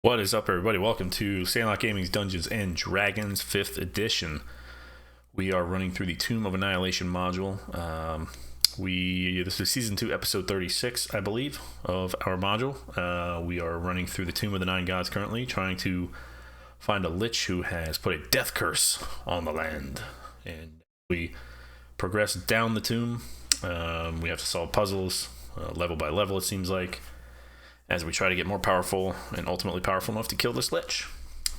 What is up, everybody? Welcome to Sandlot Gaming's Dungeons and Dragons 5th Edition. We are running through the Tomb of Annihilation module. This is Season 2, Episode 36, I believe, of our module. We are running through the Tomb of the Nine Gods currently, trying to find a lich who has put a death curse on the land. And we progress down the tomb. We have to solve puzzles, level by level, it seems like, as we try to get more powerful and ultimately powerful enough to kill this lich.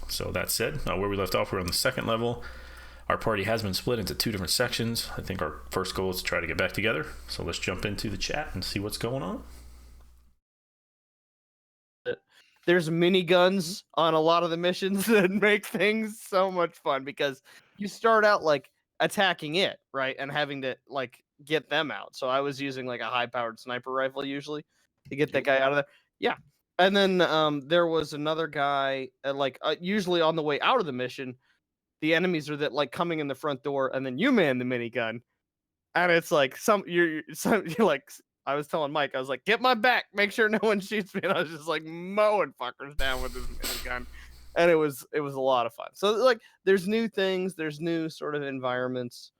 So that said, where we left off, we're on the second level. Our party has been split into two different sections. I think our first goal is to try to get back together. So let's jump into the chat and see what's going on. There's miniguns on a lot of the missions that make things so much fun because you start out like attacking it, right? And having to like get them out. So I was using like a high-powered sniper rifle usually to get that guy out of there. Yeah. And then there was another guy usually on the way out of the mission, the enemies are that like coming in the front door and then you man the minigun. And it's like you're like, I was telling Mike, I was like, get my back, make sure no one shoots me. And I was just like mowing fuckers down with this minigun. And it was a lot of fun. So like there's new things, there's new sort of environments.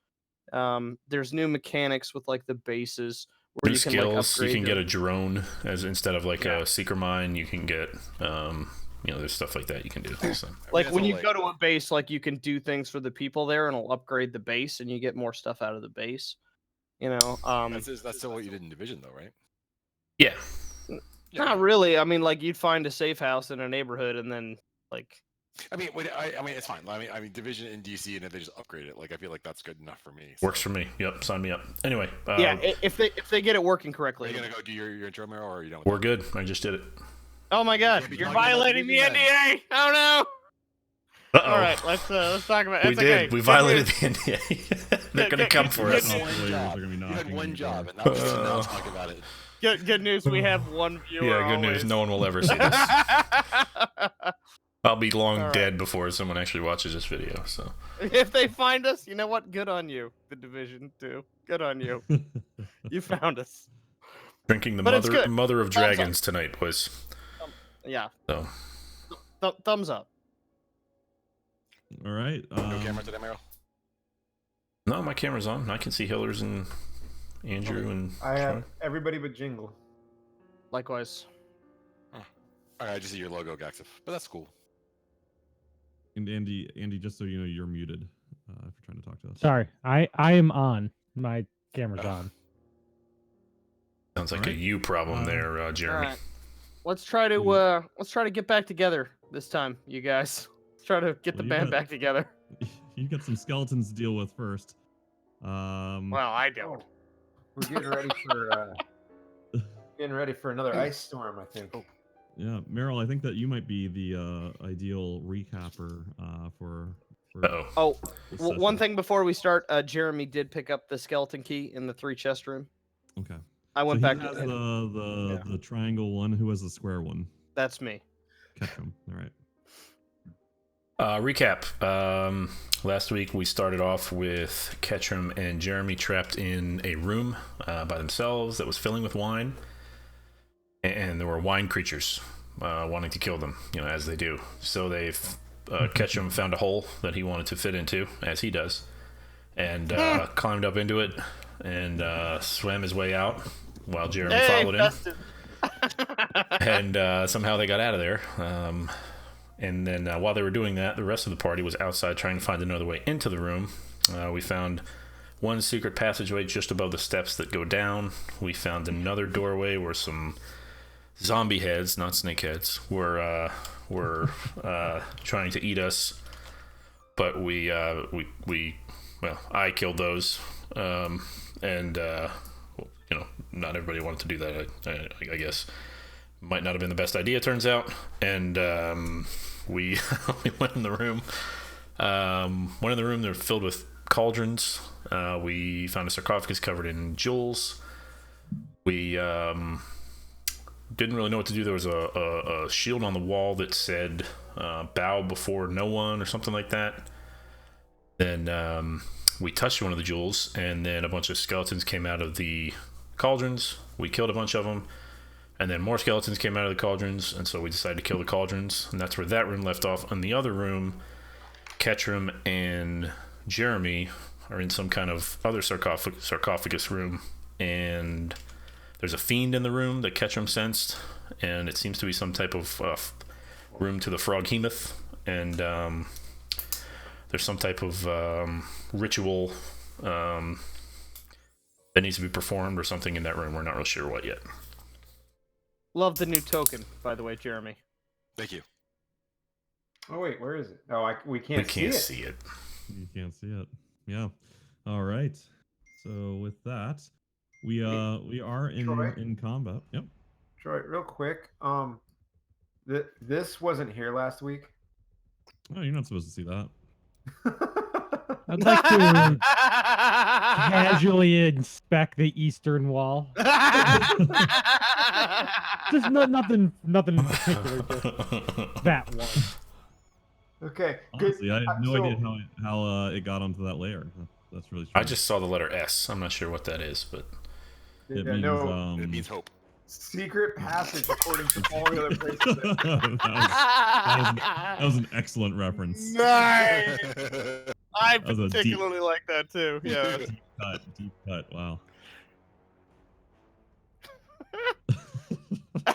There's new mechanics with like the bases where New you can skills, like upgrade. You can get a drone as instead of like a seeker mine. You can get there's stuff like that you can do. So. Like when you go to a base, like you can do things for the people there and it'll upgrade the base and you get more stuff out of the base. You know, that's still what you did in Division, though, right? Yeah. Not really. I mean, like you'd find a safe house in a neighborhood, and then like. I mean, it's fine. I mean, Division in DC, and if they just upgrade it, like I feel like that's good enough for me. So. Works for me. Yep, sign me up. Anyway. Yeah, if they get it working correctly. Are you gonna go do your intro, Meryl, or are you done? We're good. I just did it. Oh my God! You're violating the NDA. Oh no! Uh-oh. All right, let's talk about. We did. Okay. We violated the NDA. They're gonna come for us. You had one job, and that was to not talk about it. Good news. We have one viewer. Yeah, good news. No one will ever see this. I'll be long dead before someone actually watches this video. So if they find us, you know what? Good on you. The Division 2. Good on you. You found us. Drinking the mother of dragons tonight, boys. Yeah. So. Thumbs up. All right. No camera today, Meryl? No, my camera's on. I can see Hillers and Andrew and. I have everybody but Jingle. Likewise. All right, I just see your logo, Gaxif, but that's cool. And Andy, just so you know, you're muted if you're trying to talk to us. Sorry, I am on. My camera's on. Sounds like a you problem there, Jeremy. All right. Let's try to get back together this time, you guys. Let's try to get the band back together. You got some skeletons to deal with first. Well, I don't. We're getting ready for another ice storm, I think. Yeah, Meryl, I think that you might be the ideal recapper for one thing before we start, Jeremy did pick up the skeleton key in the 3 chest room. Okay. I went back to the triangle one. Who has the square one? That's me. Catch him. All right. Recap. Last week we started off with Ketchum and Jeremy trapped in a room by themselves that was filling with wine, and there were wine creatures wanting to kill them, as they do. So Ketchum found a hole that he wanted to fit into, as he does, and climbed up into it and swam his way out while Jeremy followed him. And somehow they got out of there. And then while they were doing that, the rest of the party was outside trying to find another way into the room. We found one secret passageway just above the steps that go down. We found another doorway where some zombie heads, not snake heads, were trying to eat us. But I killed those. Not everybody wanted to do that, I guess. Might not have been the best idea, turns out. And we went in the room. One in the room, they're filled with cauldrons. We found a sarcophagus covered in jewels. We didn't really know what to do. There was a shield on the wall that said bow before no one or something like that. Then we touched one of the jewels, and then a bunch of skeletons came out of the cauldrons. We killed a bunch of them. And then more skeletons came out of the cauldrons, and so we decided to kill the cauldrons, and that's where that room left off. In the other room, Ketchum and Jeremy are in some kind of other sarcophagus room, and there's a fiend in the room that Ketchum sensed, and it seems to be some type of room to the froghemoth, and there's some type of ritual that needs to be performed or something in that room. We're not real sure what yet. Love the new token, by the way, Jeremy. Thank you. Oh wait, where is it? Oh, we can't. We can't see see it. You can't see it. Yeah. All right. So with that, we are Troy? in combat. Yep. Troy, real quick. This wasn't here last week. Oh, you're not supposed to see that. I'd like to casually inspect the eastern wall. Just nothing in particular. Just that one. Okay, Honestly, I have no so- idea how it got onto that layer. That's really I strange. just saw the letter S. I'm not sure what that is, but It Yeah, means no It means hope. secret passage according to all the other places. that was an excellent reference. Nice. I That was a deep- particularly like that too. Yeah. Deep cut. Wow.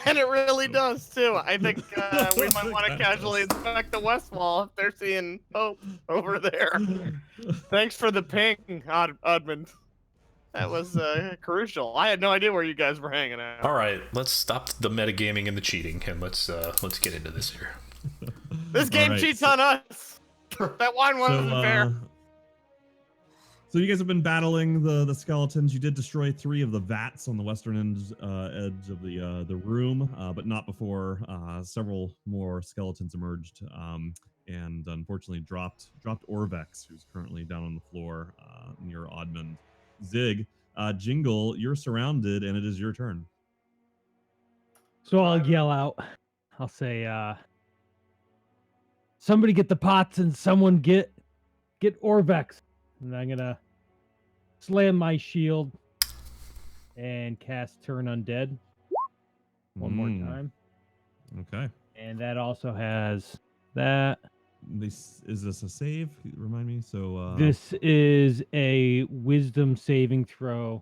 And it really does too. I think we might want to casually inspect the west wall if they're seeing hope over there. Thanks for the ping, Udmund. That was crucial. I had no idea where you guys were hanging out. all right, let's stop the metagaming and the cheating, and let's get into this here. This game Alright, cheats on us. That wine wasn't fair. So you guys have been battling the skeletons. You did destroy 3 of the vats on the western edge of the room, but not before several more skeletons emerged, and unfortunately dropped Orvex, who's currently down on the floor near Oddmund. Zig, Jingle, you're surrounded, and it is your turn. So I'll yell out. I'll say, somebody get the pots and someone get Orvex. And I'm gonna slam my shield and cast Turn Undead one more time. Okay. And that also has that. Is this a save? Remind me. So This is a Wisdom saving throw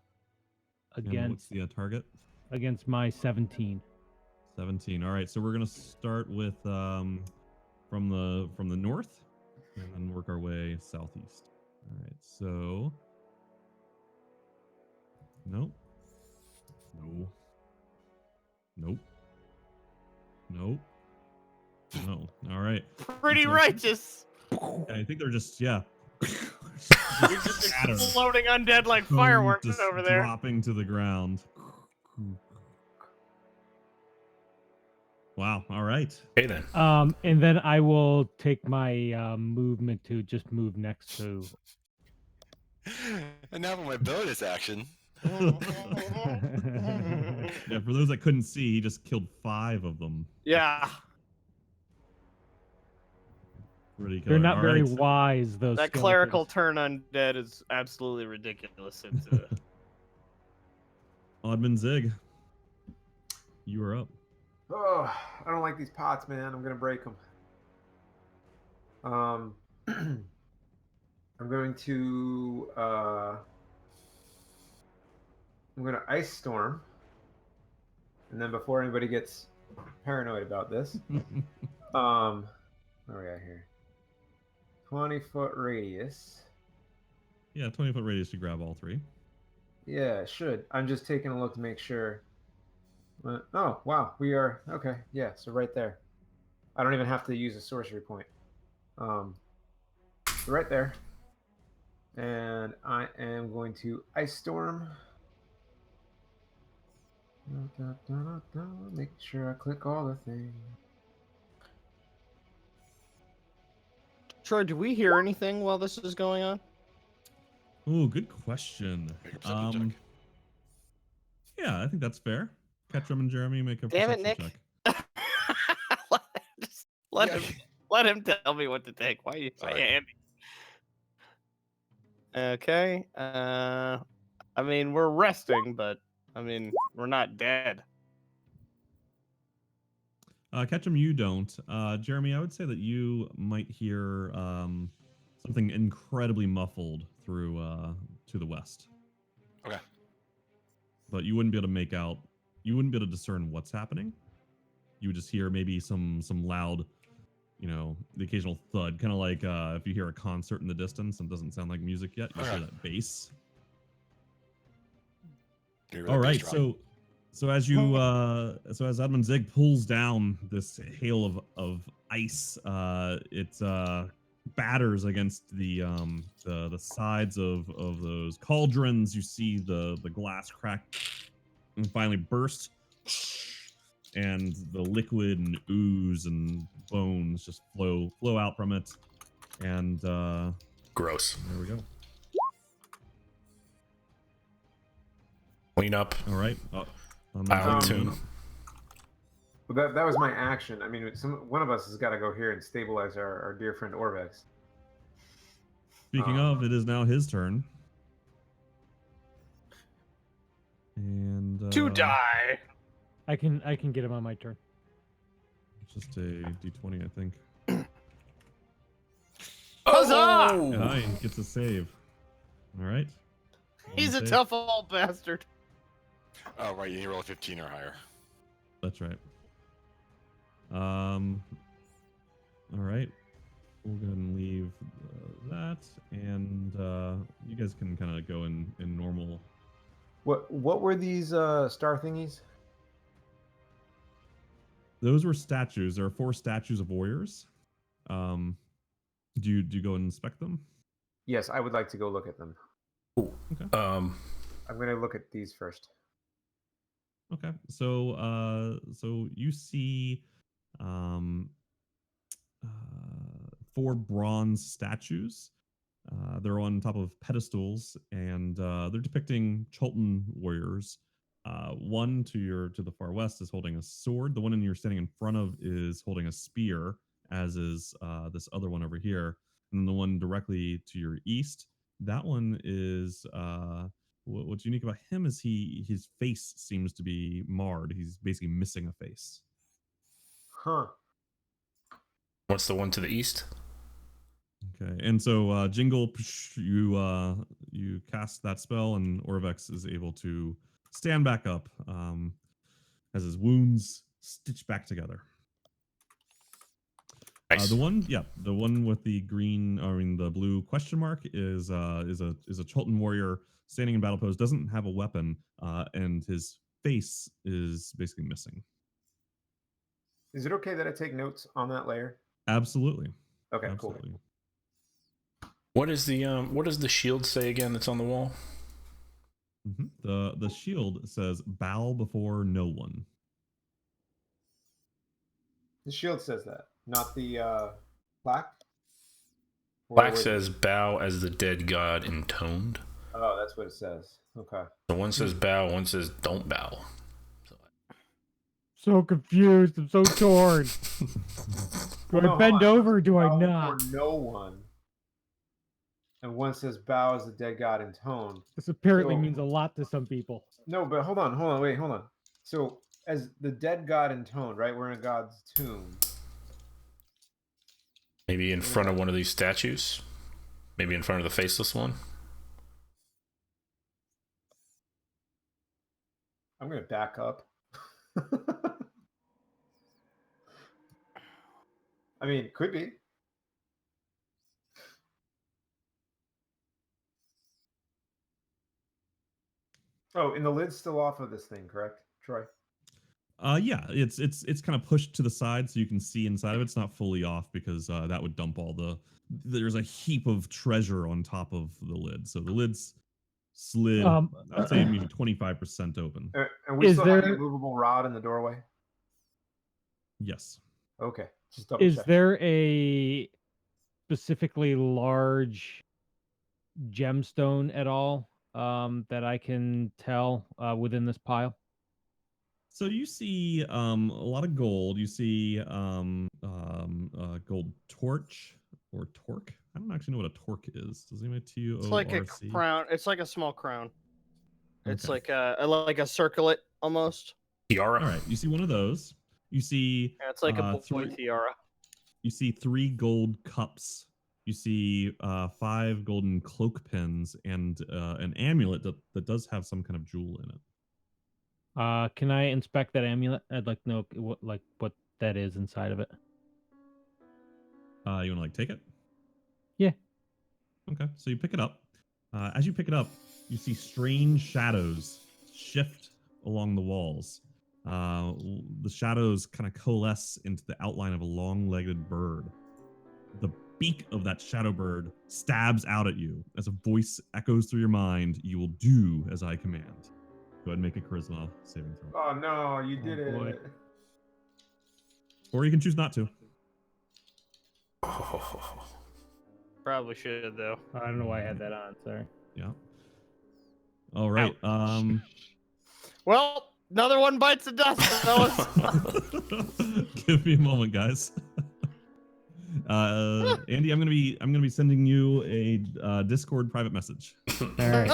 and what's against the target? my 17. 17. All right. So we're gonna start with from the north, and then work our way southeast. All right. So nope. No. Nope. Nope. No. All right. Pretty So- righteous. I think they're just You're just Scattered. exploding undead like Boom, fireworks just over there. dropping to the ground. Wow. All right. Okay then. And then I will take my movement to just move next to. And now for my bonus action. Yeah, for those that couldn't see, he just killed 5 of them. Yeah, Pretty They're killer. not All very right. wise. Those that skeletons. clerical turn undead is absolutely ridiculous. It's, Oddman Zig, you are up. Oh, I don't like these pots, man. I'm gonna break them. I'm going to ice storm, and then before anybody gets paranoid about this, where are we at here? 20-foot radius. Yeah, 20-foot radius to grab all 3. Yeah, it should. I'm just taking a look to make sure. Oh, wow. We are okay. Yeah, so right there. I don't even have to use a sorcery point. So right there. And I am going to ice storm. Make sure I click all the things. Troy, do we hear anything while this is going on? Oh, good question. Make a perception check. Yeah, I think that's fair. Ketchum and Jeremy make a Damn it, perception Nick. check. Just let Yeah. him tell me what to take. Why you Sorry. handy? Okay. I mean, we're resting, but I mean, we're not dead. Ketchum, you don't. Jeremy, I would say that you might hear something incredibly muffled through to the west. Okay. But you wouldn't be able to make out. You wouldn't be able to discern what's happening. You would just hear maybe some loud, the occasional thud, kind of like if you hear a concert in the distance and it doesn't sound like music yet, you just hear that bass. All right, so as Edmund Zig pulls down this hail of ice, it batters against the sides of those cauldrons. You see the glass crack and finally burst, and the liquid and ooze and bones just flow out from it, and Gross. there we go. Clean up. All right. Pile of tune. Well, that was my action. I mean, one of us has got to go here and stabilize our dear friend Orvex. Speaking of, it is now his turn. And To die. I can get him on my turn. It's just a d20, I think. Huzzah! And he gets a save. All right. He's a Save. tough old bastard. Oh, right. You need to roll a 15 or higher. That's right. All right. We'll go ahead and leave that, and you guys can kind of go in normal. What were these star thingies? Those were statues. There are 4 statues of warriors. Do you go and inspect them? Yes, I would like to go look at them. Ooh. Okay. I'm going to look at these first. Okay. So you see 4 bronze statues. They're on top of pedestals, and they're depicting Chultan warriors. One to the far west is holding a sword. The one you're standing in front of is holding a spear, as is this other one over here. And then the one directly to your east, that one is what's unique about him is his face seems to be marred. He's basically missing a face. Huh. What's the one to the east? Okay, and so Jingle, you cast that spell, and Orvex is able to stand back up as his wounds stitch back together. Nice. The one with the the blue question mark is a Chultan warrior standing in battle pose, doesn't have a weapon, and his face is basically missing. Is it okay that I take notes on that layer? Absolutely. Okay, Absolutely. cool. What does the shield say again that's on the wall? Mm-hmm. The shield says "Bow before no one." The shield says that, not the plaque. Plaque says "Bow as the dead god intoned." Oh, that's what it says. Okay. So one says "bow," one says "don't bow." So confused. I'm so torn. Do I bend over or do I Bow not? before no one. And one says bow as the dead god intoned. This apparently So- means a lot to some people. No, but hold on. So as the dead god intoned, right? We're in a god's tomb. Maybe in front of one of these statues. Maybe in front of the faceless one. I'm gonna back up. I mean, could be. Oh, and the lid's still off of this thing, correct, Troy? Yeah, it's kind of pushed to the side so you can see inside of it. It's not fully off because that would dump all there's a heap of treasure on top of the lid. So the lid's slid, I'd say maybe 25% open. And we Is still have the there- immovable rod in the doorway? Yes. Okay, just double Is check. there a specifically large gemstone at all that I can tell within this pile? So you see a lot of gold. You see gold torch or torque. I don't actually know what a torque is. Does anybody It's like a T-O-R-C? crown. It's like a small crown. It's Okay. like a circlet almost. Tiara. All right, you see one of those. You see Yeah, it's like a boy three, tiara. you see 3 gold cups. You see 5 golden cloak pins and an amulet that does have some kind of jewel in it. Can I inspect that amulet? I'd like to know what that is inside of it. You want to like take it? Yeah. Okay, so you pick it up. As you pick it up, you see strange shadows shift along the walls. The shadows kind of coalesce into the outline of a long-legged bird. The beak of that shadow bird stabs out at you. As a voice echoes through your mind, you will do as I command. Go ahead and make a charisma saving throw. Oh no, you Oh, did boy. it. Or you can choose not to. Probably should though. I don't know why I had that on. Sorry. Yeah. All right. Well, another one bites the dust, fellas. Give me a moment, guys. Andy, I'm gonna be sending you a Discord private message. All right.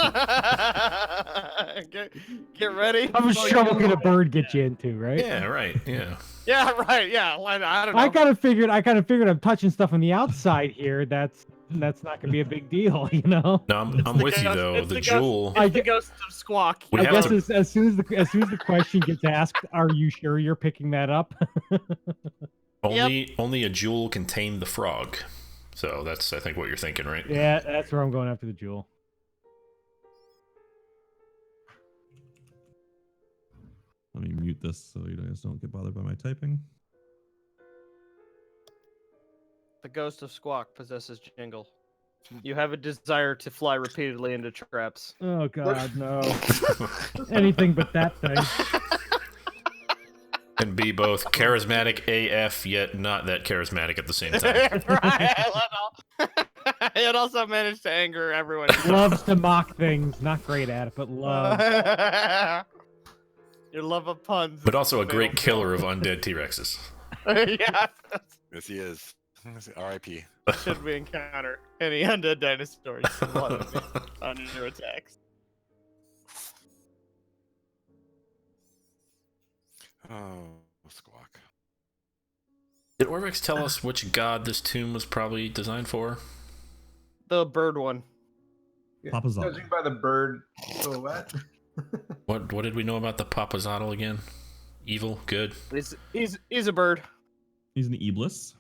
Get ready. How much trouble can a bird get you into, right? Yeah, right. Yeah. Yeah, right. Yeah, I don't know. I kind of figured I'm touching stuff on the outside here. That's not gonna be a big deal, you know. No, I'm with you ghost- though. it's The the jewel. It's the ghost of Squawk. We I have guess to- as soon as the question gets asked, are you sure you're picking that up? Only a jewel can tame the frog. So that's, I think, what you're thinking, right? Yeah, that's where I'm going after the jewel. Let me mute this so you guys don't get bothered by my typing. The ghost of Squawk possesses Jingle. You have a desire to fly repeatedly into traps. Oh God, no! Anything but that thing. And be both charismatic AF, yet not that charismatic at the same time. Right. It also managed to anger everyone. Loves to mock things. Not great at it, but loves. Your love of puns. But also a great killer of undead T-Rexes. Yeah. Yes, he is. R.I.P. Should we encounter any undead dinosaurs on your attacks? Oh, Squawk. Did Orvex tell us which god this tomb was probably designed for? The bird one. Papazotl. Judging by the bird silhouette. What did we know about the Papazotl again? Evil? Good? He's a bird. He's an Iblis.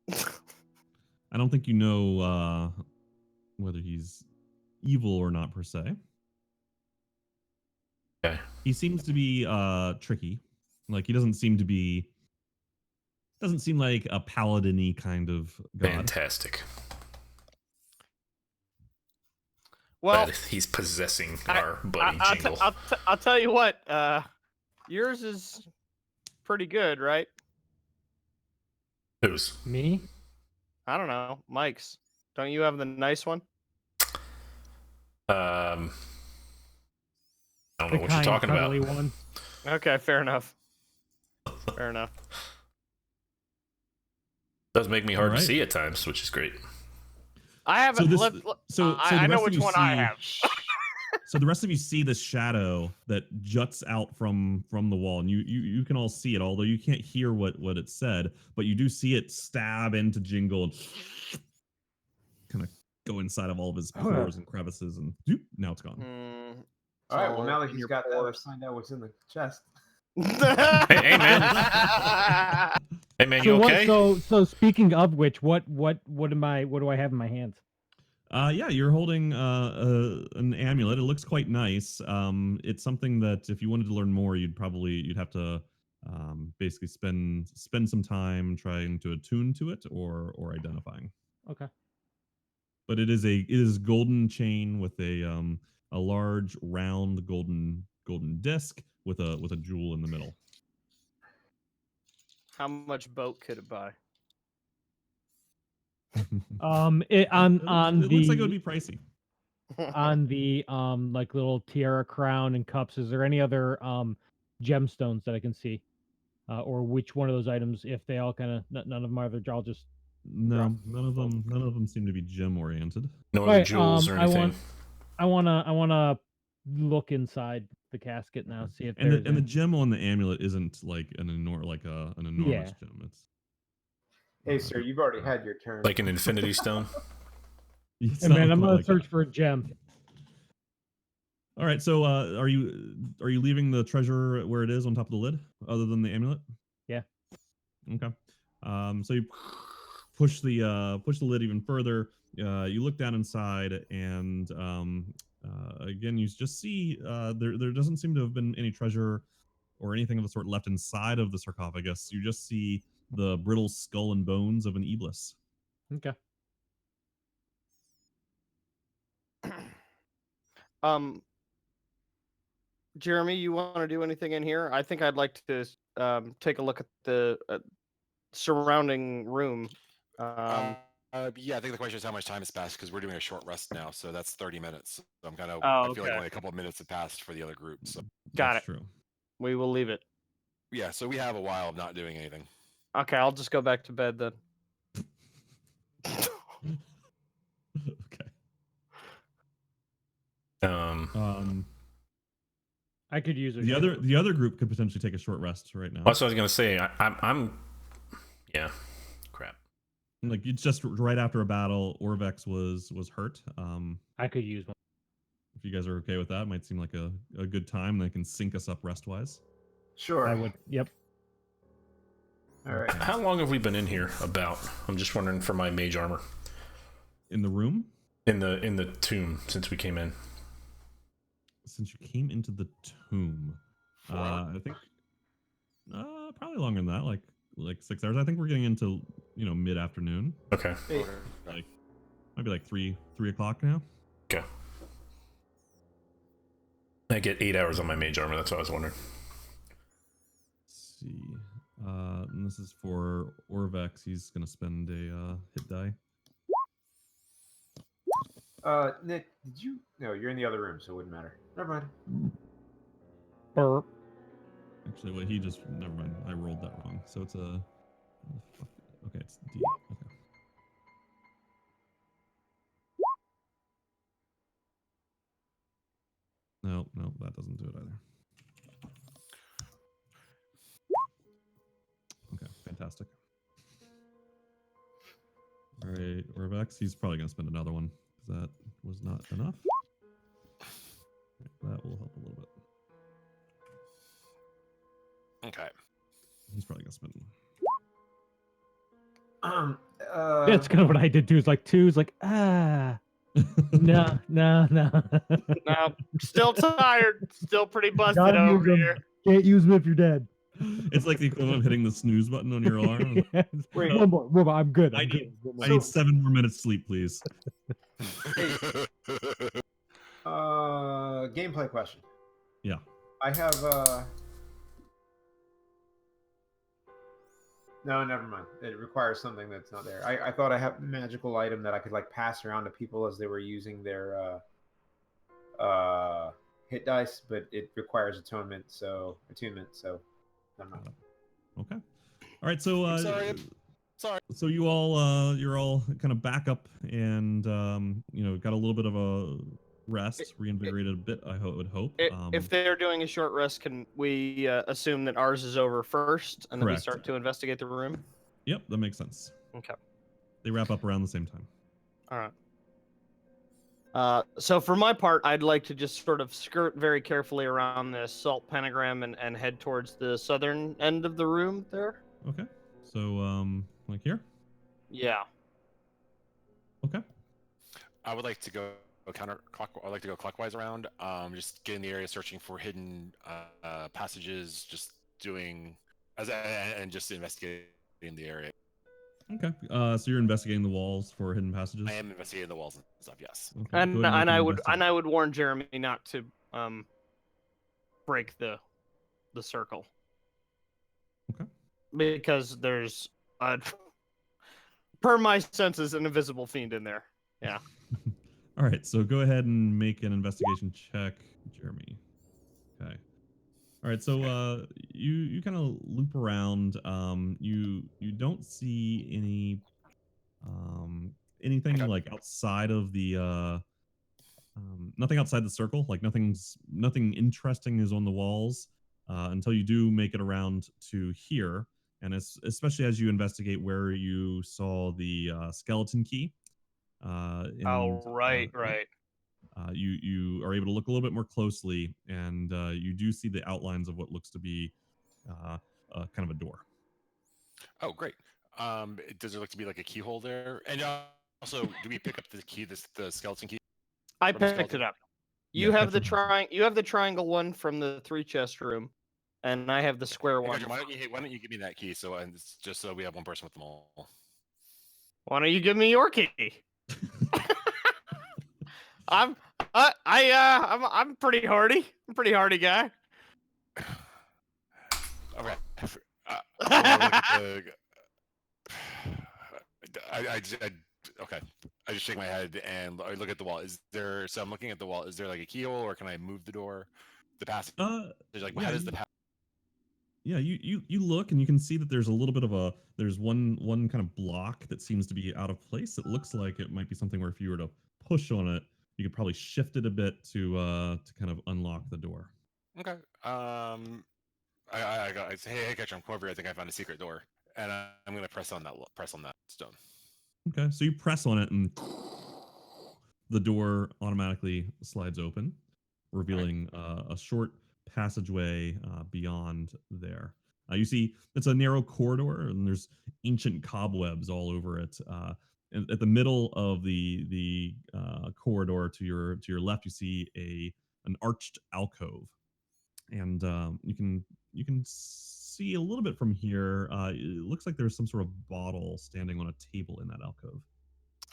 I don't think you know whether he's evil or not per se. Okay. He seems to be tricky. Like he doesn't seem like a paladin-y kind of god. Fantastic. Well, But he's possessing our buddy I'll Jingle. I'll tell you what. Yours is pretty good, right? Who's? Me? I don't know, Mike's. Don't you have the nice one? I don't know The what you're kind talking about. cuddly one. Okay, fair enough. Fair enough. Does make me hard to Alright. see at times, which is great. I haven't. I know rest of which you one I see- have. So the rest of you see this shadow that juts out from the wall, and you can all see it, although you can't hear what it said, but you do see it stab into Jingle and kind of go inside of all of his pores and crevices, and doop, now it's gone. Mm, All right, well, all now that in he's your got that, let's pores. find out what's in the chest. Hey, man. Hey man, you okay? So speaking of which, what do I have in my hands? Yeah, you're holding an amulet. It looks quite nice. It's something that if you wanted to learn more, you'd have to basically spend some time trying to attune to it or identifying. Okay. But it is golden chain with a large round golden disc with a jewel in the middle. How much boat could it buy? On it the looks like it would be pricey. on the like little tiara crown and cups, is there any other gemstones that I can see, or which one of those items, if they all kind of none of them are, they're all just No, none of them seem to be gem oriented. No other Right, jewels or anything. I wanna look inside the casket now. See if And there's the gem on the amulet isn't like an enormous Yeah. gem. It's Hey, sir, you've already had your turn. Like an infinity stone. it's Hey not man, I'm quite gonna like search that. for a gem. All right, so are you leaving the treasure where it is on top of the lid, other than the amulet? Yeah. Okay. So you push the lid even further. You look down inside, and again, you just see there doesn't seem to have been any treasure or anything of the sort left inside of the sarcophagus. You just see the brittle skull and bones of an iblis. Okay. Jeremy, you want to do anything in here? I think I'd like to take a look at the surrounding room. Yeah, I think the question is how much time has passed because we're doing a short rest now, so that's 30 minutes. So I feel like okay. only a couple of minutes have passed for the other group. So Got That's it. true. We will leave it. yeah, so we have a while of not doing anything. Okay, I'll just go back to bed then. Okay. I could use a The other group could potentially take a short rest right now. That's what I was gonna say. I'm yeah. Crap. Like it's just right after a battle, Orvex was hurt. I could use one. If you guys are okay with that, it might seem like a good time. They can sync us up rest wise. Sure. I would. Yep. All right. How long have we been in here? About. I'm just wondering for my mage armor. In the room? In the tomb since we came in. Since you came into the tomb, I think probably longer than that, like 6 hours. I think we're getting into mid afternoon. Okay. Like might be like 3 o'clock now. Okay. I get 8 hours on my mage armor. That's what I was wondering. Let's see. And this is for Orvex. He's gonna spend a hit die. Nick, did you? No, you're in the other room, so it wouldn't matter. Never mind. Burp. Actually, wait, never mind. I rolled that wrong. So it's a. Okay, it's D. Okay. No, that doesn't do it either. Okay, fantastic. All right, Orvex, he's probably going to spend another one because that was not enough. That will help a little bit. Okay. He's probably going to spend. That's kind of what I did too. It's like 2. It's like no. No, still tired. Still pretty busted Gotta use over them. here. Can't use them if you're dead. It's like the equivalent of hitting the snooze button on your alarm. Yes. Wait. One more. I'm good. I I'm need- good. I need 7 more minutes sleep, please. Gameplay question. Yeah. I have No, never mind. It requires something that's not there. I thought I had a magical item that I could like pass around to people as they were using their hit dice, but it requires attunement. So never mind. Okay. All right. So Sorry. So you all you're all kind of back up and got a little bit of a rest, reinvigorated a bit. I would hope. If they're doing a short rest, can we assume that ours is over first, and then we Correct. start to investigate the room? Yep, that makes sense. Okay. They wrap up around the same time. All right. So for my part, I'd like to just sort of skirt very carefully around the salt pentagram and head towards the southern end of the room there. Okay. So like here. Yeah. Okay. I would like to go I'd like to go clockwise around. Just get in the area, searching for hidden passages. Just doing and just investigating the area. Okay. So you're investigating the walls for hidden passages. I am investigating the walls and stuff. Yes. Okay. And Go ahead and make an I would warn Jeremy not to break the circle. Okay. Because there's per my senses an invisible fiend in there. Yeah. All right, so go ahead and make an investigation check, Jeremy. Okay. All right, so you kind of loop around. You don't see anything Okay. like outside of the nothing outside the circle. Like nothing interesting is on the walls until you do make it around to here, and especially as you investigate where you saw the skeleton key. Oh, right. You are able to look a little bit more closely, and you do see the outlines of what looks to be kind of a door. Oh, great. Does there look to be like a keyhole there? And also, do we pick up the key, the skeleton key? I From the picked it skeleton? up. You Yeah, have the Petra has You have the triangle one from the 3-chest room, and I have the square Hey, one. Gudrun, why don't you give me that key just so we have one person with them all? Why don't you give me your key? I'm pretty hardy. I'm a pretty hardy guy. Okay. I want to look at the. Okay. I just shake my head and I look at the wall. So I'm looking at the wall. Is there like a keyhole, or can I move the door, the passage? Like, yeah, how does the passage? Yeah, you look and you can see that there's a little bit of there's one kind of block that seems to be out of place. It looks like it might be something where if you were to push on it, you could probably shift it a bit to kind of unlock the door. Okay. I say, hey, Ketchum, come over here. I think I found a secret door, and I'm gonna press on that stone. Okay, so you press on it and the door automatically slides open, revealing a short passageway beyond there. You see it's a narrow corridor, and there's ancient cobwebs all over it. And at the middle of the corridor to your left, you see an arched alcove, and you can see a little bit from here. It looks like there's some sort of bottle standing on a table in that alcove.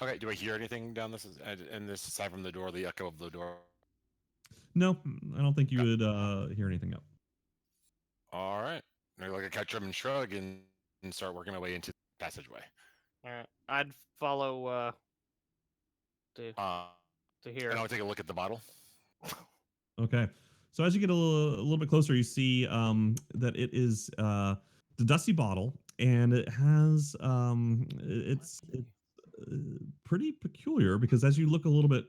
Okay. Do I hear anything down this in this aside from the door, the echo of the door? No, I don't think you No. would hear anything up. All right. I look at Ketchum and shrug and start working my way into the passageway. I'd follow to here. And I'll take a look at the bottle. Okay. So as you get a little bit closer, you see that it is the dusty bottle, and it has it's pretty peculiar because as you look a little bit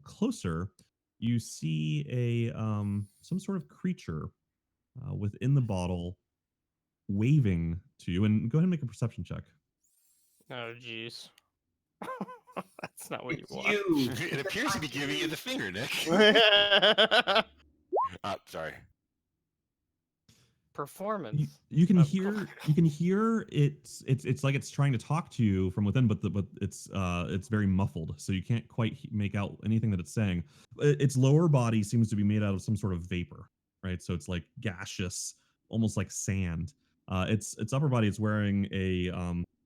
closer, you see a some sort of creature within the bottle waving to you. And go ahead and make a perception check. Oh, jeez. That's not what you It's want. you. It appears to be giving you the finger, Nick. Sorry. Performance. You can Oh, hear it's like it's trying to talk to you from within, but it's very muffled, so you can't quite make out anything that it's saying. Its lower body seems to be made out of some sort of vapor, right? So it's like gaseous, almost like sand. Its upper body is wearing a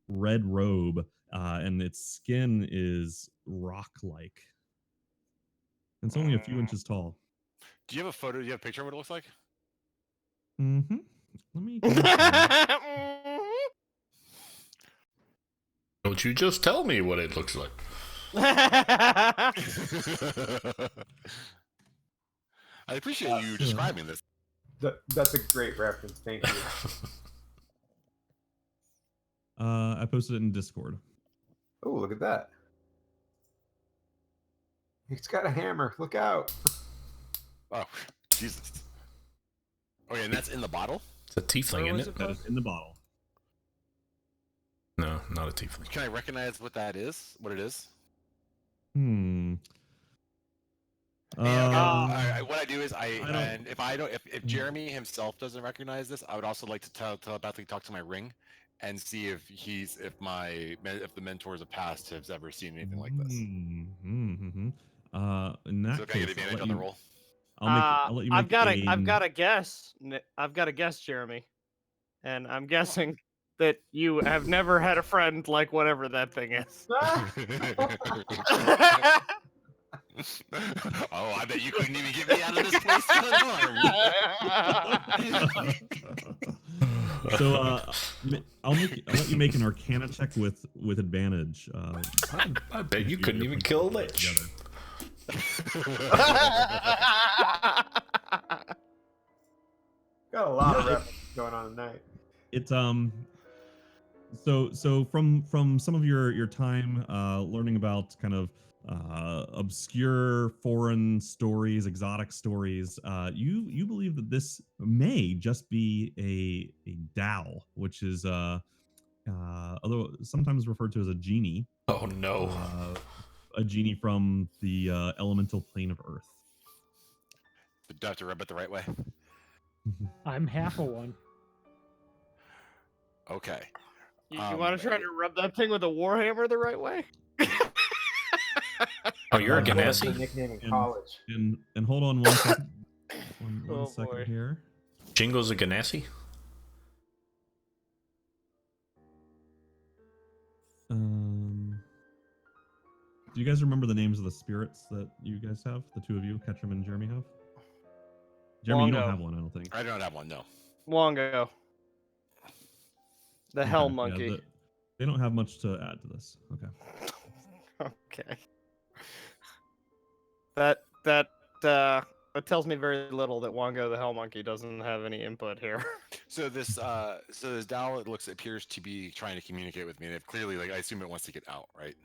red robe, and its skin is rock-like. It's only a few inches tall. Do you have a photo? Do you have a picture of what it looks like? Mm-hmm. Let me go here. Don't you just tell me what it looks like. I appreciate you describing this. That's a great reference. Thank you. I posted it in Discord. Oh, look at that. He's got a hammer. Look out. Oh, Jesus. Okay, and that's in the bottle? It's a tiefling, Where isn't was it? it That is in the bottle. No, not a tiefling. Can I recognize what that is? What it is? Hmm. What I do is if Jeremy himself doesn't recognize this, I would also like to telepathically talk to my ring and see if the mentors of past have ever seen anything like this. In that So can I get case, advantage on the roll? I'll let you make I've got a guess. I've got a guess, Jeremy, and I'm guessing that you have never had a friend like whatever that thing is. Oh, I bet you couldn't even get me out of this place unharmed. So I'll let you make an Arcana check with advantage. I bet you couldn't even kill a lich. Got a lot of references going on tonight. It's So from some of your time learning about kind of obscure foreign stories, exotic stories, you believe that this may just be a Dao, which is although sometimes referred to as a genie, Oh no. a genie from the elemental plane of Earth. Do I have to rub it the right way? I'm half a one. Okay. You want to try to rub that thing with a warhammer the right way? Oh, you're a That was the Ganassi? nickname in And- college. And hold on one second. One Oh, second boy. here. Jingo's a Ganassi? Do you guys remember the names of the spirits that you guys have? The two of you, Ketchum and Jeremy, have? Jeremy, you don't Wongo. have one, I don't think. I don't have one, no. Wongo. The hell Okay, yeah, monkey. they don't have much to add to this. Okay. Okay. That tells me very little that Wongo the hell monkey doesn't have any input here. So this Dao appears to be trying to communicate with me, and it clearly, like, I assume it wants to get out, right?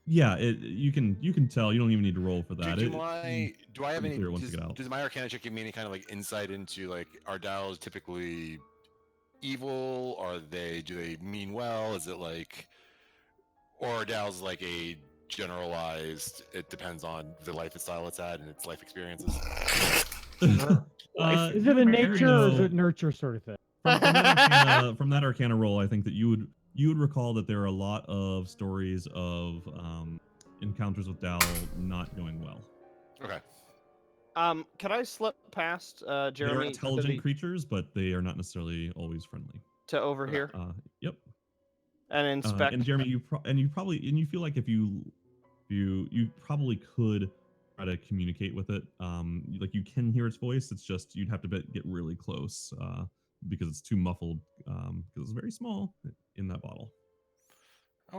Yeah, you can tell. You don't even need to roll for that. Do I have pretty any? clear it wants to get out. Does my Arcana check give me any kind of like insight into like are Daos typically evil? Do they mean well? Is it like, or are Daos like a generalized? It depends on the life style it's at and its life experiences. Is it a nature or is it nurture sort of thing? From that Arcana roll, I think that you would recall that there are a lot of stories of encounters with Dal not going well. Okay. Can I slip past They are Jeremy intelligent creatures, but they are not necessarily always friendly. to over here Yep. and inspect? And Jeremy, you feel like if you probably could try to communicate with it. Like you can hear its voice. It's just you'd have to get really close because it's too muffled. Because it's very small in that bottle.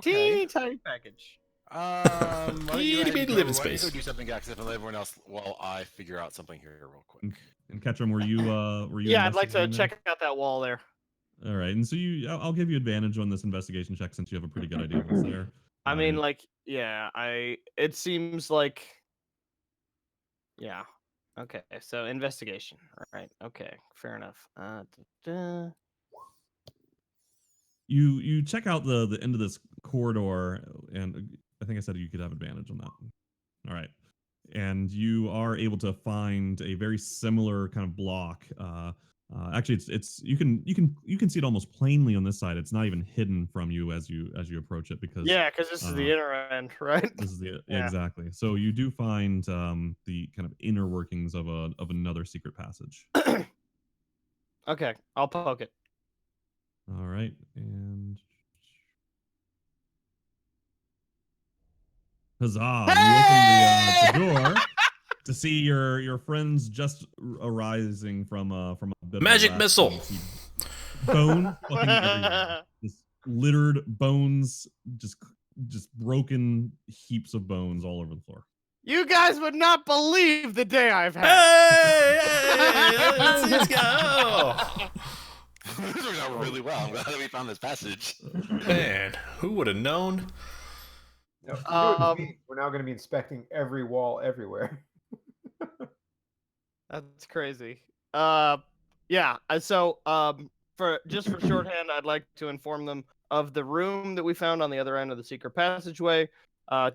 Teeny tiny package. Why don't you Itty bitty living why don't you space. go do something, guys, and let everyone else while I figure out something here real quick. And Ketchum, were you? Yeah, I'd like to investigating there? check out that wall there. All right, and so I'll give you advantage on this investigation check since you have a pretty good idea of what's there. I mean, like, yeah, it seems like, yeah. Okay, so investigation. All right. Okay, fair enough. You check out the end of this corridor, and I think I said you could have advantage on that. All right, and you are able to find a very similar kind of block. Actually, it's you can see it almost plainly on this side. It's not even hidden from you as you approach it because because this is the inner end, right? this is the Yeah. exactly. So you do find the kind of inner workings of another secret passage. Okay, I'll poke it. All right, and huzzah! You open the door to see your friends just arising from a bit of a Magic rest. missile. You see bone fucking everywhere. Just littered bones, just broken heaps of bones all over the floor. You guys would not believe the day I've had. Hey, let's go. This worked out really well. I'm glad that we found this passage. Man, who would have known? No, you know what you mean? We're now going to be inspecting every wall everywhere. That's crazy. Yeah. So, for shorthand, I'd like to inform them of the room that we found on the other end of the secret passageway.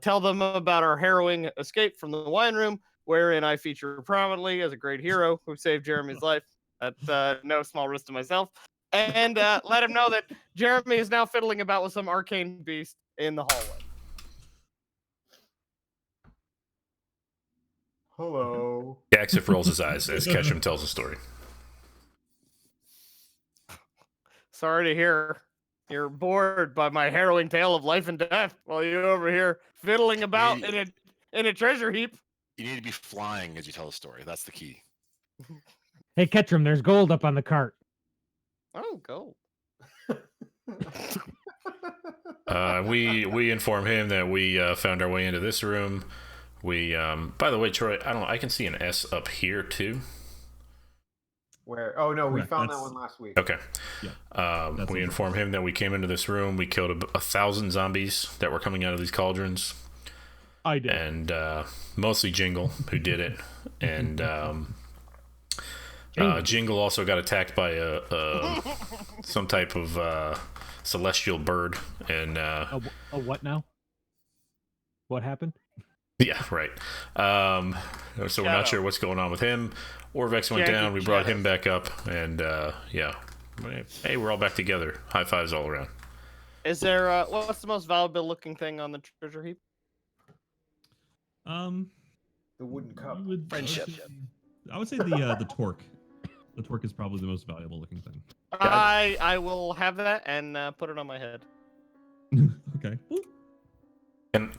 Tell them about our harrowing escape from the wine room, wherein I feature prominently as a great hero who saved Jeremy's life at no small risk to myself. And let him know that Jeremy is now fiddling about with some arcane beast in the hallway. Hello. Gaxif rolls his eyes as Ketchum tells the story. Sorry to hear you're bored by my harrowing tale of life and death while you're over here fiddling about in a treasure heap. You need to be flying as you tell the story. That's the key. Hey, Ketchum, there's gold up on the cart. Oh, go. We inform him that we found our way into this room. We by the way, Troy, I can see an S up here too. Where? Oh no, we Correct, found that that's- one last week. Okay. Yeah. We what- informed him that we came into this room. We killed 1,000 zombies that were coming out of these cauldrons. I did. And mostly Jingle, who did it. And Jingle also got attacked by some type of celestial bird. And A what now? What happened? yeah, right. So we're not sure what's going on with him. Orvex went down. We brought him back up. And yeah. Hey, we're all back together. High fives all around. Is there what's the most valuable looking thing on the treasure heap? The wooden cup. Friendship. I would say the torque. The torque is probably the most valuable looking thing. I will have that and put it on my head. Okay.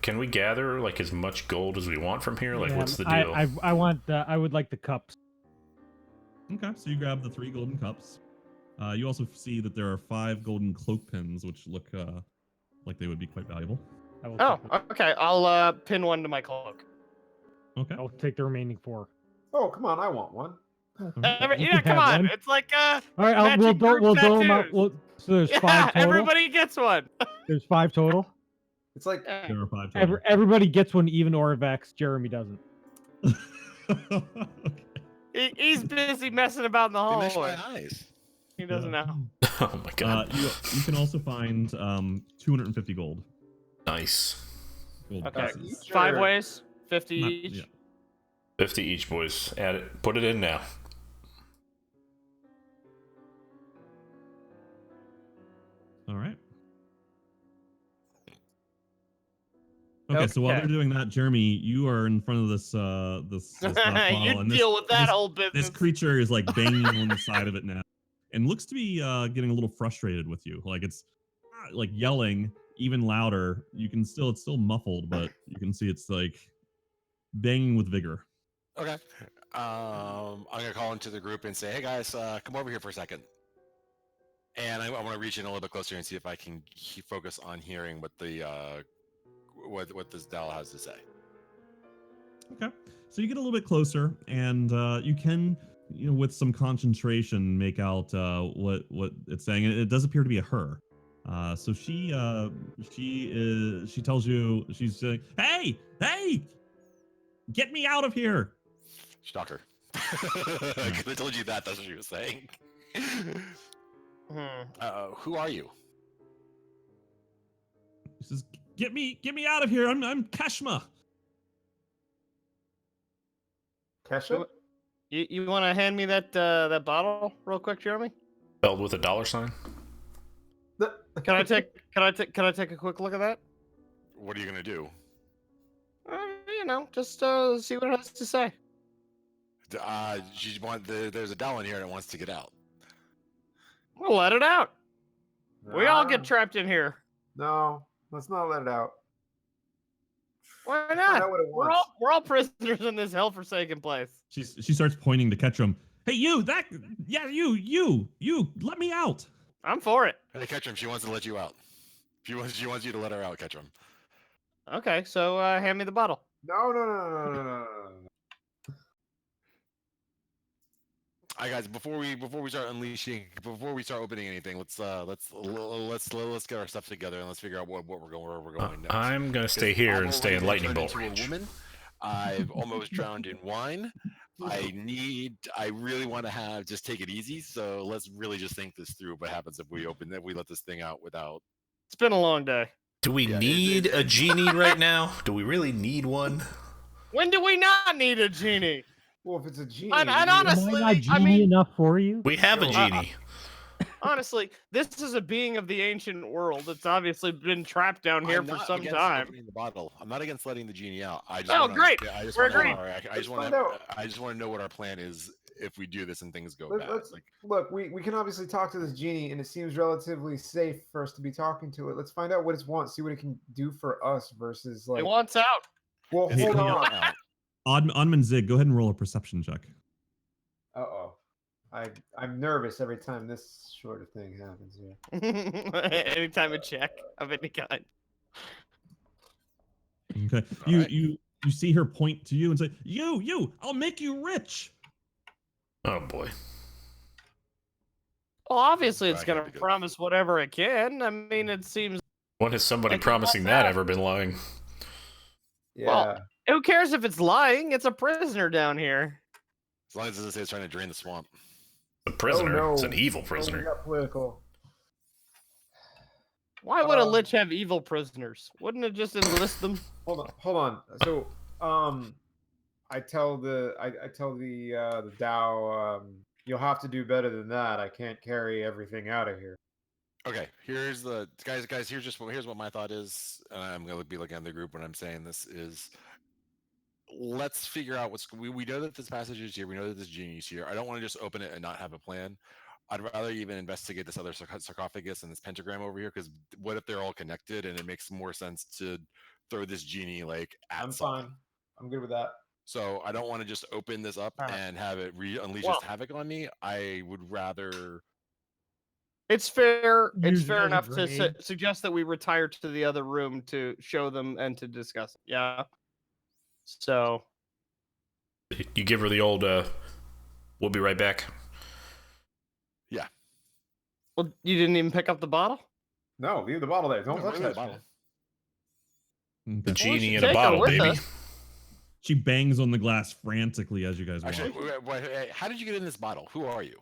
Can we gather like as much gold as we want from here? Like, Yeah, what's the deal? I want. I would like the cups. Okay, so you grab the 3 golden cups. You also see that there are 5 golden cloak pins, which look like they would be quite valuable. I will Oh, take it. okay. I'll pin one to my cloak. Okay. I'll take the remaining 4. Oh, come on, I want one. You Yeah, can come have on. one. It's like All right, we'll magic group dole them out. tattoos. So there's 5 Yeah, total. everybody gets one. There's 5 total. It's like There are 5 total. Everybody gets one, even Orvex. Jeremy doesn't. Okay. He's busy messing about in the They missed hallway. my eyes. He doesn't know. Oh my god. You can also find 250 gold. Nice. Gold Okay. pieces. 5 ways, 50 Not- each. yeah. 50 each, boys. Add it. Put it in now. All right. Okay, so while Okay. they're doing that, Jeremy, you are in front of this this bottle, You and deal with that this, whole business. this creature is like banging on the side of it now, and looks to be getting a little frustrated with you. Like it's like yelling even louder. It's still muffled, but you can see it's like banging with vigor. Okay. I'm gonna call into the group and say, "Hey guys, come over here for a second." And I want to reach in a little bit closer and see if I can focus on hearing what the what this Dal has to say. Okay, so you get a little bit closer, and you can, with some concentration, make out what it's saying. And it does appear to be a her. So she tells you, she's saying, "Hey, get me out of here!" Doctor. I could have told you that. That's what she was saying. Who are you? She says, "Get me out of here! I'm Kashma." Kesha? You want to hand me that that bottle real quick, Jeremy? Spelled with a $sign. Can I take a quick look at that? What are you gonna do? Just see what it has to say. There's a Dal in here that wants to get out. We'll let it out. We all get Ah, trapped in here. No, let's not let it out. Why Let's find not? out what it We're wants. all prisoners in this hellforsaken place. She starts pointing to Ketchum. "Hey, you! You! Let me out!" I'm for it. Hey, Ketchum, she wants to let you out. She wants you to let her out, Ketchum. Okay, so hand me the bottle. No. All right, guys. Before we start opening anything, let's get our stuff together and let's figure out where we're going next. I'm gonna stay here and stay in lightning bolt range. Woman. I've almost drowned in wine. I really want to just take it easy. So let's really just think this through. What happens if we let this thing out without? It's been a long day. Do we need a genie right now? Do we really need one? When do we not need a genie? Well, if it's a genie, And you need- honestly, Am I not genie mean, enough for you? We have a Yo, genie. honestly, this is a being of the ancient world that's obviously been trapped down here I'm for not some against time. opening the bottle. I'm not against letting the genie out. I just Oh, wanna- great. I just We're wanna- agreed. I just want find out. to. I just want to know what our plan is if we do this and things go Let- bad. let's- Like, Look, we can obviously talk to this genie, and it seems relatively safe for us to be talking to it. Let's find out what it wants, see what it can do for us versus It like. wants out. Well, it's hold not on. out. Oddman Zig, go ahead and roll a perception check. Uh-oh. I'm nervous every time this sort of thing happens here. Anytime a check of any kind. Okay. All right. You see her point to you and say, "You! I'll make you rich." Oh boy. Well, obviously, it's That going can't to be good. promise whatever it can. I mean, it seems. When has somebody Like, promising what's that that? ever been lying? Yeah. Well, who cares if it's lying? It's a prisoner down here. As long as it doesn't say it's trying to drain the swamp. A prisoner. Oh, It's no. an evil Oh, we prisoner. got political. Why would a Um, lich have evil prisoners? Wouldn't it just enlist them? Hold on. So, I tell the the Dow, you'll have to do better than that. I can't carry everything out of here. Okay, here's the guys. Here's what my thought is, and I'm gonna be looking at the group when I'm saying this is. Let's figure out we know that this passage is here. We know that this genie is here. I don't want to just open it and not have a plan. I'd rather even investigate this other sarcophagus and this pentagram over here, because what if they're all connected and it makes more sense to throw this genie like at I'm something. fine. I'm good with that. So I don't want to just open this up and have it unleash Well- its havoc on me. I would rather. It's fair. Use It's it fair as a enough to grenade. suggest that we retire to the other room to show them and to discuss it. Yeah. So You give her the old, we'll be right back. well, you didn't even pick up the bottle? No, leave the bottle there. Don't No, touch leave that the bottle. Okay. The genie should in a take her bottle, with baby. us. She bangs on the glass frantically as you guys walk. Actually, hey, how did you get in this bottle? Who are you?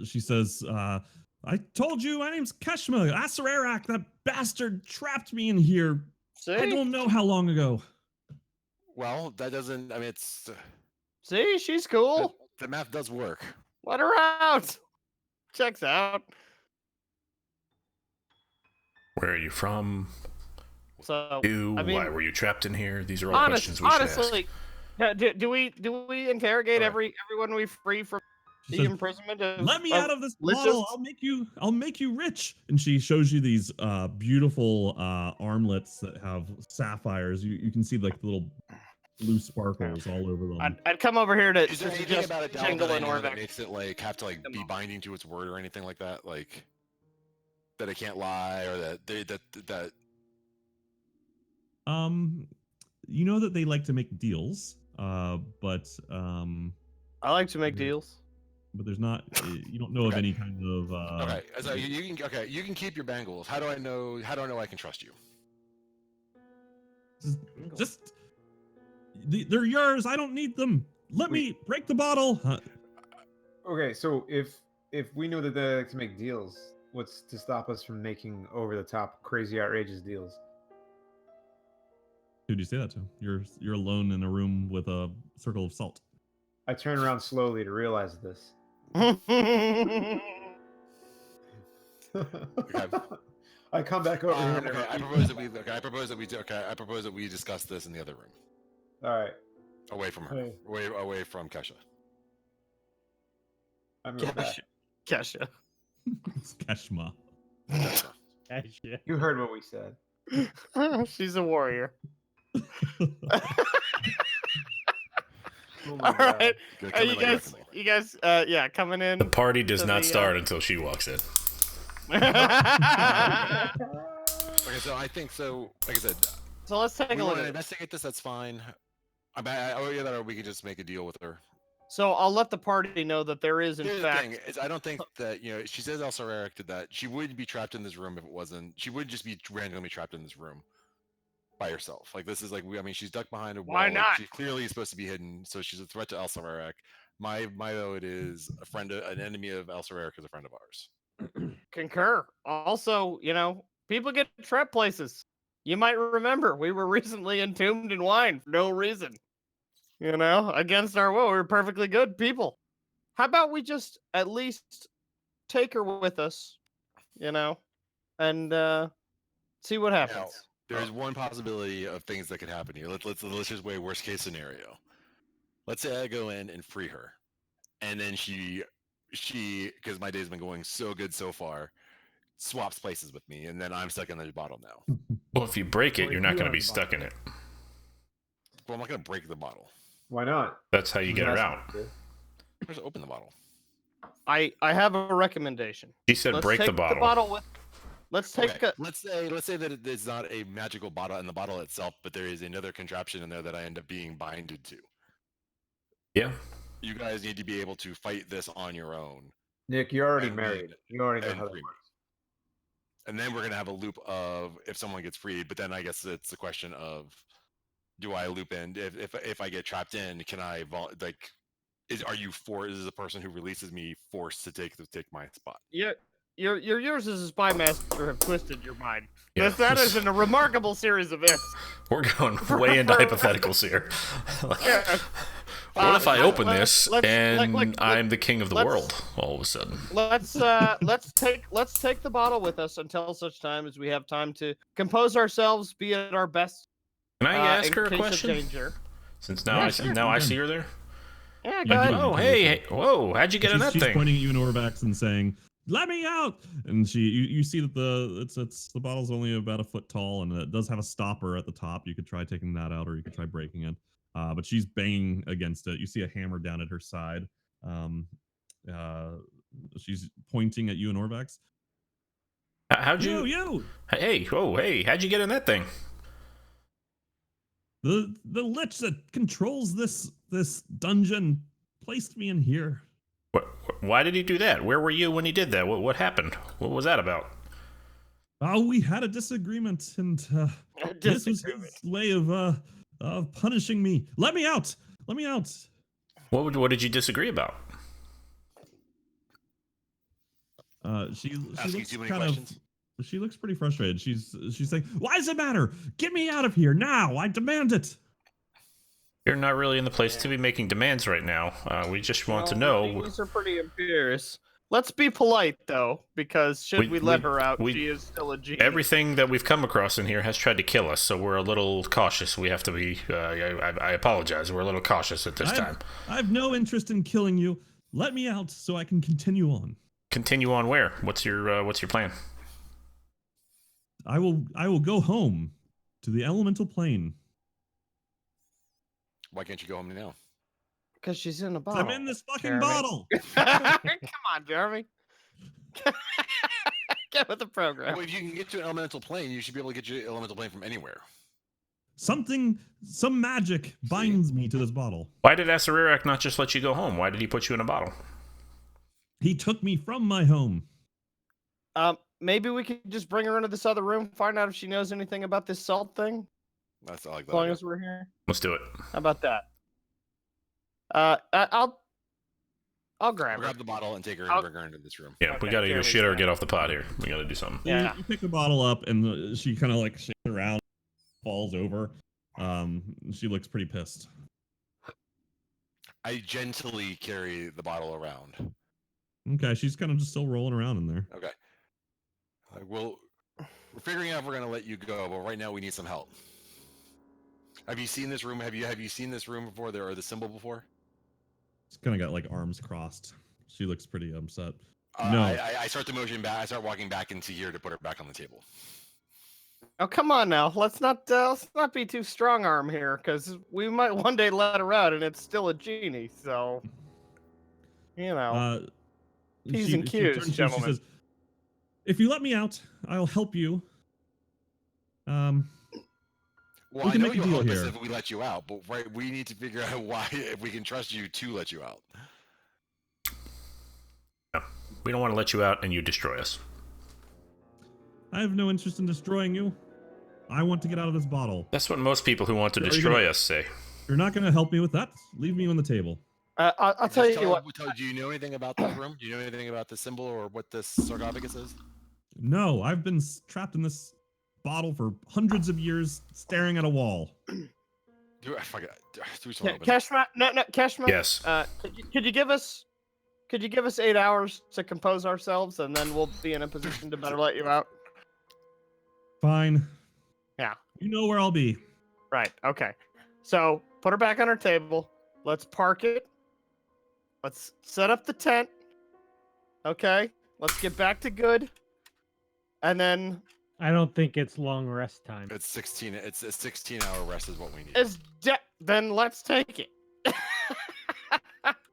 She says, I told you my name's Keshma. Asararak, that bastard trapped me in here. See? I don't know how long ago. Well, that doesn't. I mean, it's See, she's cool. the math does work. Let her out. Checks out. Where are you from? So Who? I mean, Why were you trapped in here? These are all questions we should ask. honestly, do we interrogate Alright. everyone we free from She the says, imprisonment of let me of out of this liches? bottle. I'll make you rich. And she shows you these beautiful armlets that have sapphires. You can see like the little blue sparkles all over them. I'd come over here to Is there anything suggest about it Dal, Jingle that I and know that Orvex. makes it like have to like be binding to its word or anything like that? Like that it can't lie, or that You know that they like to make deals, but I like to make deals. there's not. You don't know of Okay. any kind of. okay. So you can keep your bangles. How do I know I can trust you? Just they're yours. I don't need them. Let me break the bottle. Okay, so if we knew that they like to make deals, what's to stop us from making over the top, crazy, outrageous deals? Who do you say that to? You're alone in a room with a circle of salt. I turn around slowly to realize this. I come back over here. and Okay, I propose that we discuss this in the other room, All right, away from her, Hey. away from Kesha. I'm going back. Kesha. It's Keshma. Kesha. Gotcha. You heard what we said. She's a warrior. Oh my All God. right. Gonna Are come you in like a guys, wrecking ball. you guys, yeah, coming in. The party does to not the, start until she walks in. Okay, so I think so. Like I said, So let's take we a look want to at it. investigate this. That's fine. Or we could just make a deal with her. So I'll let the party know that there is, in Here's the fact, thing: is I don't think that she says also Eric did that. She would be trapped in this room if it wasn't. She would just be randomly trapped in this room by herself. Like this is like I mean, she's ducked behind a wall. Why like, not? she clearly is supposed to be hidden, so she's a threat to Elsa Eric. My vote is an enemy of Elsa Eric is a friend of ours. concur. Also, people get trapped places. You might remember we were recently entombed in wine for no reason. Against our will. We were perfectly good people. How about we just at least take her with us, and see what happens. There's one possibility of things that could happen here. Let's just weigh worst case scenario. Let's say I go in and free her, and then she because my day's been going so good so far, swaps places with me, and then I'm stuck in the bottle now. Well, if you break it, Well, you're you not going to have be the stuck in it. Well, I'm not gonna break the bottle. Why not? That's how you get her That's out. good. Just open the bottle. I have a recommendation. She said Let's break take the bottle. with. Let's take Okay, a. let's say that it's not a magical bottle in the bottle itself, but there is another contraption in there that I end up being binded to. Yeah. you guys need to be able to fight this on your own. Nick, you're already And married. then- You already know and how that free me. works. And then we're gonna have a loop of if someone gets freed. But then I guess it's the question of, do I loop in? If I get trapped in, can I is the person who releases me forced to take my spot? Yeah, yours as a spy master have twisted your mind. Yeah. That is a remarkable series of ifs. We're going way into hypotheticals here. Yeah. What if I open this let's- and like- I'm the king of the let's- world all of a sudden? Let's take the bottle with us until such time as we have time to compose ourselves, be at our best. Can I ask in her a case of question? danger. Since now Yeah, I sure, now you I can. see her there. Yeah, You go ahead. do. Oh, hey, whoa! How'd you get in that she's thing? pointing at you and Orvax and saying, "Let me out!" And you see that the bottle's only about a foot tall, and it does have a stopper at the top. You could try taking that out, or you could try breaking it. But she's banging against it. You see a hammer down at her side. Um, she's pointing at you and Orvax. How'd you? You! Hey, oh, hey! How'd you get in that thing? The lich that controls this dungeon placed me in here. Why did he do that? Where were you when he did that? What happened? What was that about? Oh, we had a disagreement, and this was his way of punishing me. Let me out! Let me out! What did you disagree about? She Asking looks too many kind questions. of. She looks pretty frustrated. She's saying, "Why does it matter? Get me out of here now! I demand it." You're not really in the place to be making demands right now. We just want to know. These are pretty imperious. Let's be polite though, because should we let her out, she is still a genius. Everything that we've come across in here has tried to kill us, so we're a little cautious. We have to be. I apologize. We're a little cautious at this time. I have no interest in killing you. Let me out so I can continue on. Continue on where? What's your plan? I will go home to the elemental plane. Why can't you go home now? Because she's in a bottle. I'm in this fucking Jeremy. bottle. Come on, Jeremy. Get with the program. Well, if you can get to an elemental plane, you should be able to get your elemental plane from anywhere. Some magic binds me to this bottle. Why did Asarirak not just let you go home? Why did he put you in a bottle? He took me from my home. Maybe we could just bring her into this other room, find out if she knows anything about this salt thing. That's I like As that. long idea. as we're here. Let's do it. How about that? I'll grab her. Grab the bottle and take her I'll- and bring her into this room. Yeah, we Okay, gotta either Jeremy's shit or got get off the pot here. We gotta do something. Yeah. You pick the bottle up, and she kind of like shakes around, falls over. She looks pretty pissed. I gently carry the bottle around. Okay, she's kind of just still rolling around in there. Okay. We're figuring out if we're gonna let you go, but right now we need some help. Have you seen this room? Have you seen this room before? Or the symbol before? She's kind of got like arms crossed. She looks pretty upset. No. No. I start the motion back. I start walking back into here to put her back on the table. Oh, come on now. Let's not be too strong arm here, because we might one day let her out, and it's still a genie. So, you know. P's and Q's, turns to you, gentlemen. She says, "If you let me out, I'll help you." Well, We I can know make a you'll deal help us here. if we let you out, but we need to figure out why if we can trust you to let you out. No, we don't want to let you out and you destroy us. I have no interest in destroying you. I want to get out of this bottle. That's what most people who want to Are you destroy gonna- us say. You're not going to help me with that. Leave me on the table. I'll tell you what. Do you know anything about that room? Do you know anything about the symbol or what this sarcophagus is? No, I've been trapped in this bottle for hundreds of years, staring at a wall. I forgot. Do something open. Cashma, no, Cashma. Yes. Could you give us 8 hours to compose ourselves, and then we'll be in a position to better let you out? Fine. Yeah. You know where I'll be. Right. Okay. So put her back on her table. Let's park it. Let's set up the tent. Okay. Let's get back to good. And then I don't think it's long rest time. It's 16. It's a 16-hour rest is what we need. then let's take it.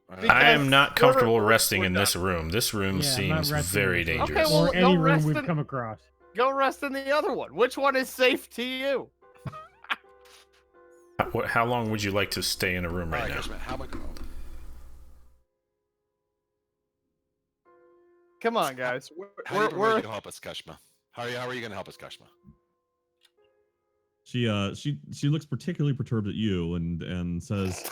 I am not Because comfortable we're resting in done. this room. This room Yeah, I'm seems not resting very in this room. dangerous. Okay, well, Or go any room rest we've in- come across. Go rest in the other one. Which one is safe to you? How long would you like to stay in a room right Alright, now? Cashman, how much? Come on, guys. How are you going to help us, Kashma? How are you going to help us, Kashma? She looks particularly perturbed at you and says,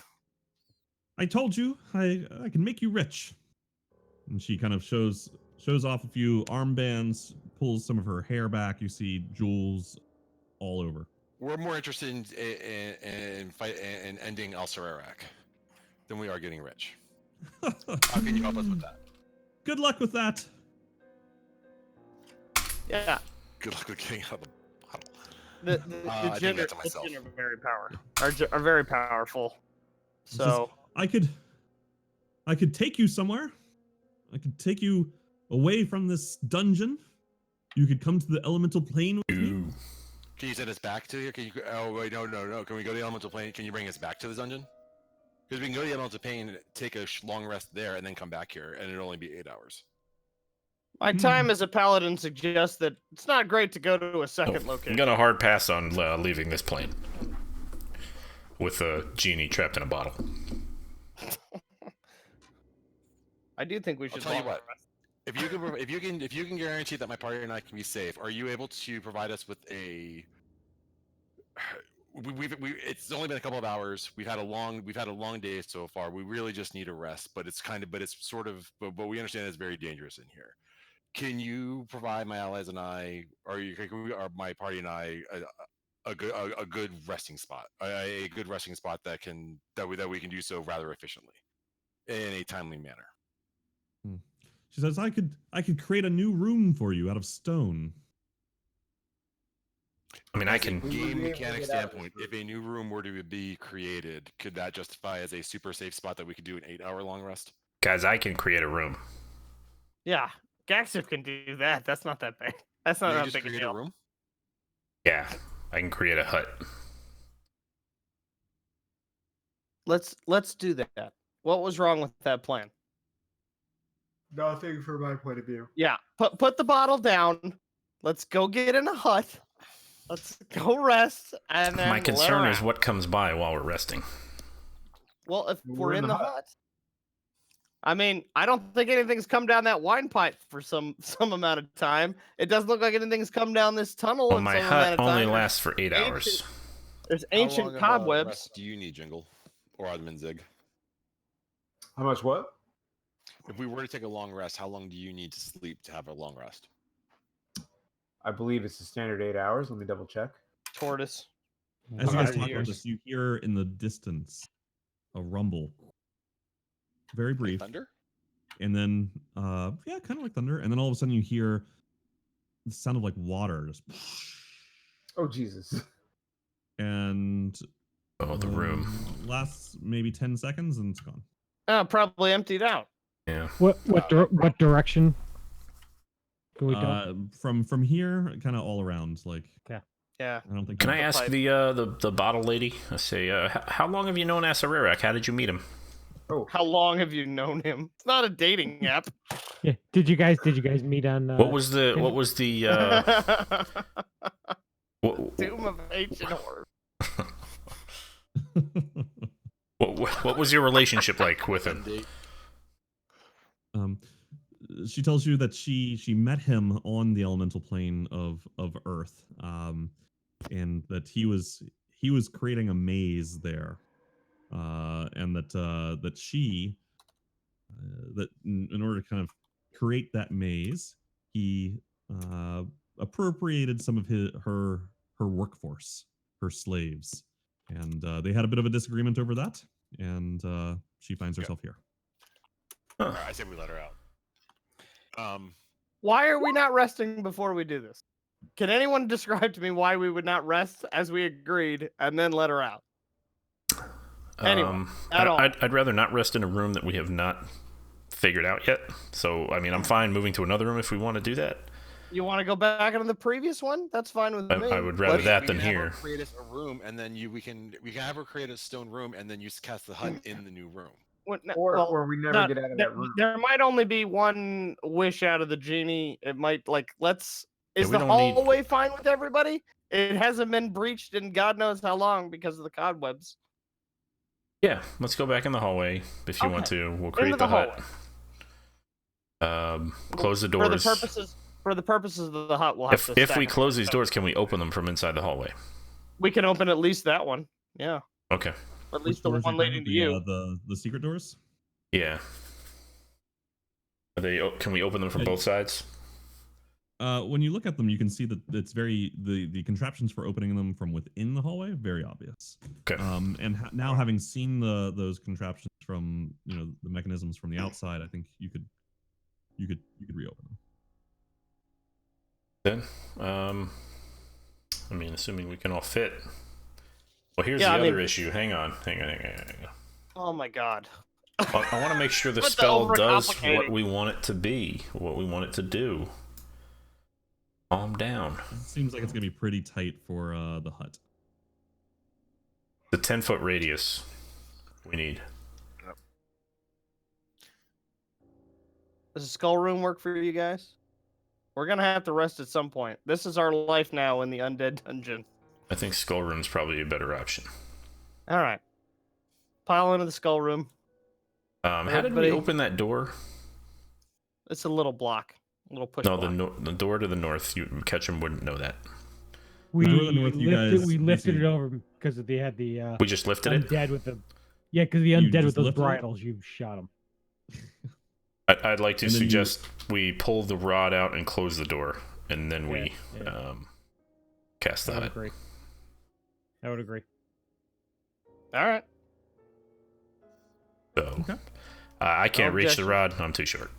"I told you I can make you rich." And she kind of shows off a few armbands, pulls some of her hair back. You see jewels all over. We're more interested in ending El Sararak than we are getting rich. How can you help us with that? Good luck with that. Yeah. Good luck with getting out of the bottle. The I Jinn think that's are myself. very powerful. So I could take you somewhere. I could take you away from this dungeon. You could come to the elemental plane with me. Can you send us back to here? Can you? Oh wait, no. Can we go to the elemental plane? Can you bring us back to the dungeon? Because we can go to the elemental plane, take a long rest there, and then come back here, and it'll only be 8 hours. my time as a paladin suggests that it's not great to go to a second location. I'm gonna hard pass on leaving this plane with a genie trapped in a bottle. I do think we should. I'll tell you what. If you can guarantee that my party and I can be safe, are you able to provide us with a? It's only been a couple of hours. We've had a long day so far. We really just need a rest, but it's but we understand it's very dangerous in here. Can you provide my allies and I, or my party and I, a good resting spot, a good resting spot that we can do so rather efficiently, in a timely manner? She says, I could create a new room for you out of stone. I mean, I can. Game mechanic standpoint, if a new room were to be created, could that justify as a super safe spot that we could do an 8-hour long rest? Guys, I can create a room. Yeah, Gaxif can do that. That's not that big. That's not that big a deal. Room? Yeah, I can create a hut. Let's do that. What was wrong with that plan? Nothing from my point of view. Yeah, put the bottle down. Let's go get in a hut. Let's go rest, and then My concern is what comes by while we're resting. Well, if we're in the hut. I mean, I don't think anything's come down that wine pipe for some amount of time. It doesn't look like anything's come down this tunnel. Well, my hut only lasts for 8 hours. There's ancient cobwebs. Rest do you need, Jingle, or Adminzig? How much what? If we were to take a long rest, how long do you need to sleep to have a long rest? I believe it's the standard 8 hours. Let me double check. Tortoise. As you guys talk about this, you hear in the distance a rumble. Very brief. Like thunder? And then, yeah, kind of like thunder. And then all of a sudden you hear the sound of like water. Just Oh, Jesus. And the room lasts maybe 10 seconds and it's gone. Probably emptied out. Yeah. What direction? Can we go? From here, kind of all around. Like, yeah. I don't think. Can I ask the bottle lady? I say, how long have you known Asararak? How did you meet him? Oh, How long have you known him? It's not a dating app. Yeah. Did you guys meet on? What was the Doom of Ancient Horror. what was your relationship like with him? She tells you that she met him on the elemental plane of Earth, and that he was creating a maze there, and that she that in order to kind of create that maze, he appropriated some of her workforce, her slaves, and they had a bit of a disagreement over that, and she finds herself here. All right, I say we let her out. Why are we not resting before we do this? Can anyone describe to me why we would not rest as we agreed and then let her out? Anyone, at all. I'd rather not rest in a room that we have not figured out yet. So, I mean, I'm fine moving to another room if we want to do that. You want to go back into the previous one? That's fine with me. I would rather that than here. Create us a room, and then we can have her create a stone room, and then you cast the hut in the new room. Or we never get out of that room. There might only be one wish out of the genie. It might Is the hallway fine with everybody? It hasn't been breached in God knows how long because of the cobwebs. Yeah, let's go back in the hallway if you want to. We'll create the hut. Close the doors. For the purposes of the hut, we'll have to. If we stack close them. these doors, can we open them from inside the hallway? We can open at least that one. Yeah. Okay. At Which least the doors are one you leading talking to about? you. The secret doors. Yeah. Are they? Can we open them from both sides? When you look at them, you can see that it's the contraptions for opening them from within the hallway very obvious. Okay. And now having seen those contraptions from the mechanisms from the outside, I think you could reopen them. Then, I mean, assuming we can all fit. Well, here's the other issue. Hang on. Oh my god. I want to make sure the What the spell does overcomplicating? what we want it to be, what we want it to do. Calm down. It seems like it's gonna be pretty tight for the hut. The 10-foot radius we need. Does the skull room work for you guys? We're gonna have to rest at some point. This is our life now in the undead dungeon. I think skull room's probably a better option. All right. Pile into the skull room. How did we open that door? It's a little block. A little push No, block. the door to the north. Ketchum wouldn't know that. We Door to the north, you guys- we you lifted see- it over because they had the We just lifted it? undead with the because the You undead just with those lifted it? bridles. You shot them. I'd like to And then suggest we pull the rod out and close the door, and then we cast the I would hut. agree. I would agree. All right. So, Okay. I can't No reach the objection. rod. I'm too short.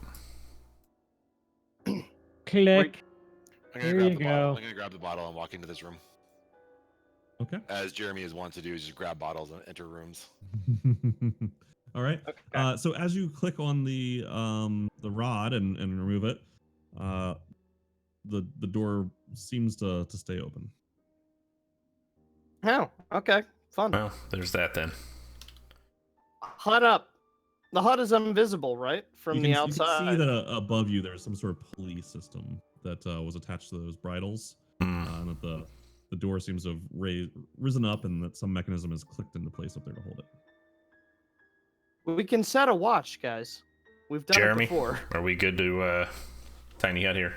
Click. I'm There gonna grab you the bottle. go. I'm gonna grab the bottle and walk into this room. Okay. As Jeremy is wont to do, is just grab bottles and enter rooms. All right. Okay. So as you click on the rod and remove it, the door seems to stay open. Oh, okay. Fun. Well, there's that then. Hut up. The hut is invisible, right? From the You outside. can see that above you there's some sort of pulley system that was attached to those bridles, and that the door seems to have risen up, and that some mechanism is clicked into place up there to hold it. We can set a watch, guys. We've done Jeremy, it before. are we good to tiny hut here?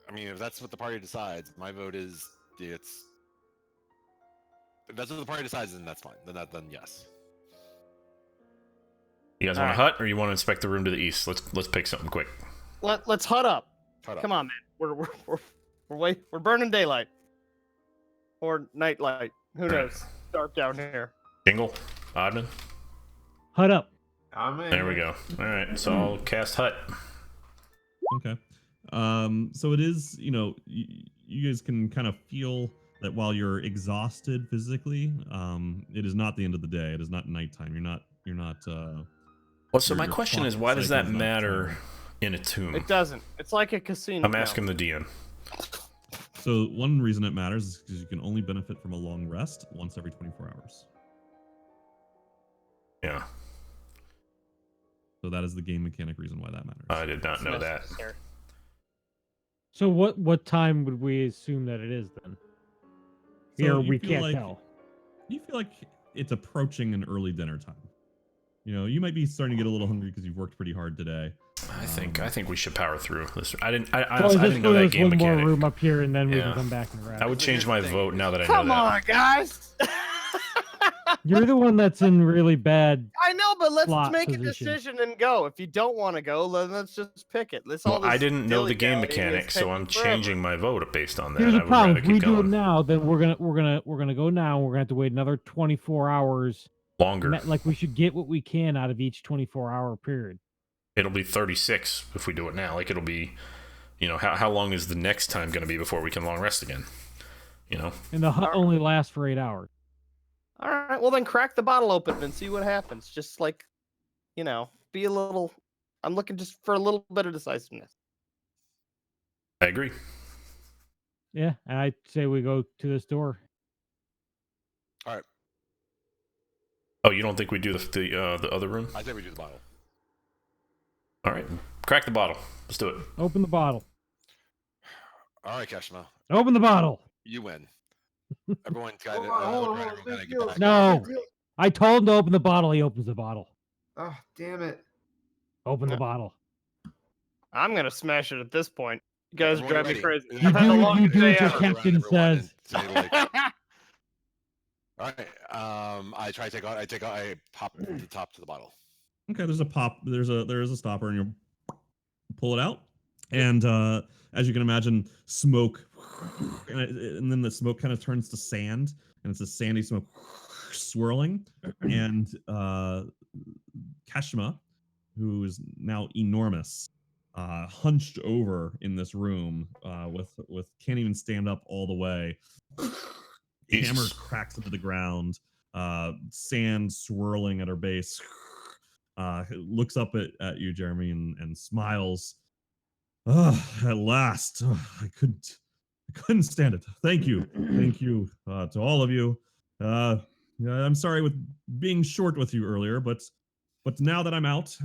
I mean, if that's what the party decides, my vote is it's. If that's what the party decides, then that's fine. Then yes. You guys All want a right. hut, or you want to inspect the room to the east? Let's pick something quick. Let's hut up. Cut up. Come on, man. We're burning daylight. Or night light. Who knows? Dark down here. Jingle, Oddman. Hut up. I'm in. There we go. All right, so I'll cast hut. Okay. So it is, you guys can kind of feel that while you're exhausted physically, it is not the end of the day. It is not nighttime. You're not. Well, so my your question is, clock why does that cycle's not matter turning. in a tomb? It doesn't. It's like a casino. I'm asking the DM. So one reason it matters is because you can only benefit from a long rest once every 24 hours. Yeah, So that is the game mechanic reason why that matters. I did not It's know that. necessary. So what time would we assume that it is then? So Here you we feel can't like- tell. You feel like it's approaching an early dinner time. You might be starting to get a little hungry because you've worked pretty hard today. I think we should power through this. I didn't So honestly, I let's didn't go know to that this game one more mechanic. room up here, and then we Yeah. can come back and wrap. I would But change here's my the thing. vote now that I Come know that. on, guys. You're the one that's in really bad. I know, but let's Slot make position. a decision and go. If you don't want to go, then let's just pick it. Let's all Well, I this didn't know the game dilly-dallying is mechanic, so taking I'm forever. changing my vote based on that. Here's the I would problem: rather if we keep do it going now, then we're gonna go now. We're gonna have to wait another 24 hours. longer. Like we should get what we can out of each 24-hour period. It'll be 36 if we do it now. Like it'll be, how long is the next time going to be before we can long rest again? And the hut only lasts for 8 hours. All right, well then crack the bottle open and see what happens. Just like, be a little. I'm looking just for a little bit of decisiveness. I agree. Yeah, and I say we go to this door. All right. Oh, you don't think we do the other room? I say we do the bottle. All right, crack the bottle. Let's do it. Open the bottle. All right, Kashima, Open the bottle. you win. Everyone kind Hold of. on, hold on, Everyone big kinda deal. get back. No. I told him to open the bottle. He opens the bottle. Oh, damn it. Open the Yeah. bottle. I'm gonna smash it at this point. You guys Everyone drive me ready. crazy. You I've had the do- longest you do day what your ever. captain Everyone says. and say, like, all right. I try to take out. I pop the top to the bottle. Okay, there's a pop. There is a stopper, and you pull it out, and as you can imagine, smoke, and then the smoke kind of turns to sand, and it's a sandy smoke swirling, and Kashima, who is now enormous, hunched over in this room, with can't even stand up all the way. Hammer Jesus. cracks into the ground, sand swirling at her base. Looks up at you, Jeremy, and smiles. At last. I couldn't stand it. Thank you. Thank you to all of you. I'm sorry with being short with you earlier, but now that I'm out,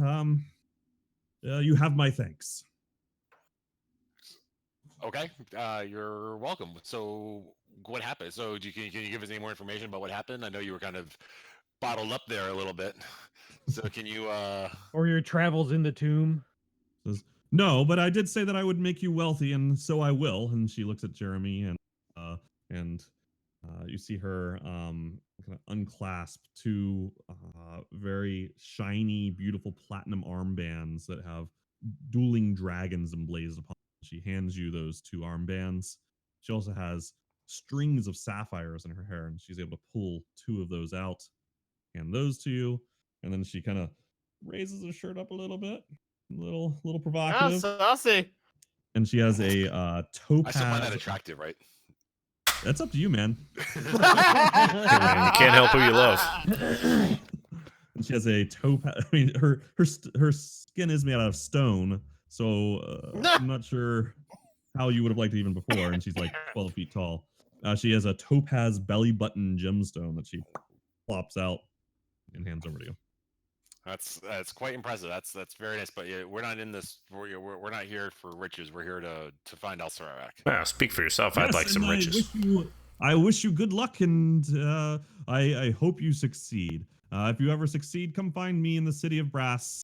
you have my thanks. Okay. You're welcome. So, what happened? So, can you give us any more information about what happened? I know you were kind of bottled up there a little bit. So, can you? Or your travels in the tomb. Says, no, but I did say that I would make you wealthy, and so I will. And she looks at Jeremy, and you see her kind of unclasp two very shiny, beautiful platinum armbands that have dueling dragons emblazed upon them. She hands you those two armbands. She also has strings of sapphires in her hair, and she's able to pull two of those out, hand those to you, and then she kind of raises her shirt up a little bit, little provocative, Saucy. and she has a I still find that topaz. attractive, right? That's up to you, man. Hey, man, you can't help who you love. And she has a topaz. I mean, her skin is made out of stone, so I'm not sure how you would have liked it even before. And she's like 12 feet tall. She has a topaz belly button gemstone that she plops out and hands over to you. That's quite impressive. That's very nice. But yeah, we're not in this. We're not here for riches. We're here to find El Sararak. Well, speak for yourself. I'd like Yes, some and riches. I wish you good luck, and I hope you succeed. If you ever succeed, come find me in the city of Brass.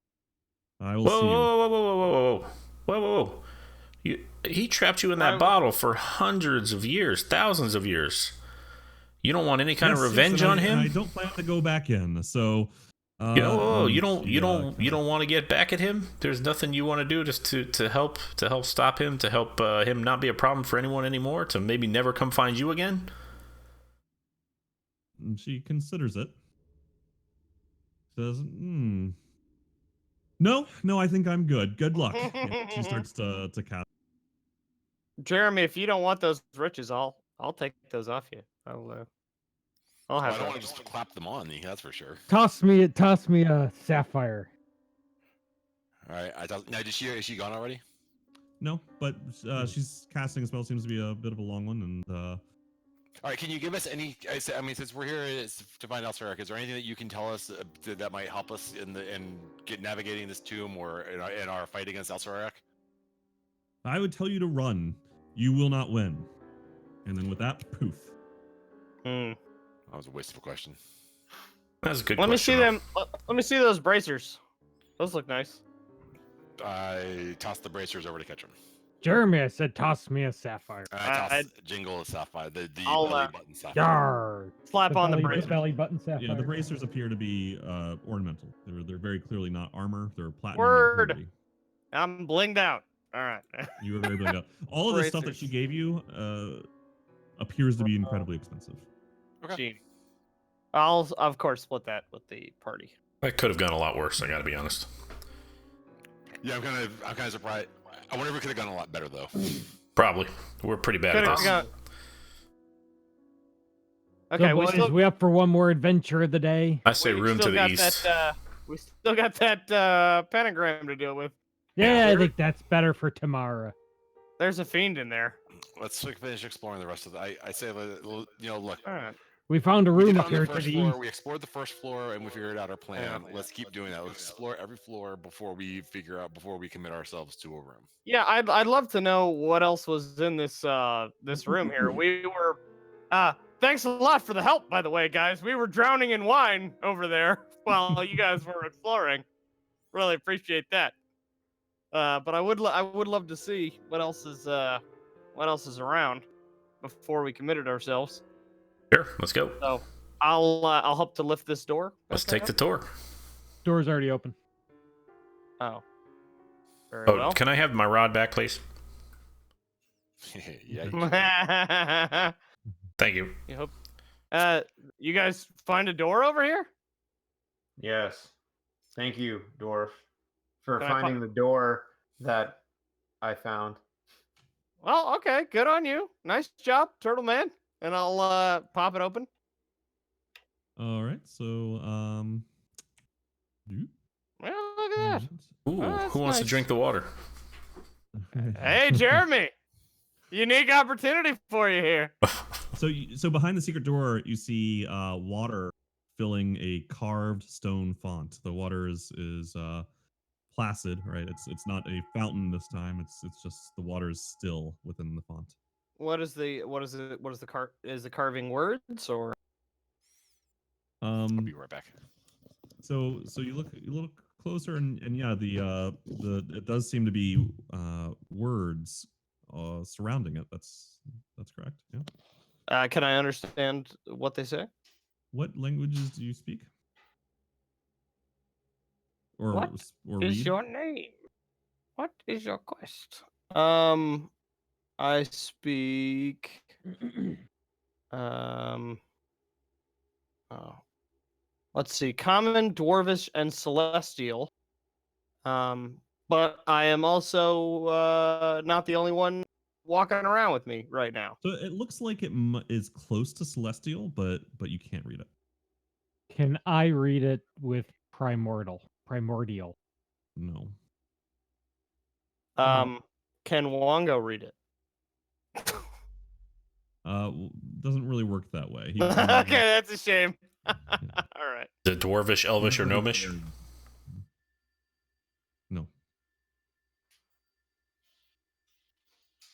I will Whoa, see you. whoa. He trapped you in that bottle for hundreds of years, thousands of years. You don't want any kind of revenge and on him? I don't plan to go back in. So, You don't want to get back at him? There's nothing you want to do just to help stop him, to help him not be a problem for anyone anymore, to maybe never come find you again? She considers it. Says, No, I think I'm good. Good luck. And she starts to cast. Jeremy, if you don't want those riches, I'll take those off you. I'll I have don't that. want to just clap them on me. That's for sure. Toss me a sapphire. All right. Now, is she gone already? No, but she's casting a spell. Seems to be a bit of a long one, and All right. Can you give us any? I mean, since we're here to find El Sararak, is there anything that you can tell us that might help us in navigating this tomb or in our fight against El Sararak? I would tell you to run. You will not win. And then with that, poof. Hmm. That was a wasteful question. That's a good Let me question. see them. Let me see those bracers. Those look nice. I tossed the bracers over to Ketchum. Jeremy, I said toss me a sapphire. And I tossed Jingle a sapphire, the I'll, belly button sapphire. Yar. Slap on the belly, bracers. belly button sapphire. Yeah, the bracers appear to be ornamental. They're very clearly not armor. They're platinum. Word. And I'm blinged out. All right. you were very blinged out. All of the stuff that Bracers. she gave you appears to be incredibly expensive. Okay. Gee. I'll of course split that with the party. That could have gone a lot worse, I gotta be honest. Yeah, I'm kind of surprised. I wonder if it could have gone a lot better though. Probably. We're pretty bad at Could've this. got- Okay, So, we boys, still we up for one more adventure of the day? I say we room still to the got east. That, we still got that pentagram to deal with. Yeah, I there- think that's better for tomorrow. There's a fiend in there. Let's finish exploring the rest of the. I say, look. All right. We found a We room did it up on the here to first the floor. east. We explored the first floor and we figured out our plan. Yeah. Let's keep doing that. Let's explore every floor before we commit ourselves to a room. Yeah, I'd love to know what else was in this this room here. We were thanks a lot for the help, by the way, guys. We were drowning in wine over there while you guys were exploring. really appreciate that. But I would love to see what else is around before we committed ourselves. Sure, let's go. So I'll help to lift this door. Let's back take the up. tour. Door's already open. Oh, very Oh, well. can I have my rod back, please? Yeah. You should. Thank you. You hope. You guys find a door over here? Yes. Thank you, dwarf, for Can I finding the door that I found. Well, okay, good on you. Nice job, Turtle Man. And I'll pop it open. All right. So, Well, look at that. Ooh, that's who wants to nice. drink the water? Hey, Jeremy. Unique opportunity for you here. So behind the secret door, you see water filling a carved stone font. The water is placid, right? It's not a fountain this time. It's just the water is still within the font. What is the is the carving words or? I'll be right back. So you look closer and yeah, the it does seem to be words surrounding it. That's correct. Yeah. Can I understand what they say? What languages do you speak? Or What or is read? your name? What is your quest? I speak. Oh. Let's see, Common, Dwarvish, and Celestial. But I am also not the only one walking around with me right now. So it looks like it is close to Celestial, but you can't read it. Can I read it with primordial? No. Can Wongo read it? Doesn't really work that way. Okay, that's a shame. All right. The Dwarvish, Elvish, or Gnomish? No.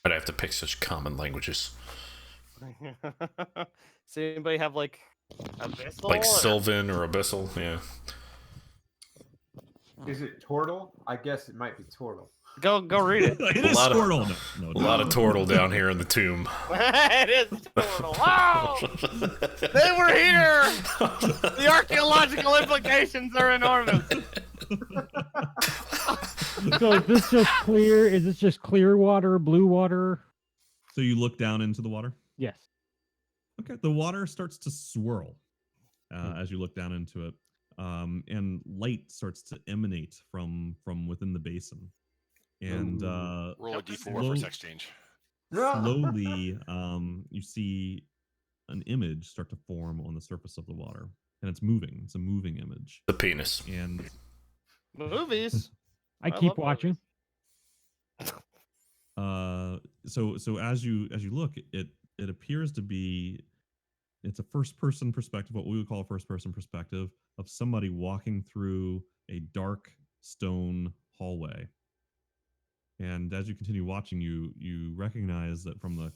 I'd have to pick such common languages. Does anybody have like abyssal? Like or- Sylvan or Abyssal, yeah. Is it Tortle? I guess it might be Tortle. Go read it. It is lot of- Squirtle. No, A lot of turtle down here in the tomb. It is Turtle. Wow! They were here! The archaeological implications are enormous. So is this just clear? Is this just clear water, blue water? So you look down into the water? Yes. Okay. The water starts to swirl as you look down into it. And light starts to emanate from within the basin. And Roll a d4 for sex change. slowly you see an image start to form on the surface of the water, and it's moving. It's a moving image. The penis. And Movies. I love keep watching. so as you look, it appears to be, it's a first person perspective, what we would call a first person perspective of somebody walking through a dark stone hallway. And as you continue watching, you recognize that from the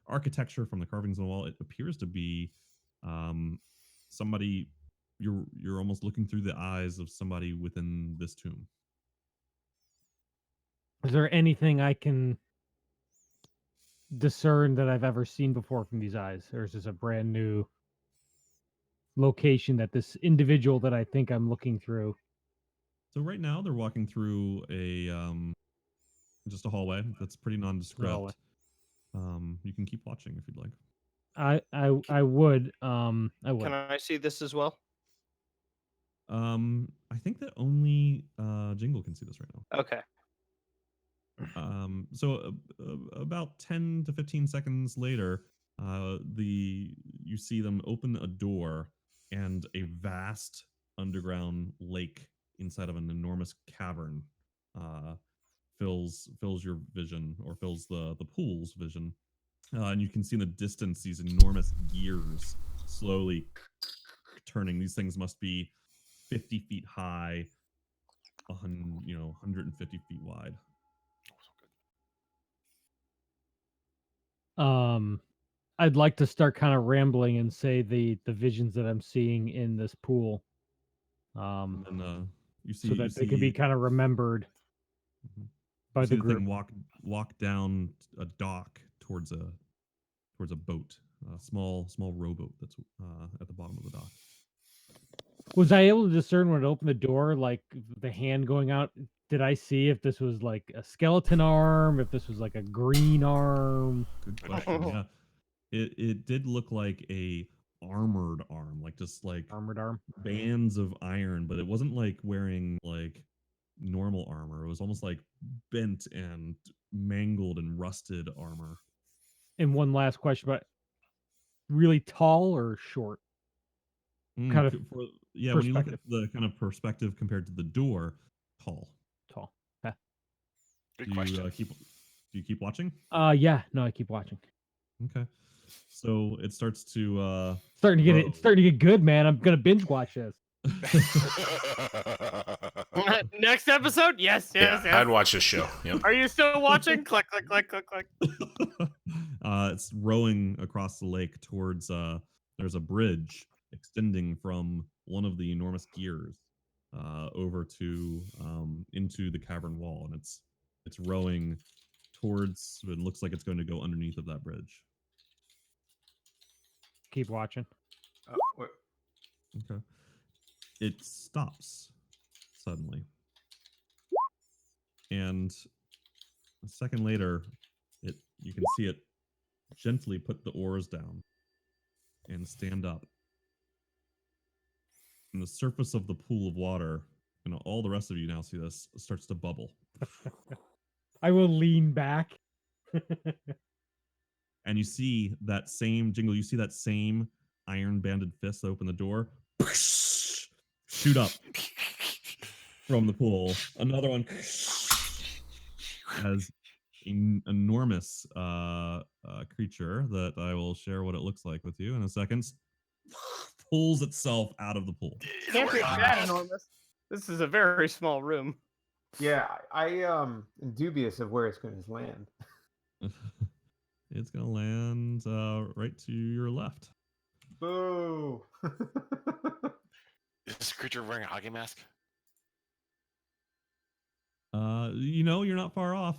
architecture, from the carvings on the wall, it appears to be somebody. You're almost looking through the eyes of somebody within this tomb. Is there anything I can discern that I've ever seen before from these eyes, or is this a brand new location that this individual that I think I'm looking through? So right now they're walking through just a hallway that's pretty nondescript. Hallway. You can keep watching if you'd like. I would. I would. Can I see this as well? I think that only Jingle can see this right now. Okay. So about 10 to 15 seconds later, you see them open a door, and a vast underground lake inside of an enormous cavern fills your vision, or fills the pool's vision. And you can see in the distance these enormous gears slowly turning. These things must be 50 feet high, 150 feet wide. I'd like to start kind of rambling and say the visions that I'm seeing in this pool. And You see, so that they can be kind of remembered Mhm. by You the see group. thing walk down a dock towards a boat, a small rowboat that's at the bottom of the dock. Was I able to discern when it opened the door, like the hand going out? Did I see if this was like a skeleton arm, if this was like a green arm? Good question. Yeah, it did look like a armored arm, like just like Armored arm. bands of iron, but it wasn't like wearing like normal armor. It was almost like bent and mangled and rusted armor. And one last question, but really tall or short? Kind of Yeah, when you look at perspective. the kind of perspective compared to the door, tall. Tall. Okay. Good Do you question. keep watching? Yeah, no, I keep watching. Okay. So it starts to It's starting to get good, man. I'm gonna binge watch this. Next episode? Yes, yes, yes. I'd watch this show. Yep. Are you still watching? Click, click, click, click, click. it's rowing across the lake towards there's a bridge extending from one of the enormous gears over to into the cavern wall, and it's rowing towards, it looks like it's going to go underneath of that bridge. Keep watching. What? Okay. It stops suddenly. And a second later, you can see it gently put the oars down and stand up. And the surface of the pool of water, and all the rest of you now see this, starts to bubble. I will lean back. And you see that same Jingle, you see that same iron banded fist open the door, shoot up from the pool. Another one has an enormous creature that I will share what it looks like with you in a second. Pulls itself out of the pool. Can't be that enormous. This is a very small room. Yeah, I am dubious of where it's going to land. It's gonna land right to your left. Boo! Is this creature wearing a hockey mask? You're not far off.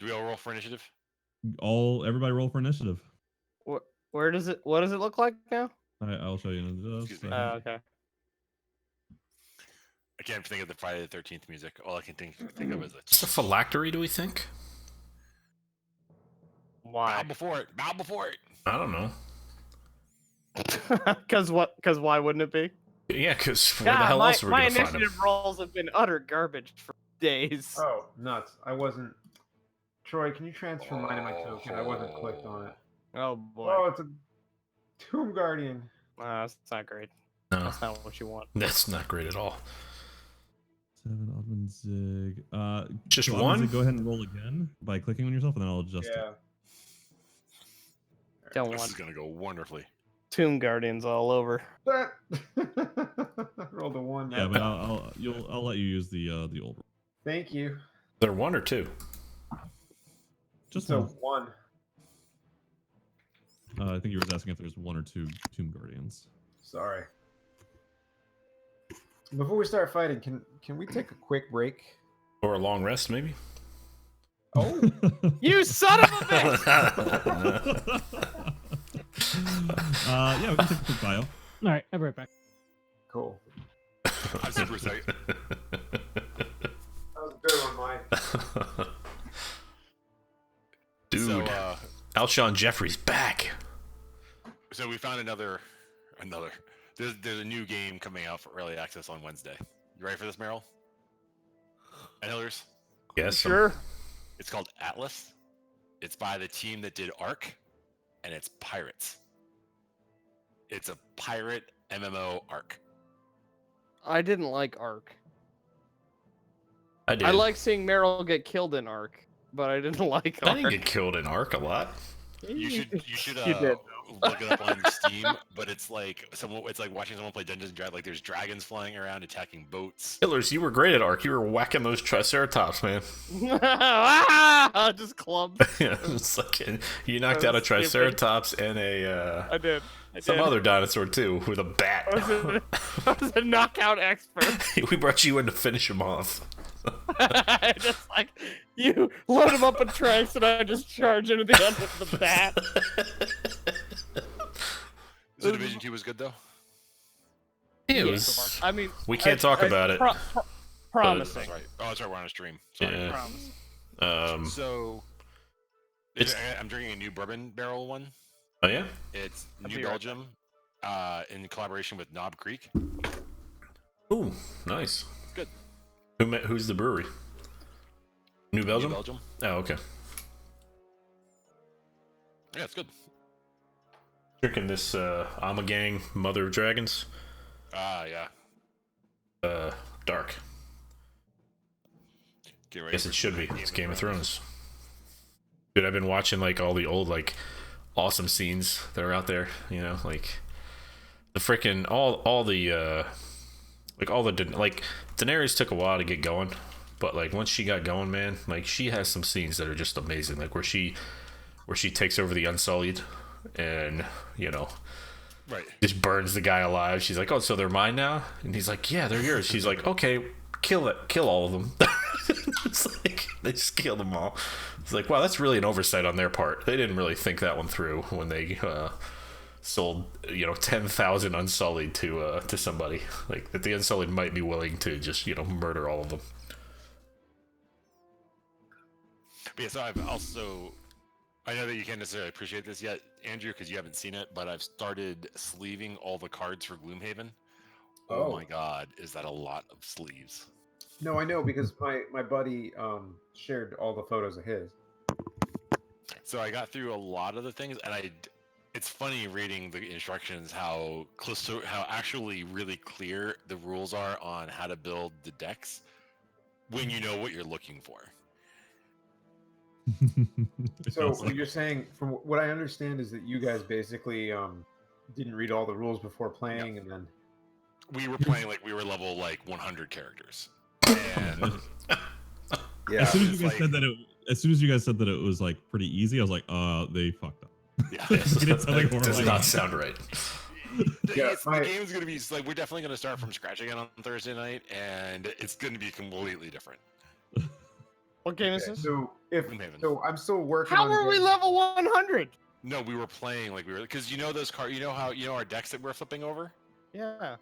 Do we all roll for initiative? Everybody roll for initiative. Where does it? What does it look like now? I'll show you in just a Excuse me. second. Okay. I can't think of the Friday the 13th music. All I can think of is It's a it. phylactery, do we think? Why? Bow before it. Bow before it. I don't know. Because what? Because why wouldn't it be? Yeah, because where the God, hell else are we my going to find them? initiative rolls have been utter garbage for days. Oh, nuts. I wasn't. Troy, can you transfer mine to my token? I wasn't clicked on it. Oh boy. Oh, it's a Tomb Guardian. That's not great. No, That's not what you want. that's not great at all. 7 Oddman Zig. Just so Oddman one? Zig, go ahead and roll again by clicking on yourself, and then I'll adjust it. Yeah. Don't This want is gonna go wonderfully. Tomb Guardians all over. That rolled a 1. Yeah, but I'll let you use the old. Thank you. They're one or two. Just So one. 1. I think you were asking if there's 1 or 2 Tomb Guardians. Sorry. Before we start fighting, can we take a quick break? Or a long rest, maybe? Oh, You son of a bitch! Yeah, we can take a quick bio. All right, I'll be right back. cool. I'm super excited. That was a good one, Mike. Dude, So, Alshon Jeffrey's back. so we found another. There's a new game coming out for early access on Wednesday. You ready for this, Meryl? And Hillers? Yes. Sure. It's called Atlas. It's by the team that did Ark, and it's pirates. It's a pirate MMO Ark. I didn't like Ark. I did. I like seeing Meryl get killed in Ark, but I didn't like I Ark. didn't get killed in Ark a lot. You should You did. look it up on Steam. But it's like watching someone play Dungeons and Dragons. Like there's dragons flying around attacking boats. Killers, you were great at Ark. You were whacking those Triceratops, man. Just club. Yeah, it's like you knocked out a That was stupid. Triceratops and a I did. some did. other dinosaur too with a bat. I was a knockout expert. We brought you in to finish him off. I just like you load him up in trace, and I just charge into the end with the bat. So Division 2 was good though. It Yeah. was. I mean, We can't talk about it. Promising. That's right. Oh, that's right. We're on a stream. Sorry. Yeah. Promising. So I'm drinking a new bourbon barrel one. Oh yeah. It's I'll New be right Belgium, in collaboration with Knob Creek. Ooh, nice. Good. Who's the brewery? New Belgium. New Belgium. Oh, okay. Yeah, it's good. Drinking this Amagang Mother of Dragons. Yeah. Dark. Get ready Guess for it should be. some It's Game of Thrones. Dude, I've been watching like all the old like awesome scenes that are out there. You know, like the freaking all the Daenerys took a while to get going, but like once she got going, man, like she has some scenes that are just amazing. Like where she takes over the Unsullied, and you know. Right. Just burns the guy alive. She's like, "Oh, so they're mine now?" And he's like, "Yeah, they're yours." She's like, "Okay, kill all of them." It's like they just kill them all. It's like, wow, that's really an oversight on their part. They didn't really think that one through when they sold 10,000 Unsullied to somebody. Like that the Unsullied might be willing to just murder all of them. But yeah, so I know that you can't necessarily appreciate this yet, Andrew, because you haven't seen it, but I've started sleeving all the cards for Gloomhaven. Oh my god, is that a lot of sleeves? No, I know because my buddy shared all the photos of his. So I got through a lot of the things, and it's funny reading the instructions how actually really clear the rules are on how to build the decks when you know what you're looking for. So what you're saying, from what I understand, is that you guys basically didn't read all the rules before playing, and then we were playing like we were level 100 characters. And yeah, as soon as you guys said that it was like pretty easy, I was like, they fucked up. yeah, That does not sound right. Yeah, the game's gonna be like we're definitely gonna start from scratch again on Thursday night, and it's gonna be completely different. What game is this? So Gloomhaven. so I'm still working. How on are we getting- level 100? No, we were playing like we were because those cards. Our decks that we're flipping over. Yeah.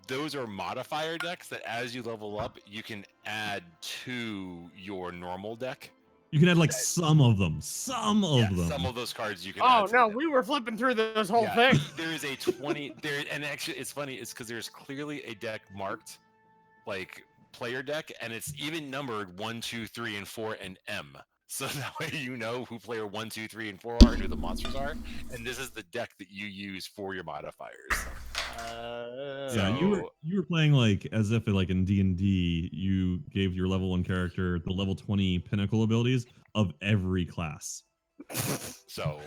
Those are modifier decks that, as you level up, you can add to your normal deck. You can add like some of them. Some of them. Some of those cards you can. Oh add to no, them. we were flipping through this whole thing. There is a 20 there, and actually, it's funny. It's because there's clearly a deck marked like player deck, and it's even numbered 1, 2, 3, and 4, and M. So that way you know who player 1, 2, 3, and 4 are and who the monsters are, and this is the deck that you use for your modifiers. Yeah, you were playing like as if like in D&D you gave your level 1 character the level 20 pinnacle abilities of every class. So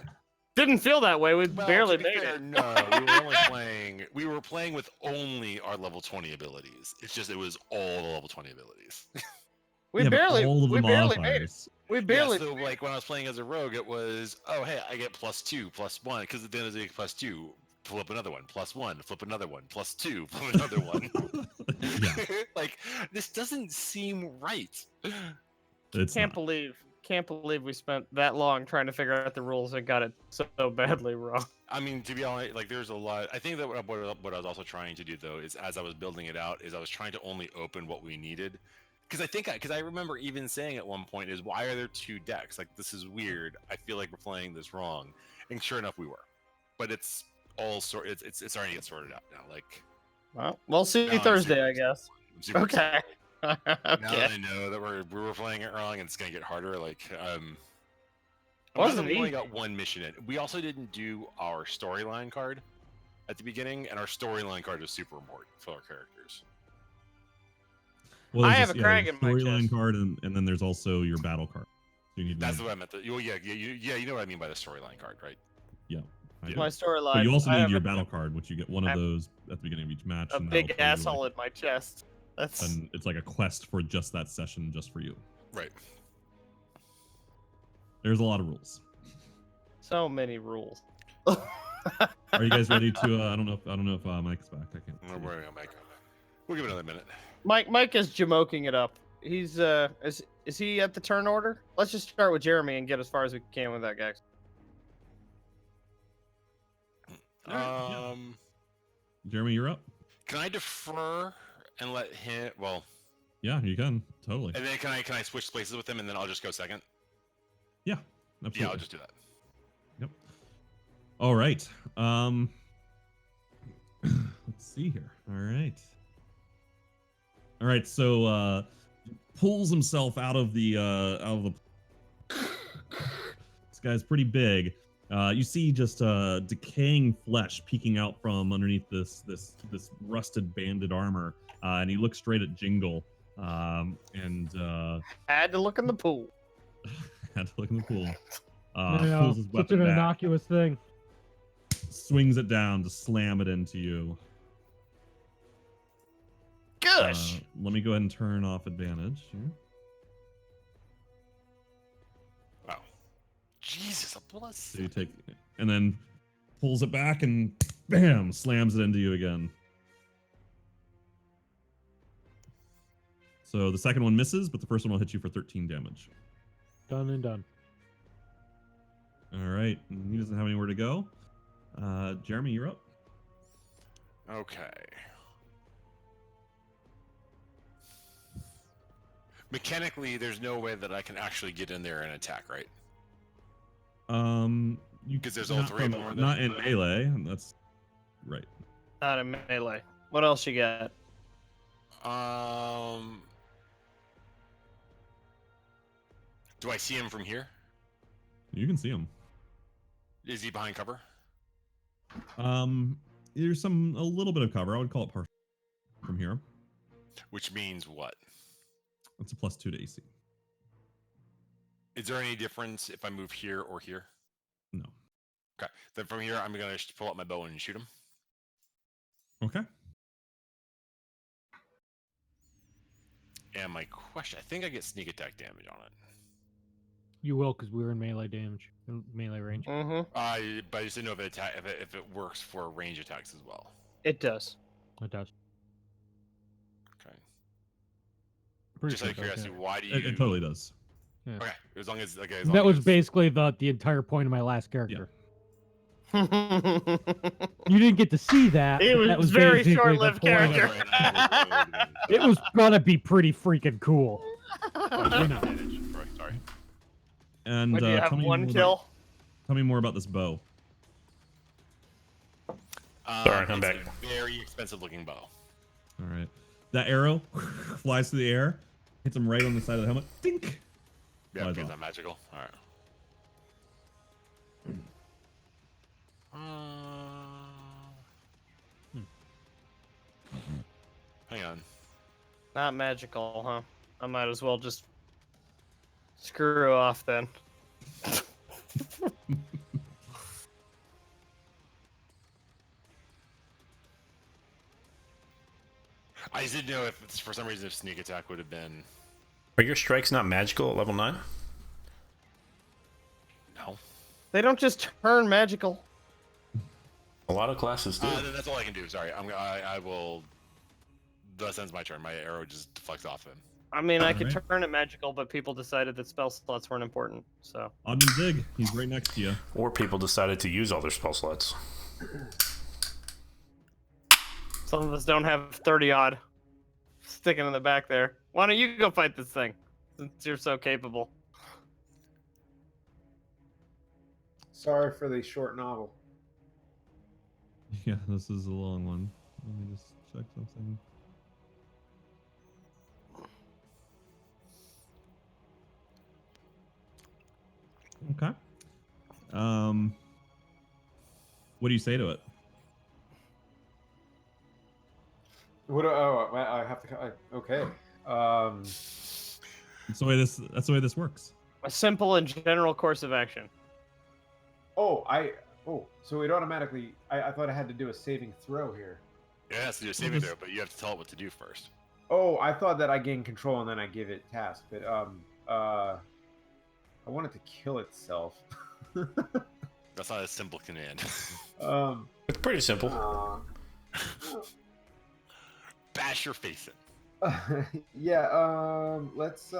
Didn't feel that way. We barely to be made fair, it. No, we were playing with only our level 20 abilities. It's just it was all the level 20 abilities. We Yeah, but barely all of the made it. modifiers. We barely So like when I was playing as a rogue, it was hey, I get +2, +1 because then it's a +2. Flip another one, +1, flip another one, +2, flip another one. Yeah. Like this doesn't seem right. It's can't believe we spent that long trying to figure out the rules and got it so badly wrong. I mean, to be honest, like there's a lot. I think that what I was also trying to do though is as I was building it out, is I was trying to only open what we needed. Because I remember even saying at one point is why are there 2 decks? Like this is weird. I feel like we're playing this wrong. And sure enough, we were. But it's all it's starting to get sorted out now. Like, Well, we'll see now I'm Thursday, super I guess. I'm super Okay. excited. Now that Okay. I know that we were playing it wrong and it's gonna get harder. Like, Wasn't we only easy. got 1 mission in. We also didn't do our storyline card at the beginning, and our storyline card is super important for our characters. Well, I there's have a crag there's in my storyline chest. card, and then there's also your battle card. So you need to That's know- what I meant. You know what I mean by the storyline card, right? I My know. storyline. But you also I need have your a- battle card, which you get one of I'm- those at the beginning of each match. a and that'll big tell you, asshole like, in my chest. That's and it's like a quest for just that session, just for you. Right. There's a lot of rules. so many rules. Are you guys ready to? I don't know if Mike's back. I can't. We're see. working on Mike. We'll give it another minute. Mike is jamoking it up. He's is he at the turn order? Let's just start with Jeremy and get as far as we can with that, guys. Yeah. Jeremy, you're up. Can I defer and let him? Well, Yeah, you can totally. and then can I switch places with him and then I'll just go second? Yeah, absolutely. Yeah, I'll just do that. Yep. All right. Let's see here. All right. All right. So pulls himself out of the This guy's pretty big. You see just decaying flesh peeking out from underneath this rusted banded armor, and he looks straight at Jingle. And Had to look in the pool. had to look in the pool. No, Pulls his such weapon an back, innocuous thing. swings it down to slam it into you. Gosh. Let me go ahead and turn off advantage here. Wow. Jesus, a plus. So you take, and then pulls it back and bam, slams it into you again. So the second one misses, but the first one will hit you for 13 damage. Done and done. All right, he doesn't have anywhere to go. Jeremy, you're up. Okay. Mechanically, there's no way that I can actually get in there and attack, right? You 'Cause there's all not three of from- them, Not in melee. That's right. Not a melee. What else you got? Do I see him from here? You can see him. Is he behind cover? There's a little bit of cover. I would call it partial from here. Which means what? It's a +2 to AC. Is there any difference if I move here or here? No. Okay. Then from here, I'm going to pull out my bow and shoot him. Okay. And my question, I think I get sneak attack damage on it. You will, because we were in melee damage, melee range. Mm-hmm. But I just didn't know if it works for range attacks as well. It does. It does. Okay. Pretty Just out of sure it does, curiosity, why do you? It totally does. Okay, as long as okay. yeah. That was basically the entire point of my last character. You didn't get to see that. It but that was was very basically the short-lived point of character. it. It was gonna be pretty freaking cool. You know. Sorry. And What, do you have tell me one more kill? tell me more about this bow. Sorry, I'm it's back. A very expensive looking bow. All right. That arrow flies through the air, hits him right on the side of the helmet. Dink. Yeah, Flies because off. I'm magical. All right. Hang on. Not magical, huh? I might as well just screw off then. I just didn't know if it's, for some reason if sneak attack would have been. Are your strikes not magical at level 9? No. They don't just turn magical. A lot of classes do. Then that's all I can do. Sorry, I will. That ends my turn. My arrow just deflects off him. I mean, I could Alright. turn it magical, but people decided that spell slots weren't important. So Odd and Zig, he's right next to you. Or people decided to use all their spell slots. some of us don't have 30 odd sticking in the back there. Why don't you go fight this thing since you're so capable? Sorry for the short novel. Yeah, this is a long one. Let me just check something. Okay. What do you say to it? What? Oh, I have to. Okay. That's the way this works. A simple and general course of action. Oh, so it automatically. I thought I had to do a saving throw here. Yeah, it has to do a saving throw, but you have to tell it what to do first. Oh, I thought that I gained control and then I give it task, but I want it to kill itself. That's not a simple command. It's pretty simple. Bash your face in. Yeah. Let's.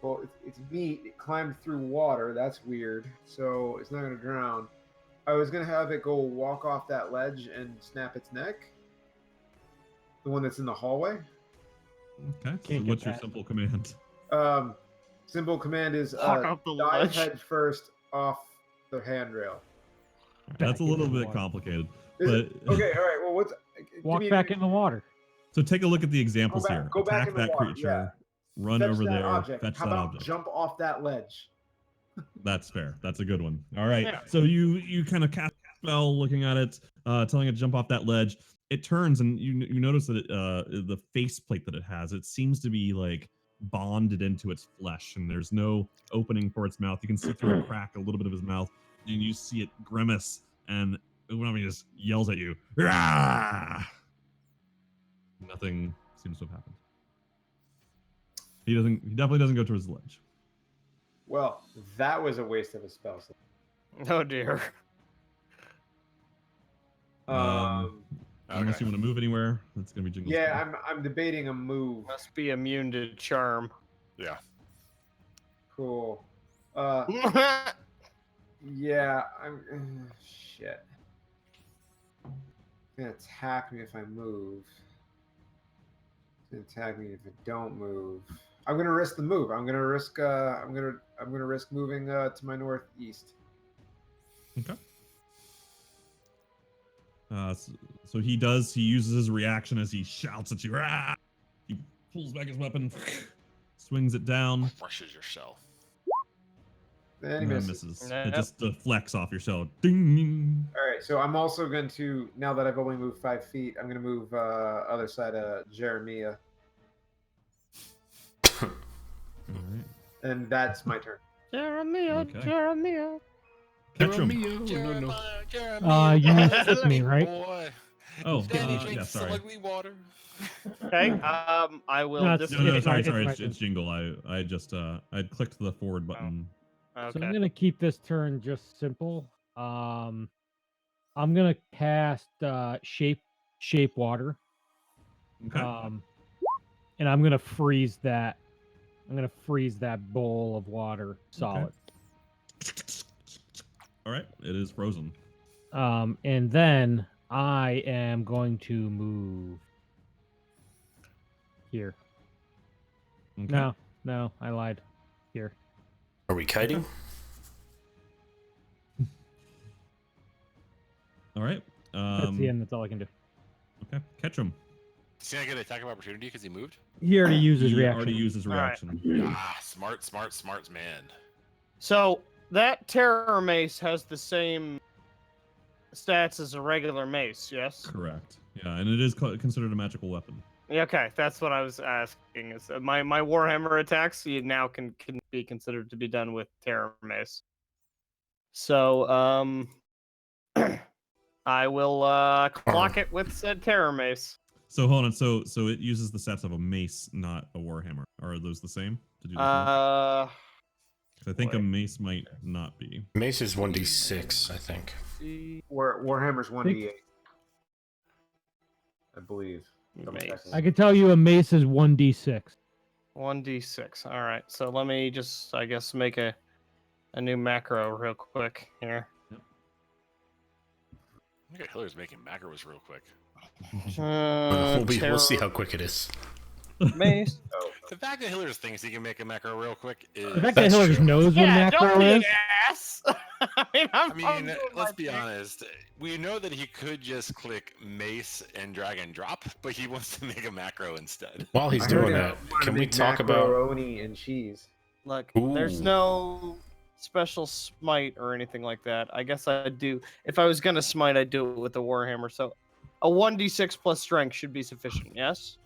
Well, it's meat. It climbed through water. That's weird. So it's not gonna drown. I was gonna have it go walk off that ledge and snap its neck. The one that's in the hallway. Okay. So Can't get what's your that. simple command? Simple command is Walk off the dive ledge. head first off the handrail. That's a Back little into the bit water. complicated. Is But it? Okay, all right. Well, what's Walk give me back in the water. so take a look at the examples here. Go back Attack in the that water. creature. Run Fetch over that there. object. Fetch How that about object. jump off that ledge? That's fair. That's a good one. All right. Yeah. So you kind of cast a spell, looking at it, telling it to jump off that ledge. It turns, and you notice that the faceplate that it has, it seems to be like bonded into its flesh, and there's no opening for its mouth. You can see through a crack a little bit of his mouth, and you see it grimace, and one of you just yells at you. "Rah!" Nothing seems to have happened. He definitely doesn't go towards the ledge. Well, that was a waste of a spell. Oh dear. Unless you want to move anywhere, that's gonna be Jingle's Yeah, turn. I'm debating a move. Must be immune to charm. Yeah. Cool. Yeah, I'm shit. It's gonna attack me if I move. It's gonna attack me if I don't move. I'm gonna risk the move. I'm gonna risk moving to my northeast. Okay. So he uses his reaction as he shouts at you. "Rah!" He pulls back his weapon, swings it down, Crushes your shell. And he and misses. misses. Yep. It just deflects off your shell. Ding. All right, so I'm also going to, now that I've only moved 5 feet, I'm going to move other side of Jeremiah, All right. and that's my turn. Jeremiah, Okay. Jeremiah. Catch him. You hit me, right? Boy. Oh, Daddy yeah, drinks sorry. ugly water. Okay. I will. No, Just it's- No, It's sorry, my- sorry. it's my It's Jingle. I just I clicked the forward button. So okay. I'm gonna keep this turn just simple. I'm gonna cast shape water. Okay. And I'm gonna freeze that. I'm gonna freeze that bowl of water solid. All right. It is frozen. And then I am going to move here. Okay. No, I lied. Here. Are we kiting? All right. That's the end. That's all I can do. Okay. Catch him. Is he not get an attack of opportunity because he moved? He already used his He reaction. already used his All right. reaction. Ah, smart man. So that terror mace has the same stats as a regular mace, yes? Correct. Yeah, and it is considered a magical weapon. Yeah, okay, that's what I was asking. Is my Warhammer attacks now can be considered to be done with terror mace. So I will clock it with said terror mace. So hold on. So it uses the stats of a mace, not a warhammer. Are those the same? To do this one? 'Cause I think a boy. mace might not be. Mace is 1d6, I think. Warhammer's 1d8, I believe. Double Mace. checking. I can tell you a mace is 1d6. 1d6. All right. So let me just, I guess, make a new macro real quick here. Look at Hiller's making macros real quick. We'll see how quick it is. Mace. Oh, The fact that Hiller thinks he can make a macro real quick is. The fact that That's Hiller just true. knows what Yeah, macro don't be is. an ass. I'm doing Let's my be thing. honest. We know that he could just click mace and drag and drop, but he wants to make a macro instead. While he's I doing heard that, I wanna can we make talk about? macaroni and cheese? Look, there's Ooh. no special smite or anything like that. I guess I'd do, if I was gonna smite, I'd do it with the Warhammer. So a 1d6 plus strength should be sufficient, yes?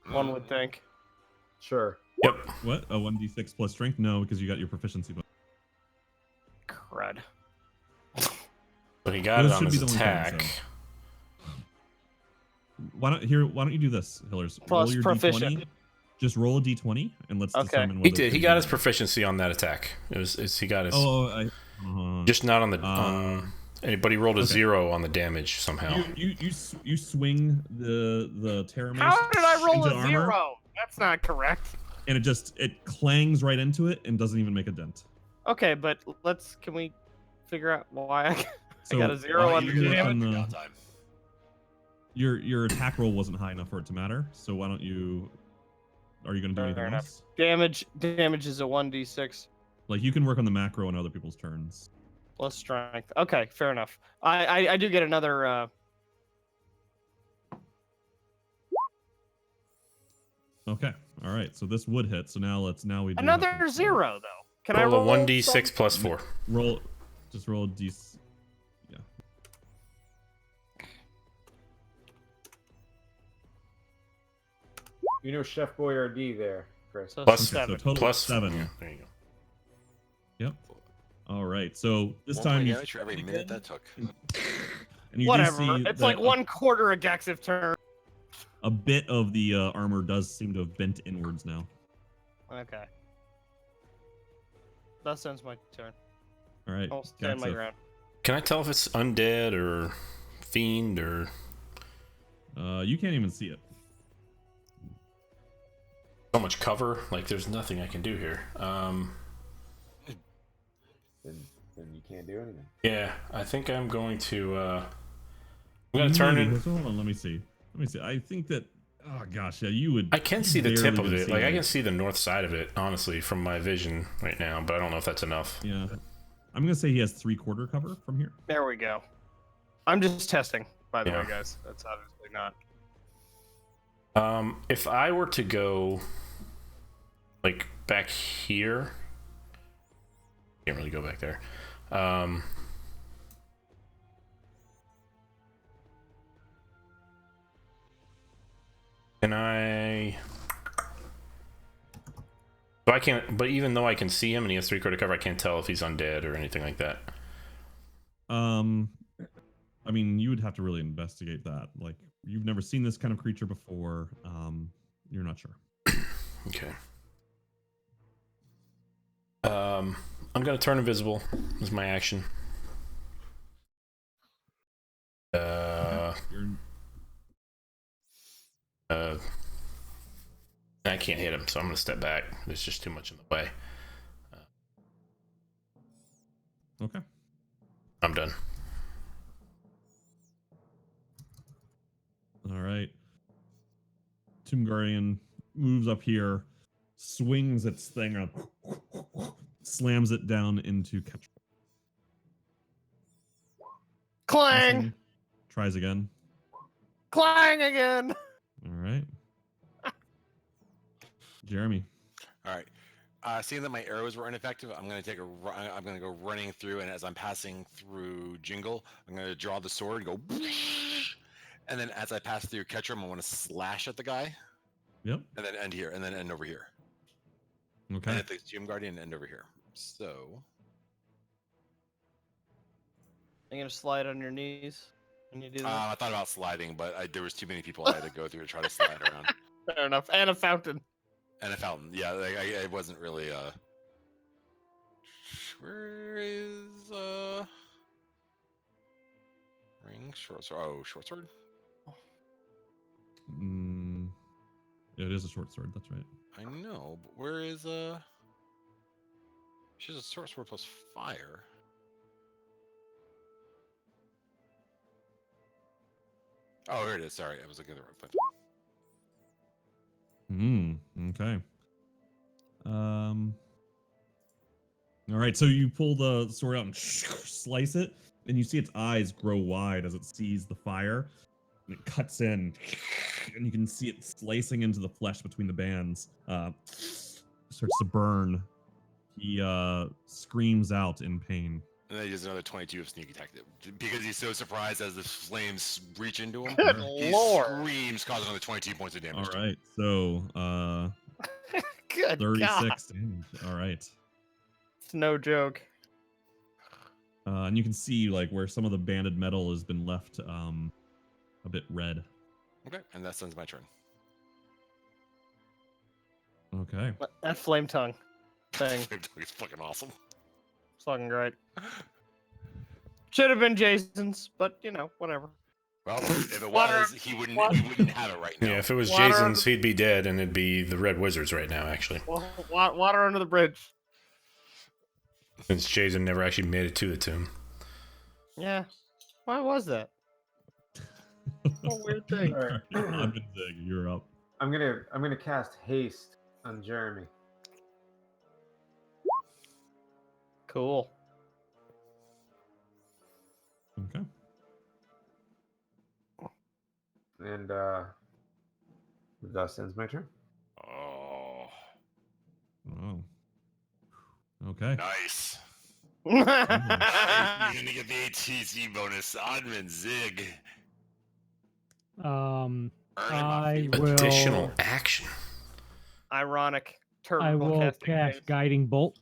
One would think. Sure. Yep. What? A 1d6 plus strength? No, because you got your proficiency bonus. Crud. So he got Those it on should be his the only attack. things, Why don't you do this, Hillers? Plus roll your proficient. d20. Just roll a d20 and let's Okay. determine He whether did. it's He gonna got be- his proficiency on that attack. He got his. Oh, Just not on the. Anybody rolled a Okay. 0 on the damage somehow. You swing the terror mace How did I roll into a armor, 0? That's not correct. and it clangs right into it and doesn't even make a dent. Okay, but can we figure out why I So got a 0 why on don't the you work damage? on the- Now time. your attack roll wasn't high enough for it to matter. So why don't you? Are you going to do anything Fair enough. else? Damage is a 1d6 Like you can work on the macro on other people's turns. plus strength. Okay, fair enough. I do get another. Okay. All right. So this would hit. So now we do have Another to- 0 though. Can I Roll roll a 1d6 some? plus 4. roll. Just roll a d. Yeah. You know Chef Boyardee there, Chris. So Plus- Okay, so 7. total Plus 7. Yeah, there you go. Yep. All right. So this 1 time point you damage for every minute that took. and you Whatever. do see It's that like 1/4 a Gexiv turn. a bit of the armor does seem to have bent inwards now. Okay. That ends my turn. All right. I'll stand my Gaxa. ground. Can I tell if it's undead or fiend or... You can't even see it. so much cover? Like, there's nothing I can do here. Then you can't do anything. Yeah, I think I'm going to... I'm going to turn Maybe. it... Hold on. Let me see. I think that. Oh gosh, yeah, you would. I can see the barely tip of even it. see Like, I can see the north side of it, honestly, from my vision right now, but I don't know if that's enough. Yeah. I'm gonna say he has 3/4 cover from here. There we go. I'm just testing, by the Yeah. way, guys. That's obviously not. If I were to go, like, back here... Can't really go back there. Can I... So I can't... But even though I can see him and he has 3/4 cover, I can't tell if he's undead or anything like that. I mean, you would have to really investigate that. Like, you've never seen this kind of creature before. You're not sure. Okay. I'm gonna turn invisible. Is my action. You're- I can't hit him, so I'm gonna step back. There's just too much in the way. Okay. I'm done. All right. Tomb Guardian moves up here, swings its thing up, slams it down into Ketchup. Clang! Nothing. Tries again. Clang again! All right. Jeremy. All right. Seeing that my arrows were ineffective, I'm going to I'm going to go running through, and as I'm passing through Jingle, I'm going to draw the sword, go, and then as I pass through Ketchum, I want to slash at the guy, Yep. and then end here, and then end over here, Okay. and at the Tomb Guardian, end over here. So I'm gonna slide on your knees when you do that. I thought about sliding, but there was too many people I had to go through to try to slide around, Fair enough. And a fountain. and a fountain. Yeah, like, it wasn't really. Where is ring short sword? Oh, short sword. Yeah, it is a short sword. That's right. I know, but where is She has a short sword plus fire. Oh, here it is. Sorry, I was looking at the wrong thing. Okay. All right. So you pull the sword out and slice it, and you see its eyes grow wide as it sees the fire, and it cuts in, and you can see it slicing into the flesh between the bands. Starts to burn. He screams out in pain. And then he does another 22 of sneak attack because he's so surprised as the flames reach into him. Good He lord. screams, causing another 22 points of damage. All right. So Good 36 God. damage. All right. It's no joke. And you can see like where some of the banded metal has been left a bit red. Okay, and that ends my turn. Okay. That flame tongue thing. It's fucking awesome. It's fucking great. Should have been Jason's, but whatever. Well, if it Water- was, he wouldn't have it right now. Yeah, if it was Water Jason's, he'd be dead, and it'd be the Red Wizards right now, actually. Water under the bridge. Since Jason never actually made it to the tomb. Yeah. Why was that? What a weird thing. All right. Admin Zig, you're up. I'm gonna cast haste on Jeremy. Cool. Okay. And thus ends my turn. Oh, Oh. Okay. nice. You're gonna get the ATC bonus. Oddman Zig. I Earning my will. Additional action. Ironic. Turtle I will casting cast phase. Guiding Bolt.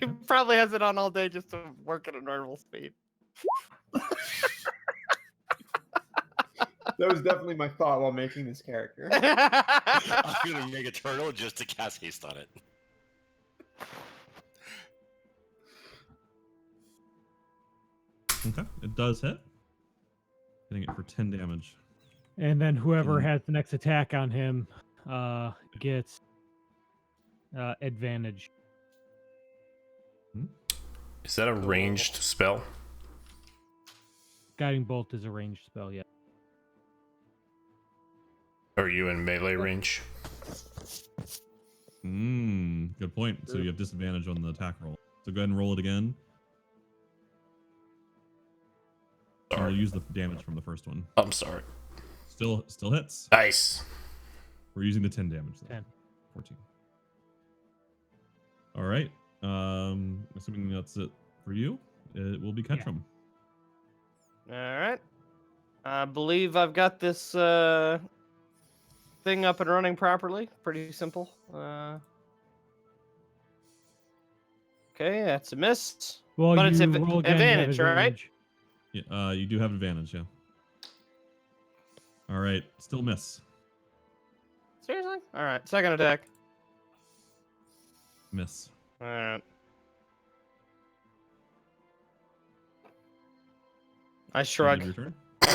He probably has it on all day just to work at a normal speed. That was definitely my thought while making this character. I'm gonna make a turtle just to cast haste on it. Okay. It does hit. Hitting it for 10 damage. And then whoever Mhm. has the next attack on him gets advantage. Is that a ranged spell? Guiding Bolt is a ranged spell, yeah. Are you in melee range? Good point. So you have disadvantage on the attack roll. So go ahead and roll it again. And we'll use the damage from the first one. I'm sorry. Still hits. Nice. We're using the 10 damage though. 10. 14. All right. Assuming that's it for you, it will be Ketchum. All right. I believe I've got this thing up and running properly. Pretty simple. Okay, that's a miss. Well, But it's you roll again, you have advantage, right? advantage. Yeah, you do have advantage, yeah. All right, still miss. Seriously? All right, second attack. Miss. All right. I shrug, End of your turn.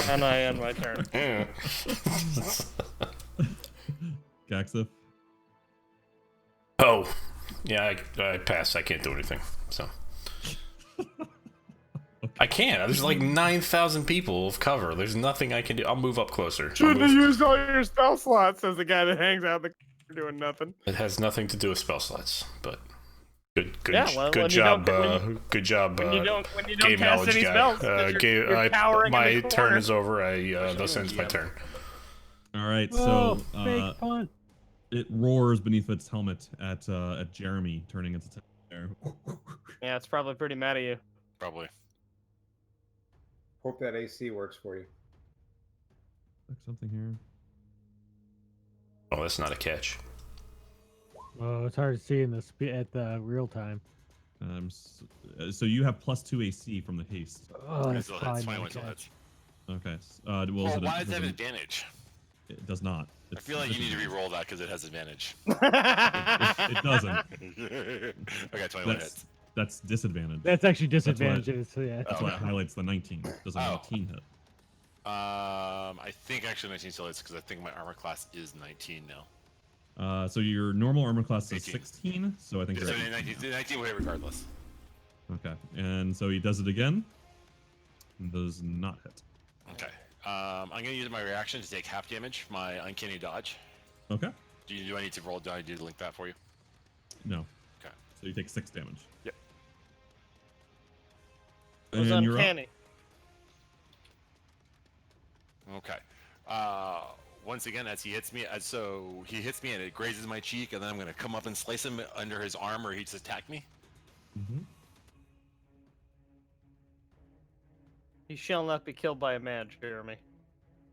and I end my turn. Yeah. Gaxif. Oh, yeah, I passed. I can't do anything. So I can't. There's like 9,000 people of cover. There's nothing I can do. I'll move up closer. I'll Shouldn't have move- used all your spell slots, says the guy that hangs out the doing nothing. It has nothing to do with spell slots, but good Yeah, well, good when you job. don't- Good job. When you don't Game cast knowledge any guy. spells, 'cause you're cowering in My the turn corner. is over. Thus ends my turn. All right, Oh, so fake punt. it roars beneath its helmet at Jeremy, turning its attention there. Yeah, it's probably pretty mad at you. Probably. Hope that AC works for you. Check something here. Oh, that's not a catch. Oh, it's hard to see in at the real time. So you have +2 AC from the haste. Oh, that's Still probably hits. not Fine a one still catch. hits. Okay. Well, Is it why does it have an- advantage? It does not. I feel like you need to re-roll that because it has advantage. It doesn't. Okay, 21 hits. That's disadvantage. That's actually That's why- disadvantages. So yeah. That's Oh, why it okay. highlights the 19. Does a Oh. 19 hit? I think actually 19 still hits because I think my armor class is 19 now. So your normal armor class is 18. 16. So I think So you're at 19 will hit regardless. Okay. And so he does it again. Does not hit. Okay. I'm gonna use my reaction to take half damage. My uncanny dodge. Okay. Do I need to roll? Do I need to link that for you? No. Okay. So you take 6 damage. Yep. It was And you're up. uncanny. Okay. Once again, as he hits me, so he hits me and it grazes my cheek, and then I'm gonna come up and slice him under his arm, or he just attacked me. Mhm. He shall not be killed by a man, Jeremy.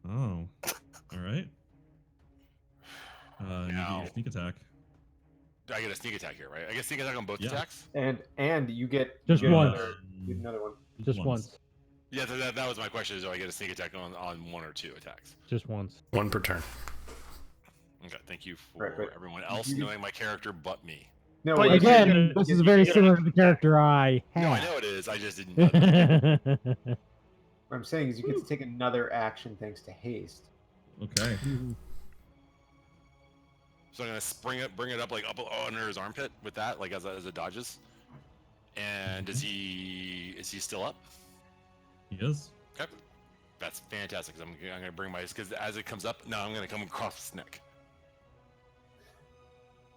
Oh. All right. You get Now- your sneak attack. I get a sneak attack here, right? I get sneak attack on both Yeah. attacks. And you get Just you get once. another one. Just once. Yeah, that was my question. Is do I get a sneak attack on 1 or 2 attacks? Just once. One per turn. Okay, thank you for Right, but everyone else you- knowing my character but me. No, But we're you gonna- Again, this is very similar to the character I No, I have. know it is. I just didn't know. What I'm saying is you get to take another action thanks to haste. Okay. So I'm gonna bring it up like up under his armpit with that, like as it dodges. And is he still up? He is. Okay, that's fantastic. Cause I'm gonna bring because as it comes up, now I'm gonna come across his neck.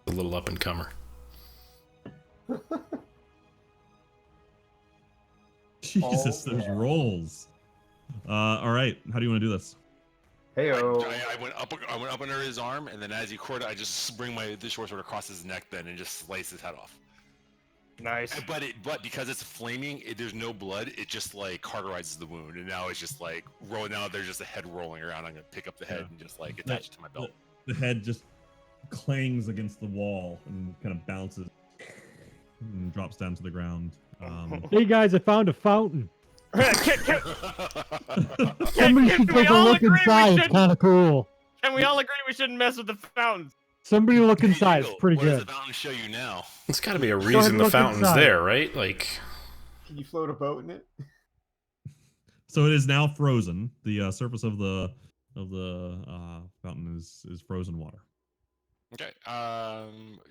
A little up and comer. Jesus, those yeah. rolls. All right. How do you want to do this? Heyo. I went up under his arm, and then as he quartered, I just bring the short sword across his neck, then, and just slice his head off. Nice. But because it's flaming, there's no blood. It just like cauterizes the wound, and now it's just like rolling. Now there's just a head rolling around. I'm gonna pick up the head and just like attach it to my belt. The head just clangs against the wall and kind of bounces and drops down to the ground. Hey guys, I found a fountain. Somebody Can should we take a all look agree we inside. It's shouldn't- kind of cool. Can we all agree we shouldn't mess with the fountains? Somebody look Hey, inside. Eagle, It's pretty what does good. the fountain show you now? It's got to be a ahead reason and the look fountain's inside. there, right? Like, Can you float a boat in it? So it is now frozen. The surface of the fountain is frozen water. Okay.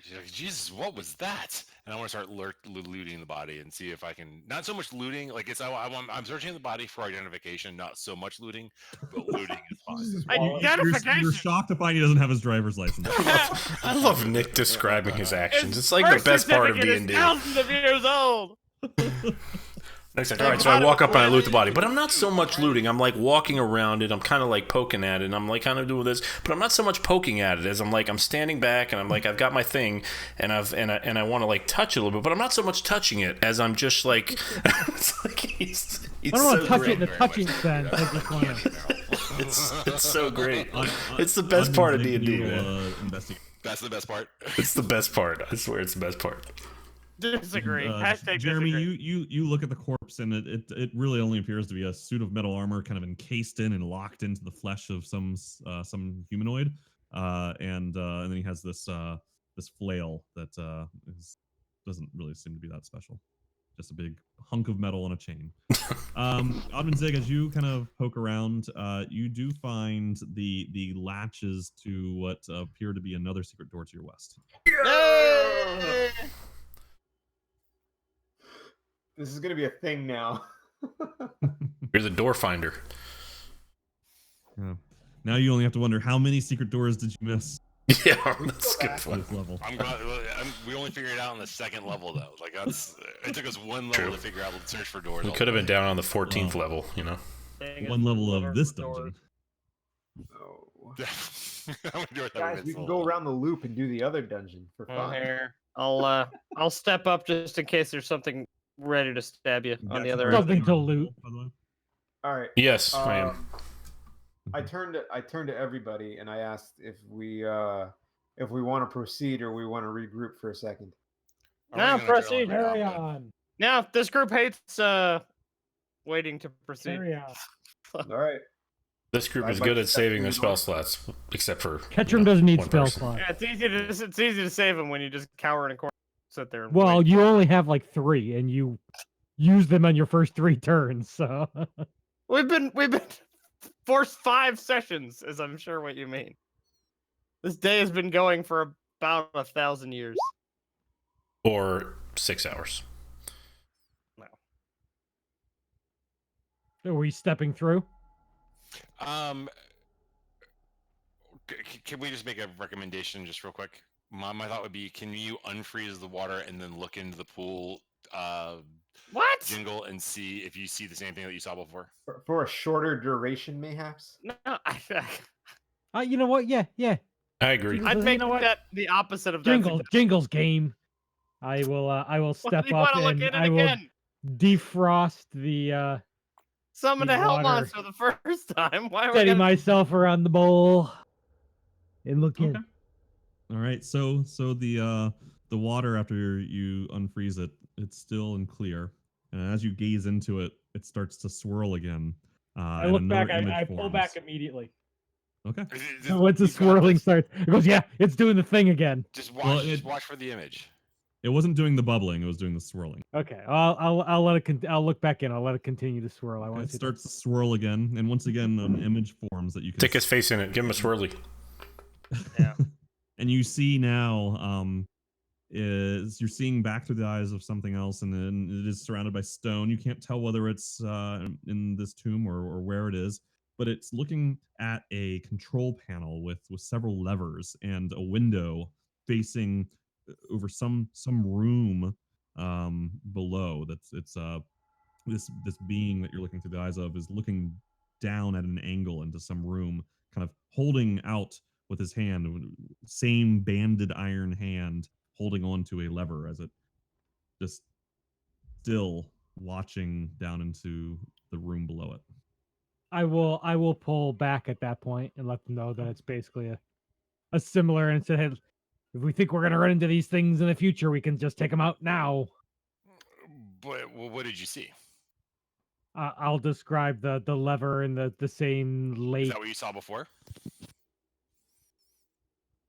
She's like, Jesus, what was that? And I want to start looting the body and see if I can. Not so much looting, like I'm searching the body for identification. Not so much looting, but looting is fun. Identification. You're shocked to find he doesn't have his driver's license. I love Nick describing his actions. It's like birth the best part of certificate is D&D. thousands of years old. Next time, all right, so I walk up and I loot the body, but I'm not so much looting. I'm like walking around it. I'm kind of like poking at it. And I'm like kind of doing this, but I'm not so much poking at it as I'm standing back and I'm like I've got my thing and I want to like touch it a little bit, but I'm not so much touching it as I'm just like it's like he's I don't want so to touch great. it in the touching sense. I just want to. It's so great. It's the best part of D&D, man. That's the best part. It's the best part. I swear, it's the best part. Disagree. Hashtag Jeremy, disagree. you look at the corpse and it really only appears to be a suit of metal armor, kind of encased in and locked into the flesh of some humanoid, and then he has this flail that doesn't really seem to be that special, just a big hunk of metal on a chain. Odin Zig, as you kind of poke around, you do find the latches to what appear to be another secret door to your west. Yay! This is gonna be a thing now. You're the door finder. Yeah. Now you only have to wonder how many secret doors did you miss Yeah, that's a good at point. this level. We only figured it out on the second level though. Like it took us one level True. to figure out the search for doors. We all could have the been way. down on the 14th level, you know. One level of this dungeon. Oh. How many doors have we Guys, missed we can all go along? around the loop and do the other dungeon for Well, fun. here, I'll step up just in case there's something ready to stab you on the That's other right. end. Something to loot. By the way. All right. Yes, I am. I turned to everybody and I asked if we want to proceed or we want to regroup for a second. Now I'm gonna proceed. drill Carry right now, on. Now, this group hates waiting to proceed. Carry on. All right. This group I'd is like good to at step saving their through spell the slots, except for Ketchum doesn't need one spell person. slots. Yeah, it's easy to save them when you just cower in a corner, sit there. And Well, wait. you only have like 3, and you use them on your first 3 turns. So we've been forced 5 sessions, as I'm sure what you mean. This day has been going for about 1,000 years. Or 6 hours. are we stepping through? Can we just make a recommendation just real quick? My thought would be, can you unfreeze the water and then look into the pool What? jingle and see if you see the same thing that you saw before? For a shorter duration, mayhaps. No, You know what? Yeah. I agree. I'd You make know what? that the opposite of that. Jingle's game. I will What, step you up want to look and in it I will again? defrost the Summon the a hell water. monster the first time. Why are we steady gonna... myself around the bowl and look in. Okay. All right. So the water, after you unfreeze it, it's still and clear, and as you gaze into it, it starts to swirl again. I and look back. another image I pull forms. back immediately. Okay. So once the You've got swirling this. starts, it goes. Yeah, it's doing the thing again. Just watch. Well, Just watch for the image. It wasn't doing the bubbling; it was doing the swirling. Okay, I'll let it. I'll look back in. I'll let it continue to swirl. I want It to see. starts to swirl again, and once again, an image forms that you can Stick his face in it. Give him a swirly. Yeah. And you see now, is you're seeing back through the eyes of something else, and then it is surrounded by stone. You can't tell whether it's in this tomb or where it is, but it's looking at a control panel with several levers and a window facing over some room below. It's this being that you're looking through the eyes of is looking down at an angle into some room, kind of holding out with his hand, same banded iron hand, holding on to a lever as it just still watching down into the room below it. I will pull back at that point and let them know that it's basically a similar and say, hey, if we think we're gonna run into these things in the future, we can just take them out now. But what did you see? I'll describe the lever and the same Is lake. that what you saw before?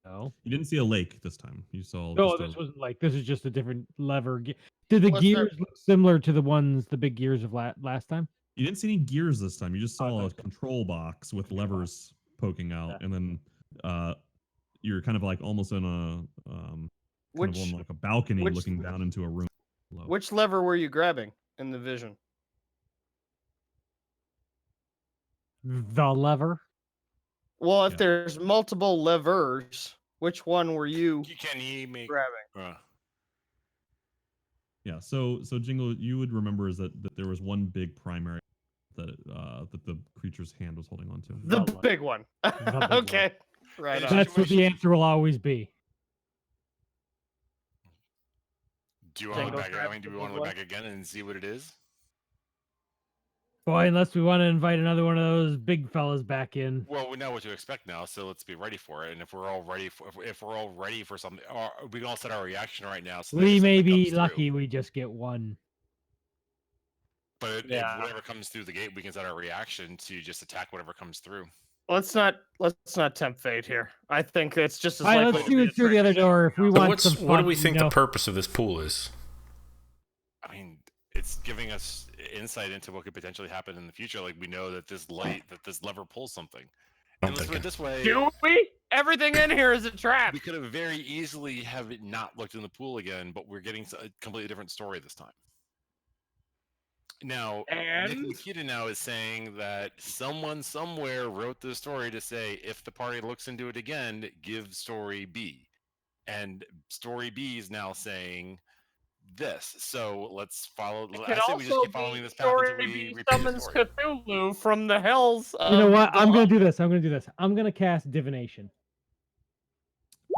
No, You didn't see a lake this time. You saw no, just this wasn't like this is just a different lever. Did the Was there- gears look similar to the big gears of last time? you didn't see any gears this time. You just Oh, saw a okay. control box with Control levers poking out, Yeah. and then you're kind of like almost in a kind Which of on like a balcony which- looking down into a room below. which lever were you grabbing in the vision? The lever. Well, if Yeah. there's multiple levers, which one were you Can he make? grabbing? Yeah, so Jingle, you would remember is that there was one big primary that that the creature's hand was holding on to. The lever. big one. big one. Okay. Right Yeah. on. That's what the answer will always be. Do you want to Jingle look back? I grab mean, do the we want to big look one? back again and see what it is? Boy, unless we want to invite another one of those big fellas back in. Well, we know what to expect now, so let's be ready for it. And if we're all ready for, if we're all ready for something, we can all set our reaction right now. So that We if may something be comes through- lucky we just get one. but Yeah. if whatever comes through the gate, we can set our reaction to just attack whatever comes through. Let's not tempt fate here. I think it's just as All right, likely let's to do be it a through the trick other shot. door if we So want some fun. what do we think you know. the purpose of this pool is? I mean, it's giving us insight into what could potentially happen in the future. Like we know that this lever pulls something. I'm And let's put thinking. it this way: Do we? Everything in here is a trap. we could have very easily have it not looked in the pool again, but we're getting a completely different story this time. Now, Nick And Nikita now is saying that someone somewhere wrote the story to say if the party looks into it again, give story B. And story B is now saying this. So let's follow. it I could say we just also keep following be this path until story we B repeat the summons story. Cthulhu from the hells. You know of what? the I'm gonna do this. I'm gonna cast divination,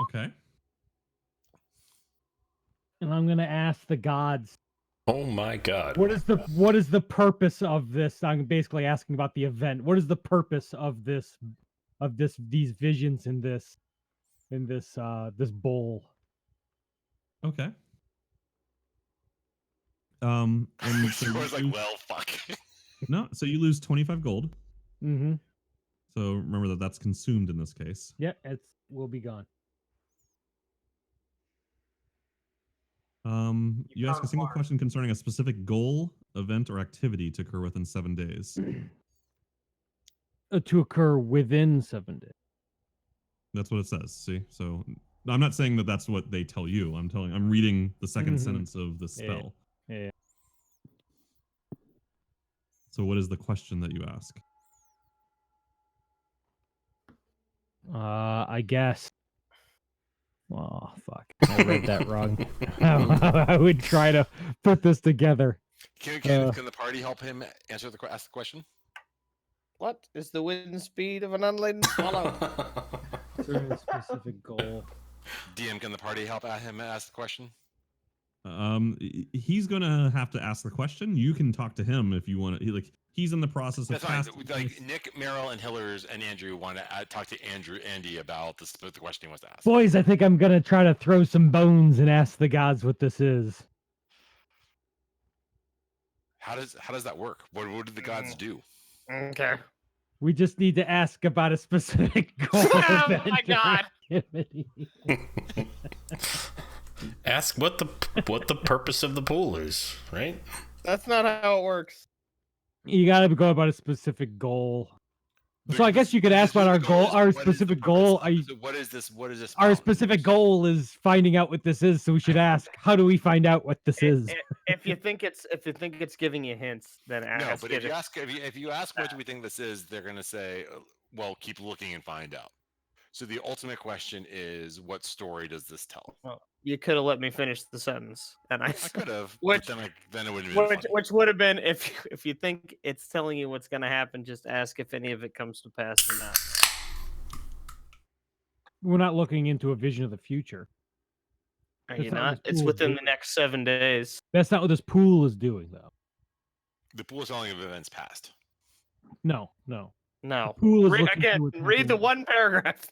Okay. and I'm gonna ask the gods Oh my god. what is the purpose of this. I'm basically asking about the event. What is the purpose of these visions in this this bowl? Okay. And so So I was you like, lose- well, fuck. no, so you lose 25 gold. Mm-hmm. So remember that that's consumed in this case. Yeah, will be gone. You ask a found single water. question concerning a specific goal, event, or activity to occur within 7 days. To occur within 7 days. That's what it says. See, so I'm not saying that that's what they tell you. I'm reading the 2nd Mhm. sentence of the Yeah. spell. Yeah. So what is the question that you ask? I guess. Oh fuck! I read that wrong. I would try to put this together. Can the party help him answer ask the question? What is the wind speed of an unladen swallow? Certain specific goal. DM, can the party help him ask the question? He's gonna have to ask the question. You can talk to him if you want to. He's in the process of That's fine. casting Like this. Nick, Meryl, and Hillers and Andrew want to talk to Andy about the question he wants to ask. Boys, I think I'm gonna try to throw some bones and ask the gods what this is. How does that work? What did the gods do? Okay. We just need to ask about a specific goal. Oh event, my or God. activity. Ask what the purpose of the pool is, right? That's not how it works. You got to go about a specific goal. So I guess you could ask about our goal. Our specific goal. So what is this? What is this? Our fountain? specific goal is finding out what this is. So we should ask, how do we find out what this is? If you think it's giving you hints, then ask. No, but it. if you ask what do we think this is, they're gonna say, well, keep looking and find out. So the ultimate question is, what story does this tell? Well, you could have let me finish the sentence, and I could have, which- but then it would have been funny. which would have been if you think it's telling you what's going to happen, just ask if any of it comes to pass or not. We're not looking into a vision of the future. Are That's you not what not? this It's pool is within the doing. next 7 days. That's not what this pool is doing, though. The pool is telling of events past. No. No. The pool is looking Again, to what's read the happening. one paragraph.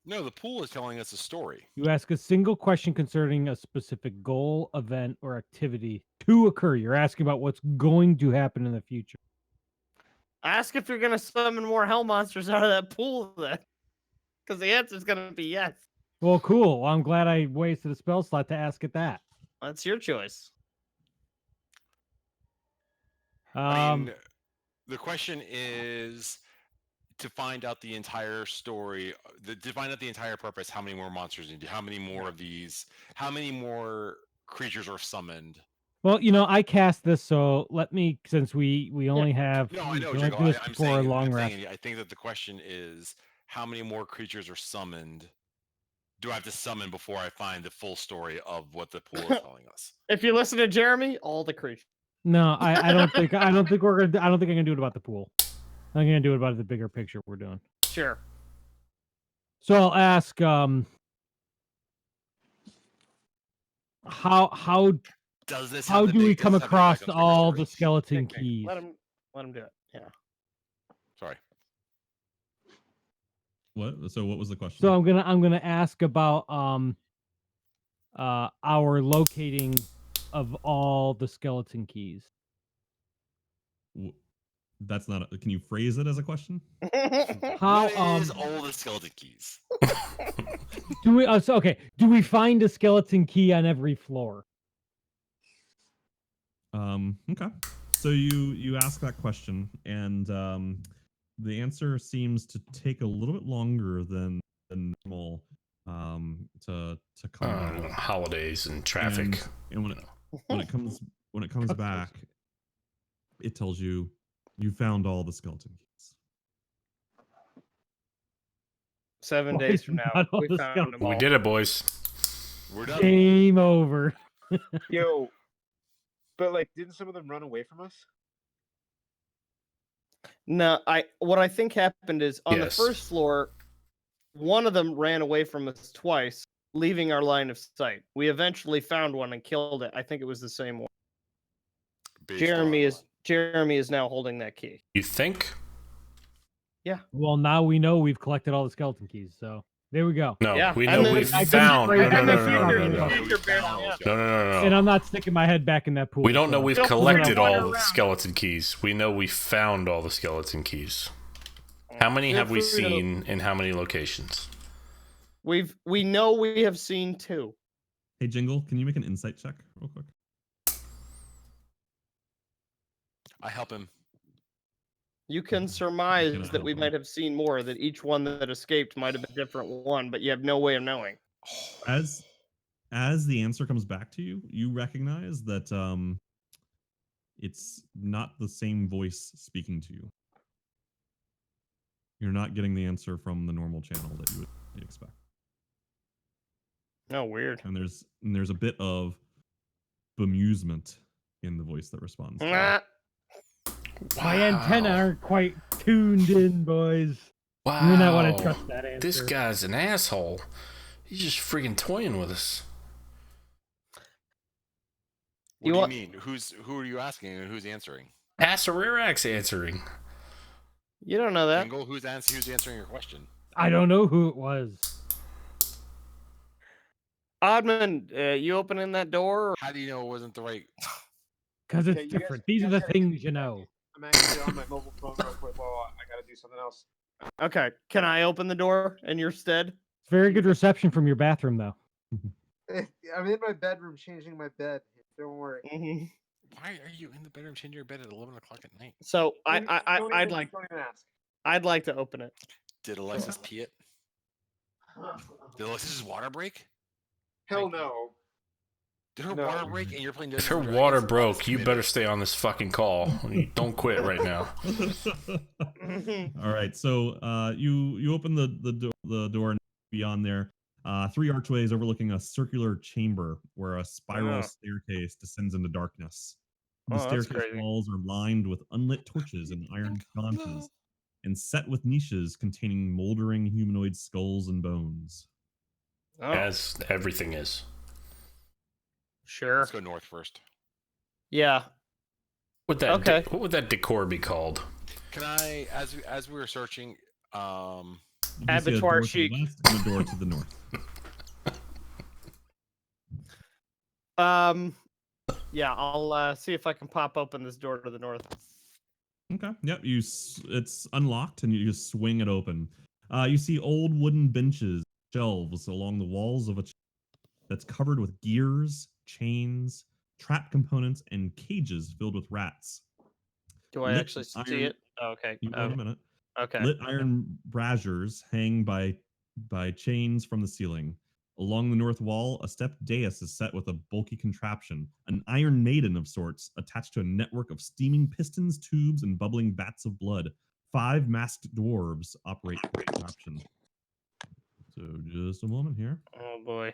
No, the pool is telling us a story. You ask a single question concerning a specific goal, event, or activity to occur. You're asking about what's going to happen in the future. Ask if you're going to summon more hell monsters out of that pool, then, because the answer is going to be yes. Well, cool. Well, I'm glad I wasted a spell slot to ask it that. That's your choice. I mean, the question is to find out the entire story, to find out the entire purpose. How many more monsters need? How many more of these? How many more creatures are summoned? Well, I cast this, so let me, since we only have. No, I know, we only Jingle. do this I'm before a saying, long rest. I think that the question is, how many more creatures are summoned? Do I have to summon before I find the full story of what the pool is telling us? If you listen to Jeremy, all the creatures. No, I don't think I don't think we're gonna. I don't think I'm gonna do it about the pool. I'm gonna do it about the bigger picture we're doing. Sure. So I'll ask, how Does this? how have the do we big- come does this have the across bigger all story? the skeleton Nick, keys? Let him do it. Yeah. Sorry. What? So what was the question? So I'm gonna ask about our locating of all the skeleton keys. That's not. Can you phrase it as a question? How What is all the skeleton keys? do we? Okay. Do we find a skeleton key on every floor? Okay. So you ask that question, and the answer seems to take a little bit longer than normal to come back. Holidays and traffic. And when it comes back, it tells you found all the skeleton keys. 7 Why days is from now, not all we the found skeleton- them all. We did it, boys. We're done. Game over. Yo, but like, didn't some of them run away from us? No, what I think happened is on the Yes. first floor, one of them ran away from us twice, leaving our line of sight. We eventually found one and killed it. I think it was the same one. Based Jeremy is now holding that key. You think? Well, now we know we've collected all the skeleton keys. So there we go. No, Yeah, we and know then- we've I didn't found. phrase No, it no, as no, a no, no, future no, no, bear. no, Future bear, found yeah. those no, guys. And no. I'm not sticking my head back in that pool. We don't know so- we've Don't collected wander all the around. skeleton keys. We know we found all the skeleton keys. How many Feel have we free to- seen in how many locations? We know we have seen 2. Hey, Jingle, can you make an insight check real quick? I help him. You can surmise cannot that we help might have seen more, that each one that escaped might have been a different one, but you have no way of knowing. As the answer comes back to you, you recognize that it's not the same voice speaking to you. You're not getting the answer from the normal channel that you would expect. Oh, weird. And there's a bit of bemusement in the voice that responds. to you. Ah, My antenna aren't quite tuned in, boys. Wow. You may not want to trust that answer. This guy's an asshole. He's just freaking toying with us. What You do want- you mean? Who are you asking and who's answering? Asarirax answering. You don't know that. Jingle, who's answering your question? I don't know who it was. Oddman, you opening that door? How do you know it wasn't the right? Because it's Okay, you guys- different. you These are guys the gotta things give you me a know. I'm actually on my mobile phone real quick. Well, I gotta do something else. Okay, can I open the door in your stead? It's very good reception from your bathroom, though. I'm in my bedroom changing my bed. Don't worry. Mhm. Why are you in the bedroom changing your bed at 11 o'clock at night? So Don't even I'd like ask. I'd like to open it. Did Alexis pee it? Did Alexis' water break? Hell no. Did her No. water break and you're playing If Dungeons her and water Dragons? broke, you better stay on this fucking call. Don't quit right now. All right, so you open the door and beyond there, 3 archways overlooking a circular chamber where a spiral Oh. staircase descends into darkness. The Oh, that's staircase crazy. walls are lined with unlit torches and iron sconces, and set with niches containing moldering humanoid skulls and bones. Oh, As everything is. sure. Let's go north first. Yeah. What would that decor be called? Can I, as we were searching, You do see a Abattoir door to the chic. west and a door to the north. Yeah, I'll see if I can pop open this door to the north. Okay. Yep. It's unlocked and you just swing it open. You see old wooden benches, shelves along the walls of a that's covered with gears, chains, trap components, and cages filled with rats. Do I Lit actually see iron- it? Oh, okay. You will in a minute. Okay. Lit iron braziers hang by chains from the ceiling. Along the north wall, a stepped dais is set with a bulky contraption, an iron maiden of sorts, attached to a network of steaming pistons, tubes, and bubbling vats of blood. 5 masked dwarves operate the contraption. So just a moment here. Oh boy.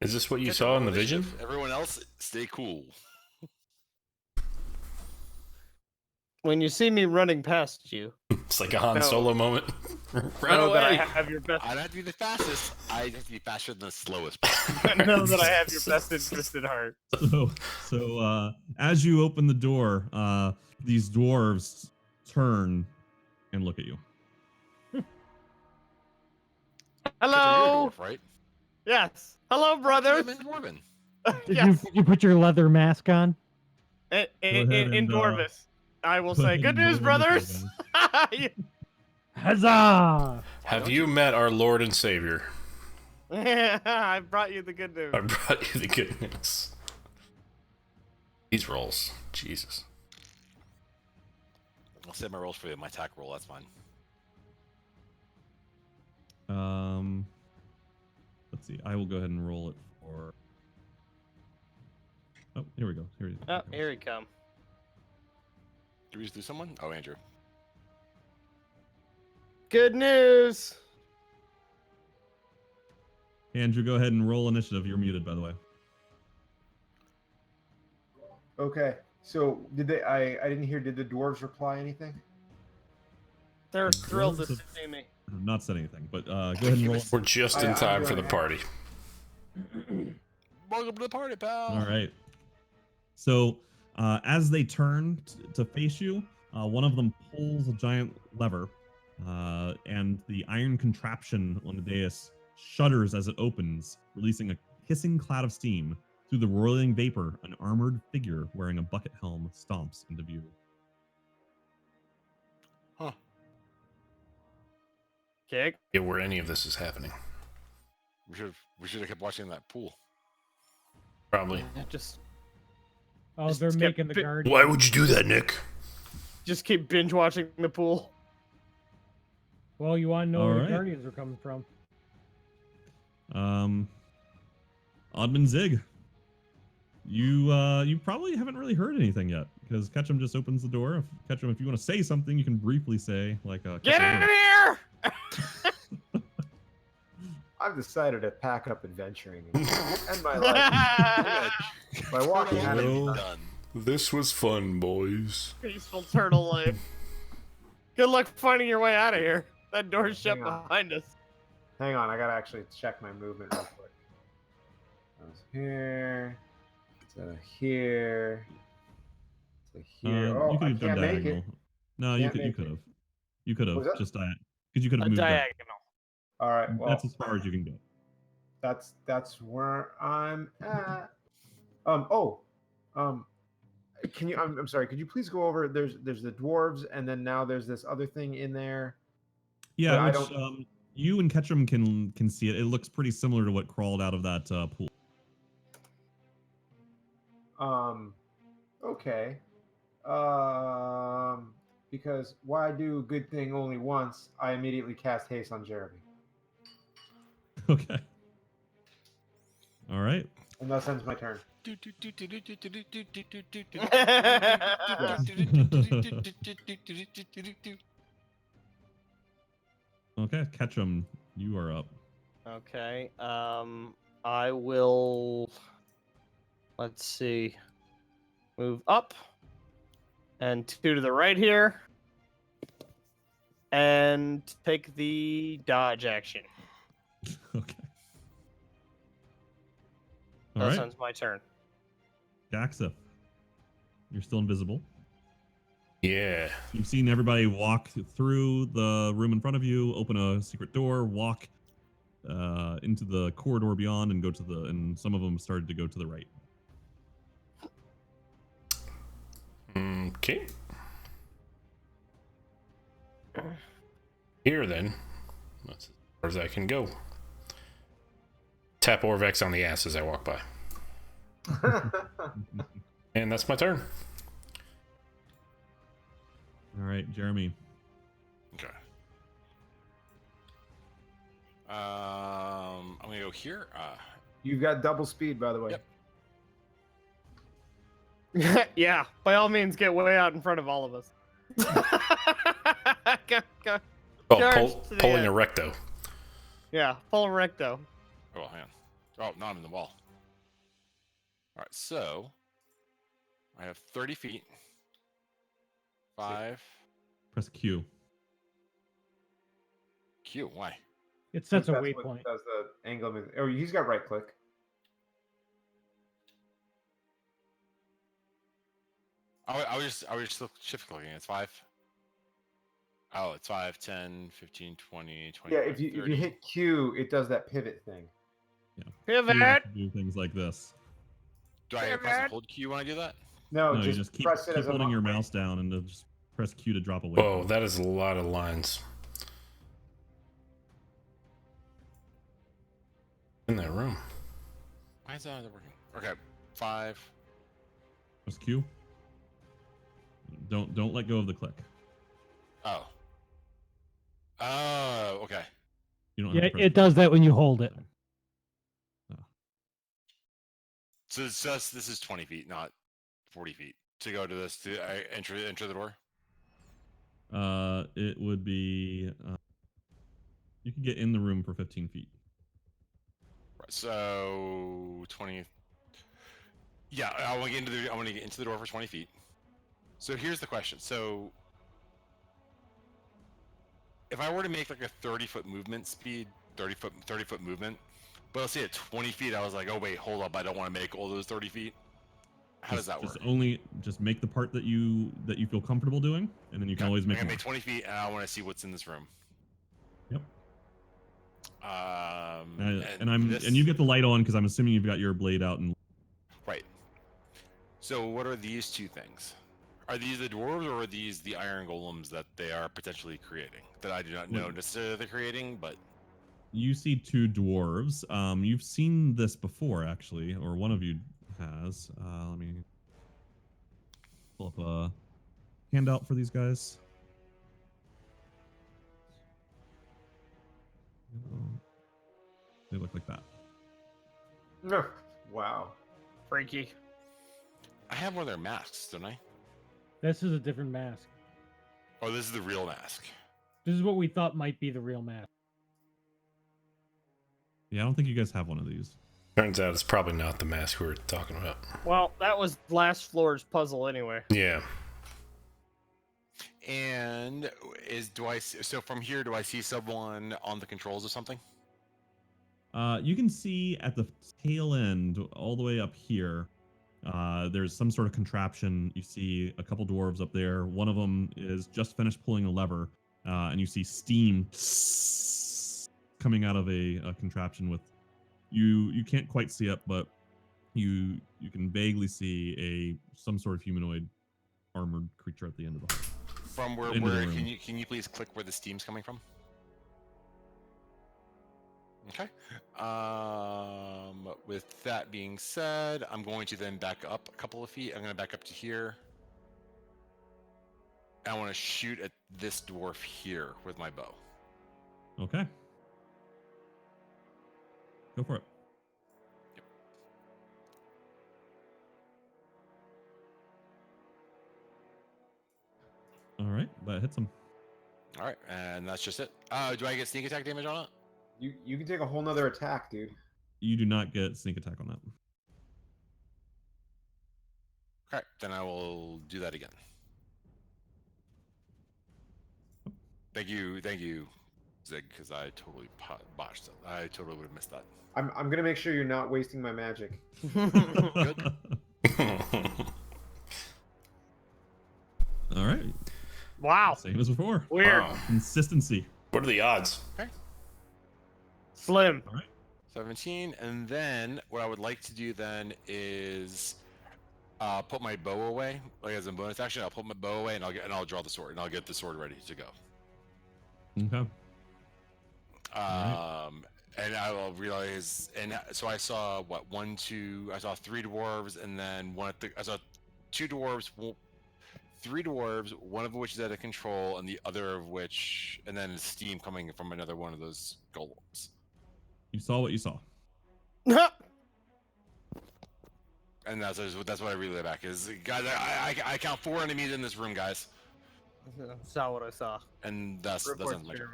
Is this what you Get to saw roll in the vision? initiative. Everyone else, stay cool. When you see me running past you, It's like a Han No. Solo moment. Run know that I away! have your best. I don't have to be the fastest. I have to be faster than the slowest. Know that I have your best interest at heart. So as you open the door, these dwarves turn and look at you. Hello. Dwarf, right? Yes. Hello, brothers. I'm in Dwarven. Yes. Did you put your leather mask on? In ahead and, Dwarvis, I will go say, ahead good and news, roll brothers. Huzzah! Have you met our Lord and Savior? I brought you the good news. I brought you the good news. These rolls. Jesus. I'll save my rolls for you. My attack roll, that's fine. Let's see. I will go ahead and roll it for. Oh, here we go. Here Oh, here he come. Did we just do someone? Oh, Andrew. Good news. Andrew, go ahead and roll initiative. You're muted, by the way. Okay. So did they? I didn't hear. Did the dwarves reply anything? They're The thrilled to dwarves see me. I've not said anything, but go ahead and roll. We're just in I'm time for doing the it. party. Welcome to the party, pal. All right. So as they turn to face you, one of them pulls a giant lever, and the iron contraption on the dais shudders as it opens, releasing a hissing cloud of steam. Through the roiling vapor, an armored figure wearing a bucket helm stomps into view. Huh. Kick. Yeah, where any of this is happening. We should have kept watching that pool. Probably. Just Oh, Just they're skip making the bit- guard. Why would you do that, Nick? keep binge watching the pool. Well, you want to know All where right. the Guardians are coming from? Oddman Zig. You probably haven't really heard anything yet because Ketchum just opens the door. Ketchum, if you want to say something, you can briefly say like a Get couple in words. here! I've decided to pack up adventuring and end my life by walking out of Well, the Done. this was fun, boys. Peaceful turtle life. Good luck finding your way out of here. That door's shut Hang on. behind us. Hang on, I gotta actually check my movement real quick. I was here, to here, to here. You Oh, could I have done can't make diagonal. it. No, you Can't could make have. it. You could have What was that? just because you could have A moved that. diagonal. All right, well, That's as far as you can get. that's where I'm at. Can you? I'm sorry. Could you please go over? There's the dwarves, and then now there's this other thing in there. Yeah, But I which don't- You and Ketchum can see it. It looks pretty similar to what crawled out of that pool. Okay. Because why do a good thing only once? I immediately cast haste on Jeremy, Okay. All right. and that ends my turn. Okay, Ketchum, you are up. Okay. I will. Let's see. Move up and 2 to the right here, and take the dodge action. Okay. All That right, ends my turn. Gaxif, you're still invisible. Yeah. You've seen everybody walk through the room in front of you, open a secret door, walk into the corridor beyond, and and some of them started to go to the right. Okay. Here then. That's as far as I can go. Tap Orvex on the ass as I walk by. And that's my turn. All right, Jeremy. Okay. I'm gonna go here. You've got double speed, by the way. Yep. Yeah, by all means, get way out in front of all of us. Go. Oh, Charge to the pulling a end. recto. Yeah, full recto. Oh, hang on. Oh, now I'm in the wall. All right, so I have 30 feet. 5. Press Q. Q. Why? It sets a That's what waypoint. does the angle move. Oh, he's got right click. I was just shift clicking. It's 5. Oh, it's 5, 10, 15, 20, 25, Yeah, if you 30. hit Q, it does that pivot thing. Yeah. Pivot. You have to do things like this. Do I press and hold Q when I do that? No, No, you just just keep press it as a holding your mouse. mouse down and then just press Q to drop away. Whoa, that is a lot of lines in that room. Why is that not working? Okay, 5. Press Q. Don't let go of the click. Oh. Oh, okay. You don't Yeah, have to press it does that when you hold it. So this is 20 feet, not 40 feet. To go to this, to enter the door. It would be. You can get in the room for 15 feet. Right, so 20. Yeah, I want to get into the door for 20 feet. So here's the question. So if I were to make like a 30-foot movement speed, 30-foot movement, but let's say at 20 feet, I was like, oh wait, hold up, I don't want to make all those 30 feet. How does that work? Just make the part that you feel comfortable doing, and then you can always make I'm gonna more. make 20 feet, and I want to see what's in this room. Yep. And you get the light on because I'm assuming you've got your blade out and. right. So what are these two things? Are these the dwarves, or are these the iron golems that they are potentially creating? That I do not know necessarily they're creating, but You see 2 dwarves. You've seen this before, actually, or one of you has. Let me pull up a handout for these guys. They look like that. Wow. Freaky. I have one of their masks, don't I? This is a different mask. Oh, this is the real mask. This is what we thought might be the real mask. Yeah, I don't think you guys have one of these. Turns out it's probably not the mask we were talking about. Well, that was last floor's puzzle anyway. Yeah. And so from here, do I see someone on the controls of something? You can see at the tail end, all the way up here, there's some sort of contraption. You see a couple dwarves up there. One of them is just finished pulling a lever, and you see steam coming out of a contraption with you can't quite see it, but you can vaguely see some sort of humanoid armored creature at the end of the hall. From where Into the room. can you please click where the steam's coming from? Okay. With that being said, I'm going to then back up a couple of feet. I'm going to back up to here. I want to shoot at this dwarf here with my bow. Okay. Go for it. All right, that hits him. All right, and that's just it. Do I get sneak attack damage on it? You can take a whole nother attack, dude. You do not get sneak attack on that. Okay, then I will do that again. Thank you, Zig, because I totally botched it. I totally would have missed that. I'm gonna make sure you're not wasting my magic. Good. All right. Wow. Same as before. Weird. Wow. Consistency. What are the odds? Slim. All right. 17, and then what I would like to do then is put my bow away. Like as a bonus action, I'll put my bow away and I'll draw the sword and I'll get the sword ready to go. Okay. And I will realize, and so I saw what 1, 2. I saw 3 dwarves, and then I saw 2 dwarves, 3 dwarves, one of which is out of control, and the other of which, and then steam coming from another one of those golems. You saw what you saw. And that's what I relay back is, guys. I count 4 enemies in this room, guys, Saw what I saw. and that's Reports my turn.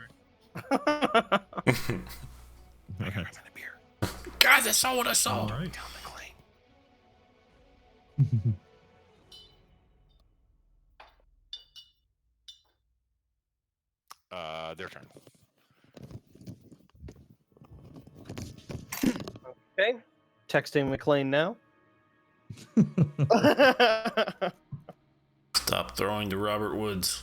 All right. Beer. Guys, I saw what I saw. All right. Tell McLean. Their turn. Okay. Texting McLean now. Stop throwing to Robert Woods.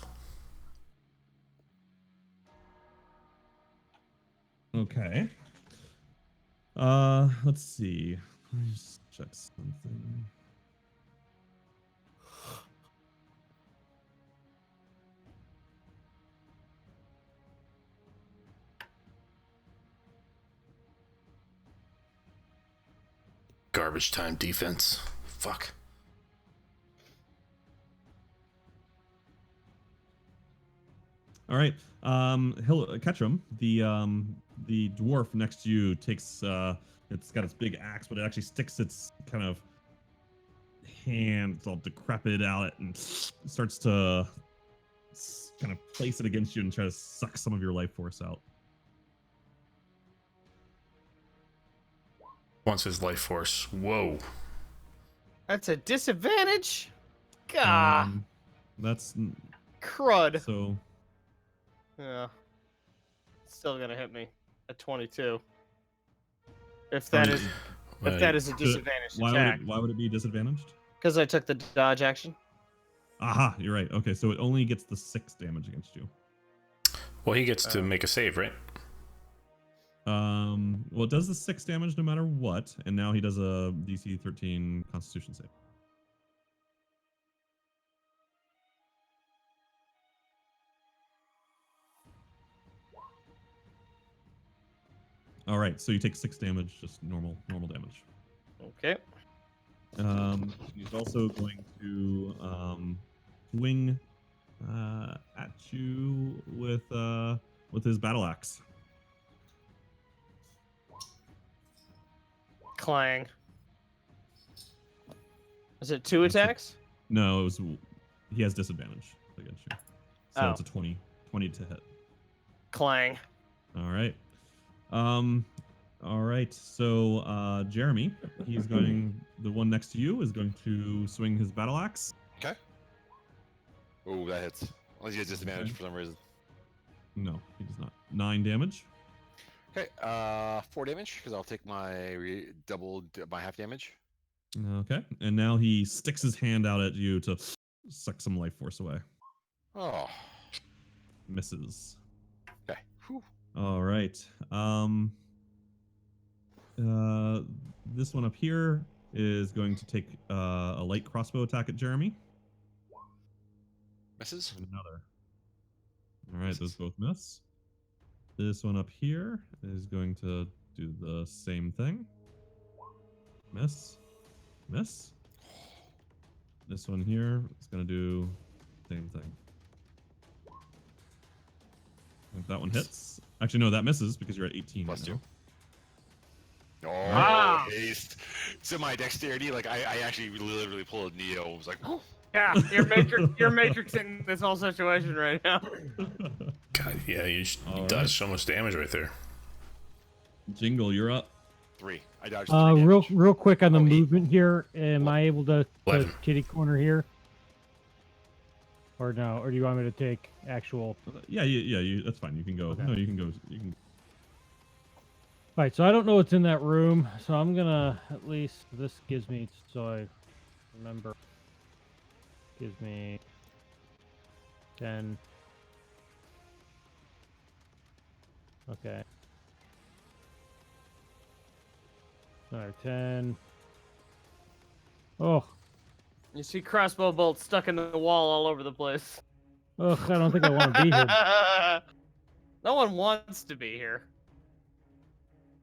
Okay. Let's see. Let me just check something. Garbage time defense. Fuck. All right. He'll catch him. The dwarf next to you takes it's got its big axe, but it actually sticks its kind of hand, it's all decrepit out, and starts to kind of place it against you and try to suck some of your life force out. Wants his life force. Whoa. That's a disadvantage. Gah. That's Crud. so. Yeah. Still gonna hit me at 22. If that is a disadvantaged attack. Why would it be disadvantaged? Because I took the dodge action. Aha, you're right. Okay, so it only gets the 6 damage against you. Well, he gets to make a save, right? Well, it does the 6 damage no matter what, and now he does a DC 13 Constitution save. All right, so you take 6 damage, just normal damage. Okay. He's also going to swing at you with his battle axe. Clang. Is it 2 attacks? No, he has disadvantage against you. So Oh. it's a 20 to hit. Clang. All right. All right. So Jeremy, the one next to you is going to swing his battle axe. Okay. Oh, that hits. Unless he has disadvantage Okay. for some reason. No, he does not. 9 damage. Okay, 4 damage because I'll take my my half damage. Okay. And now he sticks his hand out at you to suck some life force away. Oh. Misses. Okay. Whew. All right. This one up here is going to take a light crossbow attack at Jeremy. Misses. And another. All right, those both miss. This one up here is going to do the same thing. Miss. Miss. This one here is going to do the same thing. If that one hits. Actually, no, that misses because you're at 18 right Plus now. 2. Oh, Wow. haste. So my dexterity, like I actually literally pulled a Neo and was like, oh. Yeah, you're matrixing this whole situation right now. God, yeah, you All does right. so much damage right there. Jingle, you're up. 3. I dodged 3 damage. Real quick on the Oh, 8. movement here. Am I able to 11. kitty corner here? Or no? Or do you want me to take actual? Yeah, that's fine. You can go. Okay. No, you can go. You can. Right. So I don't know what's in that room. So I'm gonna at least this gives me so I remember. Gives me 10. Okay. Another 10. Oh. You see crossbow bolts stuck in the wall all over the place. Ugh, I don't think I want to be here. No one wants to be here.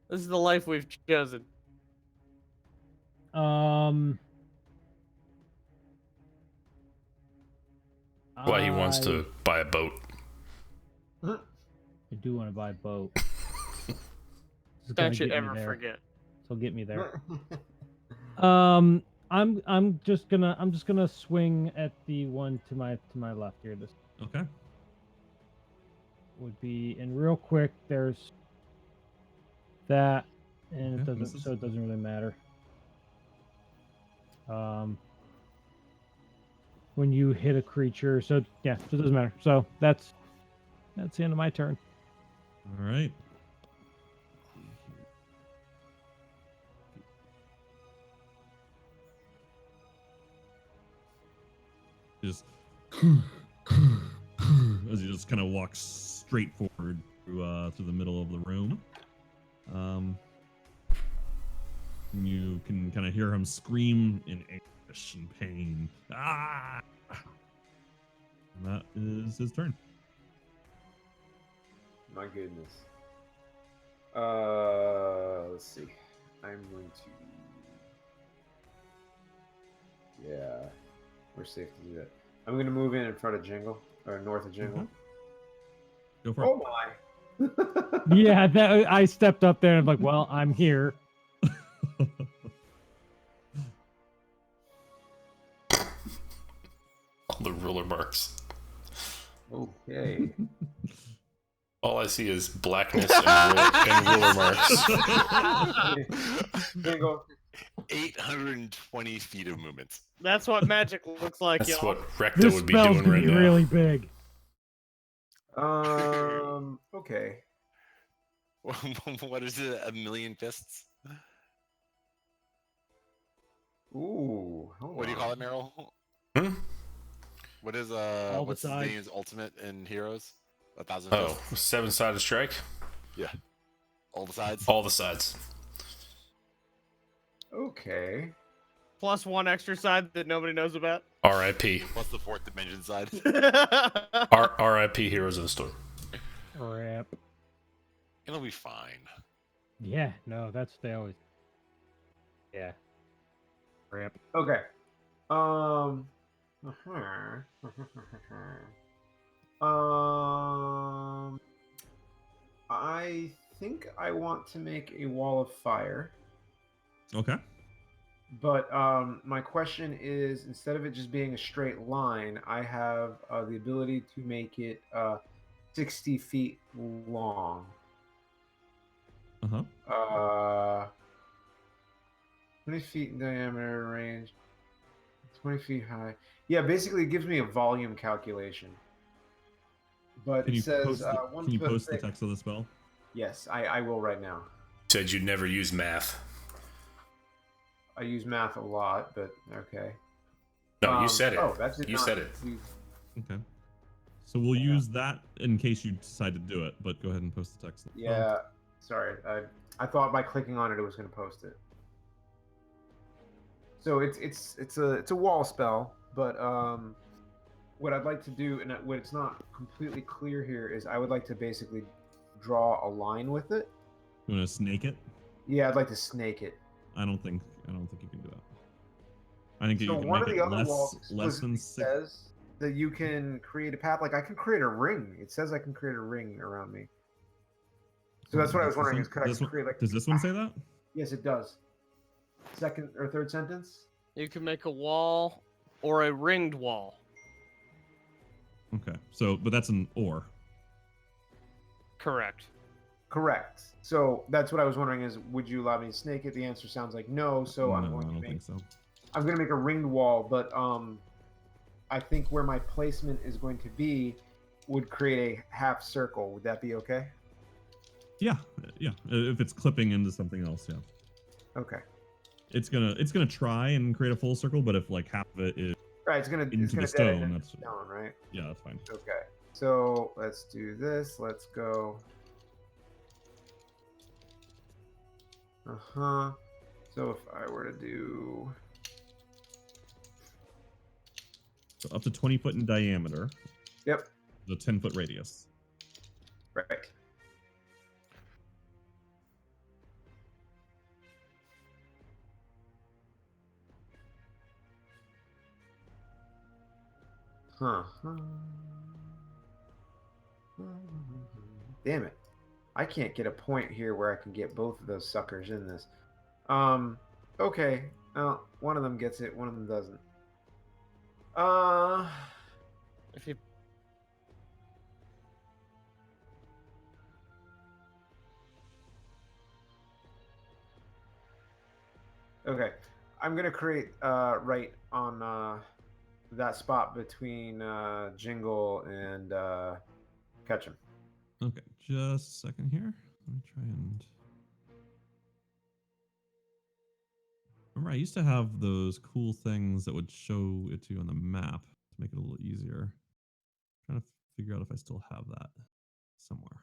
This is the life we've chosen. Why he wants to buy a boat. I do want to buy a boat. This is gonna Don't you get me ever there. forget. So get me there. I'm just gonna swing at the one to my left here. This Okay. would be, and real quick, there's that, and Okay, it misses. doesn't really matter. When you hit a creature, so yeah, so it doesn't matter. So that's the end of my turn. All right. Just as he just kind of walks straight forward through the middle of the room. You can kind of hear him scream in anguish and pain. Ah! And that is his turn. My goodness. Let's see. I'm going to. Yeah, we're safe to do that. I'm going to move in front of Jingle, or north of Jingle. Go for it. Oh my! Yeah, that I stepped up there and I'm like, well, I'm here. All the ruler marks. Okay. All I see is blackness and ruler marks. Jingle. 820 feet of movement. That's what magic looks like, That's y'all. what Recta This would be spell's doing gonna right be now. really big. Okay. What is it? A million fists? Ooh. Hold What do you on. call it, Meryl? Hmm? What is All the what's the sides. name's ultimate in Heroes? 1,000 Oh, fists. 7-sided strike? Yeah. All the sides. All the sides. Okay. Plus one extra side that nobody knows about. R.I.P. What's the 4th dimension side? R.I.P. Heroes of the Storm. Crap. It'll be fine. Yeah, no, they always. Yeah. Crap. Okay. I think I want to make a wall of fire. Okay. But my question is, instead of it just being a straight line, I have the ability to make it 60 feet long. Uh-huh. 20 feet in diameter range, 20 feet high. Yeah, basically it gives me a volume calculation. But Can it you says post, the, 1 can you foot post the thick. text of the spell? Yes, I will right now. Said you'd never use math. I use math a lot, but okay. No, you said it. Oh, that's You said it. Okay. So we'll use that in case you decide to do it, but go ahead and post the text. Yeah, sorry. I thought by clicking on it, it was going to post it. So it's a wall spell, but what I'd like to do, and what it's not completely clear here, is I would like to basically draw a line with it. You want to snake it? Yeah, I'd like to snake it. I don't think you can do that. I think So you can one make of it the other walls less than explicitly 6. says that you can create a path. Like I can create a ring. It says I can create a ring around me. So that's what I was wondering is could I create like... Does this one say that? Yes, it does. Second or third sentence? You can make a wall or a ringed wall. Okay. So, but that's an or. Correct. Correct. So that's what I was wondering is would you allow me to snake it? The answer sounds like no, so No, I'm I going to don't make think so. I'm going to make a ringed wall, but I think where my placement is going to be would create a half circle. Would that be okay? Yeah. If it's clipping into something else, yeah. Okay. It's gonna try and create a full circle, but if like half of it is Right, it's gonna into dead the end stone, into that's stone, right? yeah, that's fine. Okay. So let's do this. Let's go. So if I were to do... So up to 20 foot in diameter. Yep. The 10-foot radius. Right. Damn it. I can't get a point here where I can get both of those suckers in this. Okay. One of them gets it, one of them doesn't. If you Okay. I'm gonna create right on that spot between Jingle and Ketchum. Okay, just a second here. Let me try and... Remember, I used to have those cool things that would show it to you on the map to make it a little easier. I'm trying to figure out if I still have that somewhere.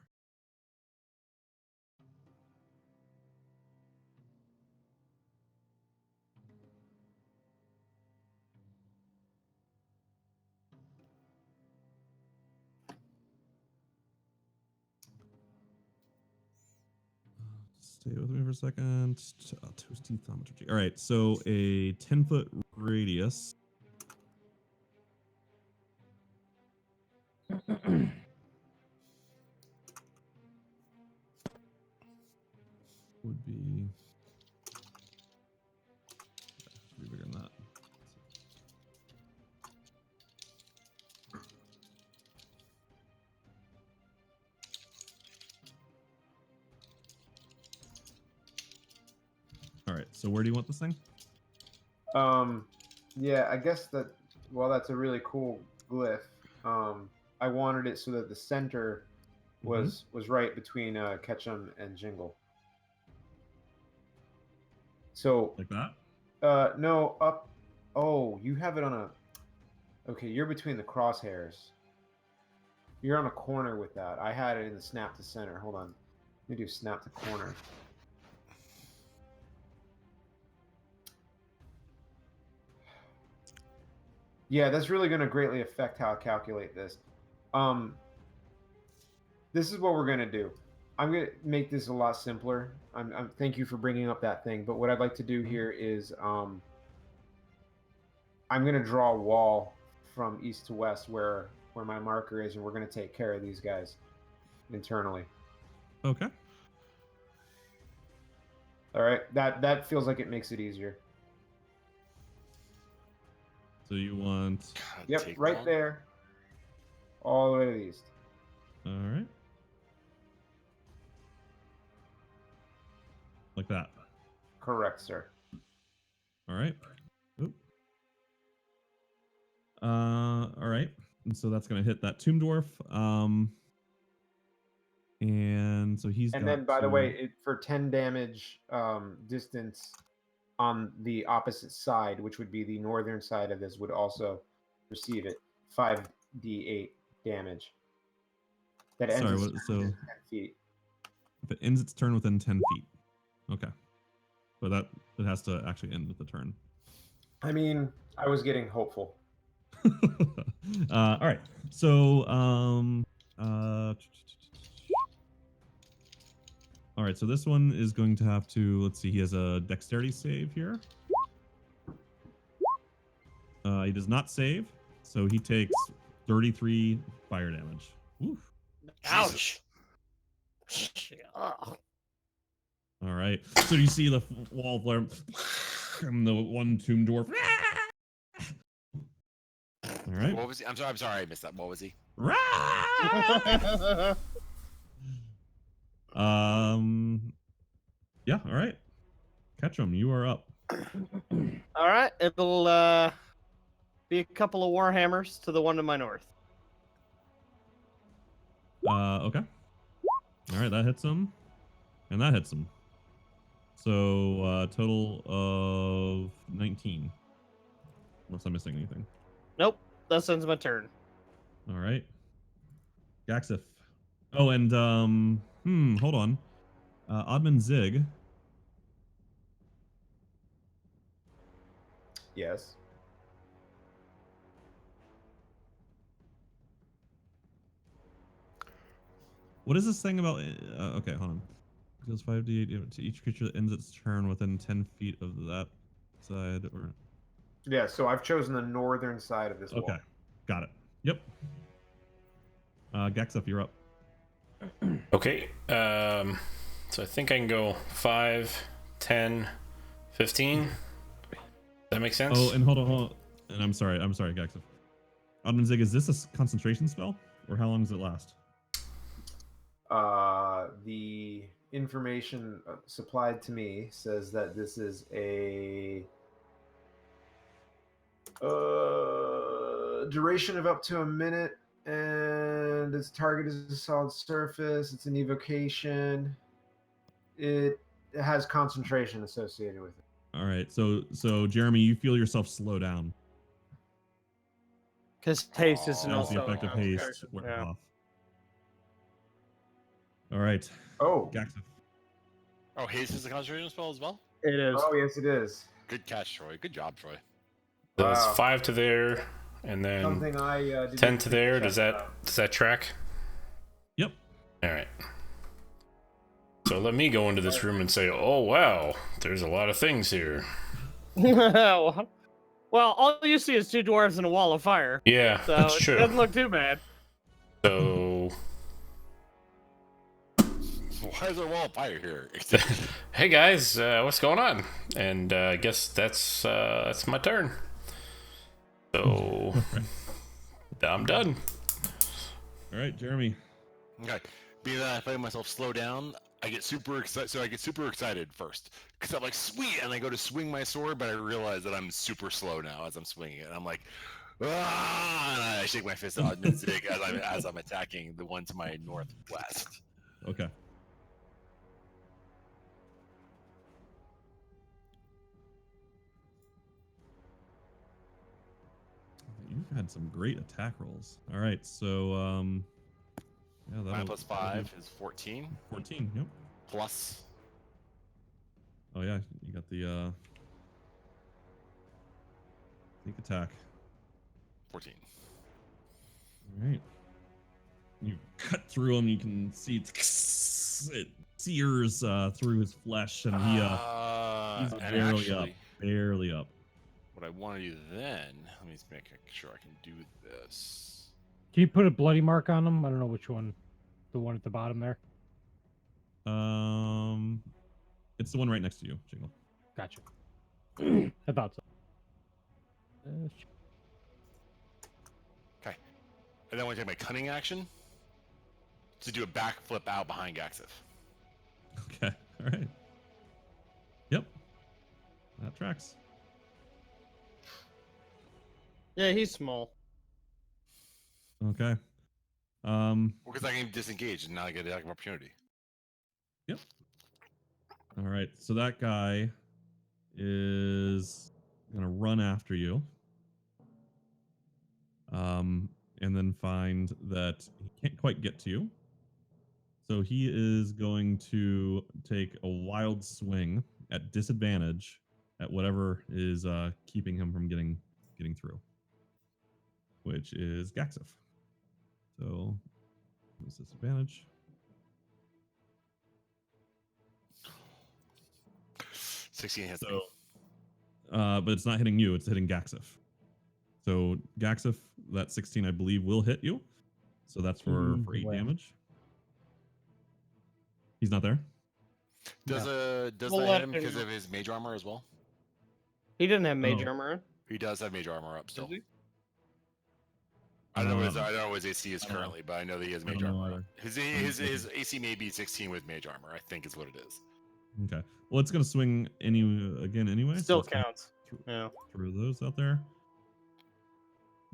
Stay with me for a second. Toasty thaumaturgy. All right, so a 10-foot radius would be... should be bigger than that. All right, so where do you want this thing? Yeah, I guess that. Well, that's a really cool glyph. I wanted it so that the center was right between Ketchum and Jingle. So Like that? no, up. Oh, you have it on a... Okay, you're between the crosshairs. You're on a corner with that. I had it in the snap to center. Hold on. Let me do snap to corner. Yeah, that's really going to greatly affect how I calculate this. This is what we're going to do. I'm going to make this a lot simpler. Thank you for bringing up that thing. But what I'd like to do here is I'm going to draw a wall from east to west where my marker is, and we're going to take care of these guys internally. Okay. All right. That feels like it makes it easier. So you want... Yep, right there. All the way to the east. All right. Like that. Correct, sir. All right. Oop. All right. And so that's going to hit that Tomb Dwarf. And so he's And got then, by the to- way, for 10 damage distance on the opposite side, which would be the northern side of this, would also receive it. 5d8 damage. That ends Sorry, its what, turn so within 10 feet. if it ends its turn within 10 feet. Okay. But that it has to actually end with the turn. I mean, I was getting hopeful. All right. So All right, so this one is going to have to, let's see, he has a dexterity save here. He does not save, so he takes 33 fire damage. Oof. Ouch. Ugh. All right, so you see the wall flare and the one tomb dwarf. All right. What was he? I'm sorry, I missed that. What was he? Yeah, all right. Ketchum, you are up. All right, it'll be a couple of warhammers to the one to my north. Okay. All right, that hits him. And that hits him. So, total of 19. Unless I'm missing anything. Nope, that ends my turn. All right. Gaxif. Oh, and, hold on. Oddman Zig. Yes. What is this thing about? Okay, hold on. Deals 5d8 to each creature that ends its turn within 10 feet of that side. Or Yeah, so I've chosen the northern side of this wall. okay, got it. Yep. Gaxif, you're up. Okay. So I think I can go 5, 10, 15. That makes sense? Oh, and hold on. And I'm sorry, Gaxif. Oddman Zig, is this a concentration spell, or how long does it last? The information supplied to me says that this is a duration of up to a minute, and its target is a solid surface. It's an evocation. It has concentration associated with it. All right, so Jeremy, you feel yourself slow down Because haste isn't Oh, as the also effect of a haste concentration. wears Yeah. off. All right, Oh, Gaxif. Oh, haste is a concentration spell as well. It is. oh yes, it is. Good catch, Troy. Good job, Troy. So that's Wow. 5 to there, and then Something I didn't 10 to there. check Does that out. track? Yep. All right. So let me go into this room and say, "Oh wow, there's a lot of things here." Well, all you see is two dwarves and a wall of fire. Yeah, So that's it true. doesn't look too bad. So, Why is there a wall of fire here? hey guys, what's going on? And I guess that's my turn. So I'm done. All right, Jeremy. Okay. Being that I find myself slow down, I get super excited. So I get super excited first because I'm like, sweet, and I go to swing my sword, but I realize that I'm super slow now as I'm swinging it. And I'm like, ah! And I shake my fist at Oddman Zig as I'm attacking the one to my northwest. Okay. You've had some great attack rolls. All right, so yeah, 5 plus 5 is 14. 14. Yep. Plus Oh yeah, you got the sneak attack. 14. All right. You cut through him. You can see it sears through his flesh, and he's And barely up. actually, Barely up. what I want to do then, let me just make sure I can do this. Can you put a bloody mark on them? I don't know which one. The one at the bottom there. It's the one right next to you, Jingle. Gotcha. I thought so. Okay. And then I want to take my cunning action to do a backflip out behind Gaxif. Okay. All right. Yep. That tracks. Yeah, he's small. Okay. Because I can disengage and now I get an opportunity. Yep. All right. So that guy is gonna run after you. And then find that he can't quite get to you. So he is going to take a wild swing at disadvantage at whatever is keeping him from getting through, which is Gaxif. So this disadvantage. 16 hits So, me. but it's not hitting you; it's hitting Gaxif. So Gaxif, that 16, I believe, will hit you. So that's for 8 Well. damage. He's not there. Does We'll that let hit him him because know. of his mage armor as well? He didn't have mage Oh. armor on. He does have mage armor up still. Does he? I don't know what his, Um, I don't know what his AC is I don't know. currently, but I know that he has I don't mage know armor. either. His I'm his AC may be 16 with mage armor. I think is what it is. Okay. Well, it's gonna swing again anyway. Still let's go counts. Yeah. through those out there.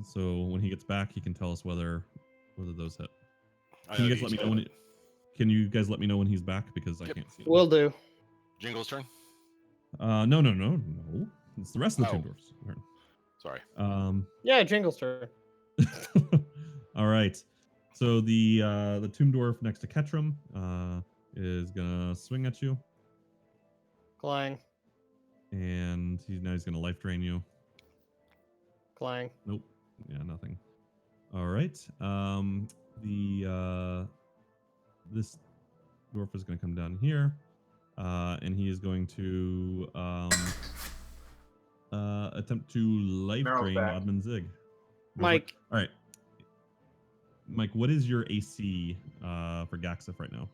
So when he gets back, he can tell us whether those hit. I Can know you guys that let me each know when? hit. Can you guys let me know when he's back because I Yep. can't see. Will do. Jingle's turn. No. It's the rest of the Oh. Tomb Dwarfs. turn. Sorry. Yeah, Jingle's turn. All right. So the Tomb Dwarf next to Ketchum is gonna swing at you, Clang. and he's gonna life drain you. Clang. Nope. Yeah, nothing. All right. This dwarf is gonna come down here, and he is going to attempt to life Meryl's drain back. Oddman Zig. Mike. All right. Mike, what is your AC for Gaxif right now?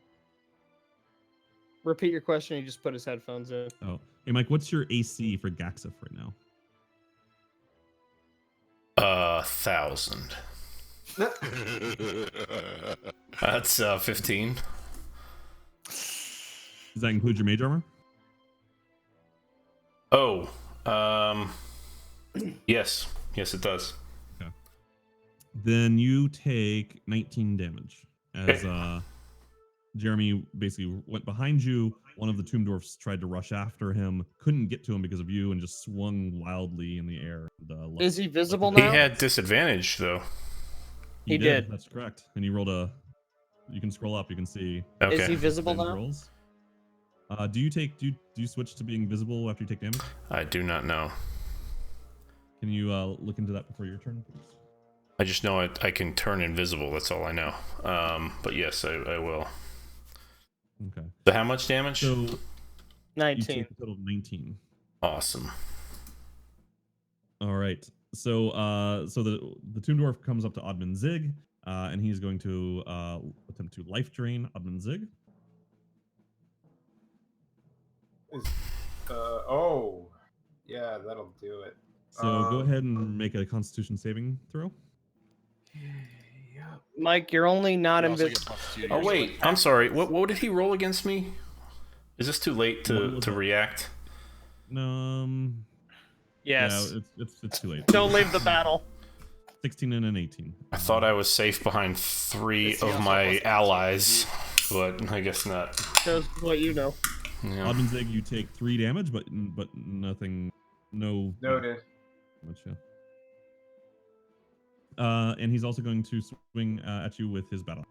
Repeat your question. He just put his headphones in. Oh, hey, Mike, what's your AC for Gaxif right now? 1,000. That's 15. Does that include your mage armor? Oh, yes, it does. Then you take 19 damage as Okay. Jeremy basically went behind you. One of the Tomb Dwarfs tried to rush after him, couldn't get to him because of you, and just swung wildly in the air. And, Is he visible He now? had disadvantage though. He did. That's correct. And he rolled a. You can scroll up. You can see. Okay. Is he visible Ben's now? rolls. Do you switch to being visible after you take damage? I do not know. Can you look into that before your turn, please? I just know I can turn invisible. That's all I know. But yes, I will. Okay. So how much damage? So you 19. take a total of 19. Awesome. All right. So the Tomb Dwarf comes up to Oddman Zig, and he's going to attempt to life drain Oddman Zig. Oh, yeah, that'll do it. So go ahead and make a Constitution saving throw. Mike, you're only not You also get invisible. plus 2 to Oh your wait, swing. I'm sorry. What did he roll against me? Is this too late What to was it? react? Yes. Yeah, it's too late. Don't leave the battle. 16 and an 18. I thought I was safe behind 3 It's the of also my plus 2, allies, but I guess not. Shows what you know. Yeah. Oddman Zig, you take 3 damage, but nothing. No. Noted. Much, yeah. And he's also going to swing at you with his battle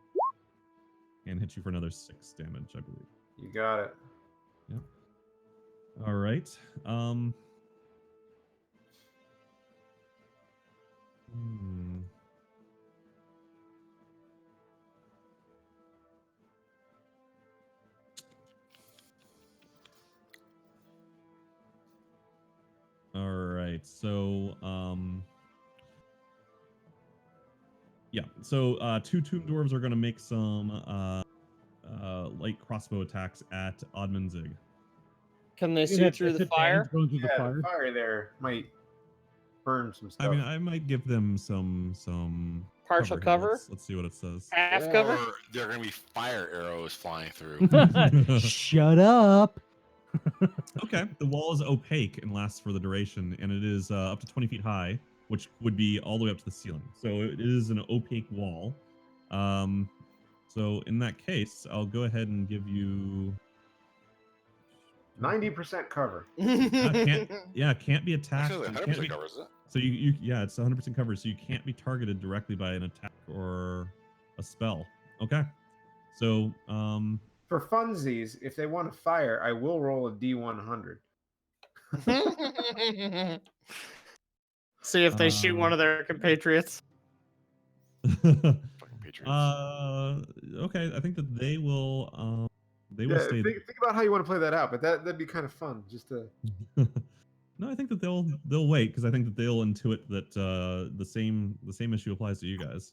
and hit you for another 6 damage, I believe. You got it. Yep. All right. All right. So, yeah. So, 2 Tomb Dwarves are going to make some light crossbow attacks at Oddman Zig. Can they see through the fire? Going through Yeah, the fire. the fire there might burn some stuff. I mean, I might give them some Partial here. cover? Let's see what it says. Half cover? Or there are going to be fire arrows flying through. Shut up. Okay. The wall is opaque and lasts for the duration, and it is up to 20 feet high, which would be all the way up to the ceiling. So it is an opaque wall. So in that case, I'll go ahead and give you 90% cover. can't be attacked. Actually, You can't 100% be- covers it. So it's 100% covered, so you can't be targeted directly by an attack or a spell. Okay. So For funsies, if they want to fire, I will roll a D100. See if they shoot one of their compatriots. Fucking Patriots. okay, I think that they will They will Yeah, stay. think about how you want to play that out, but that'd be kind of fun just to. No, I think that they'll wait because I think that they'll intuit that the same issue applies to you guys.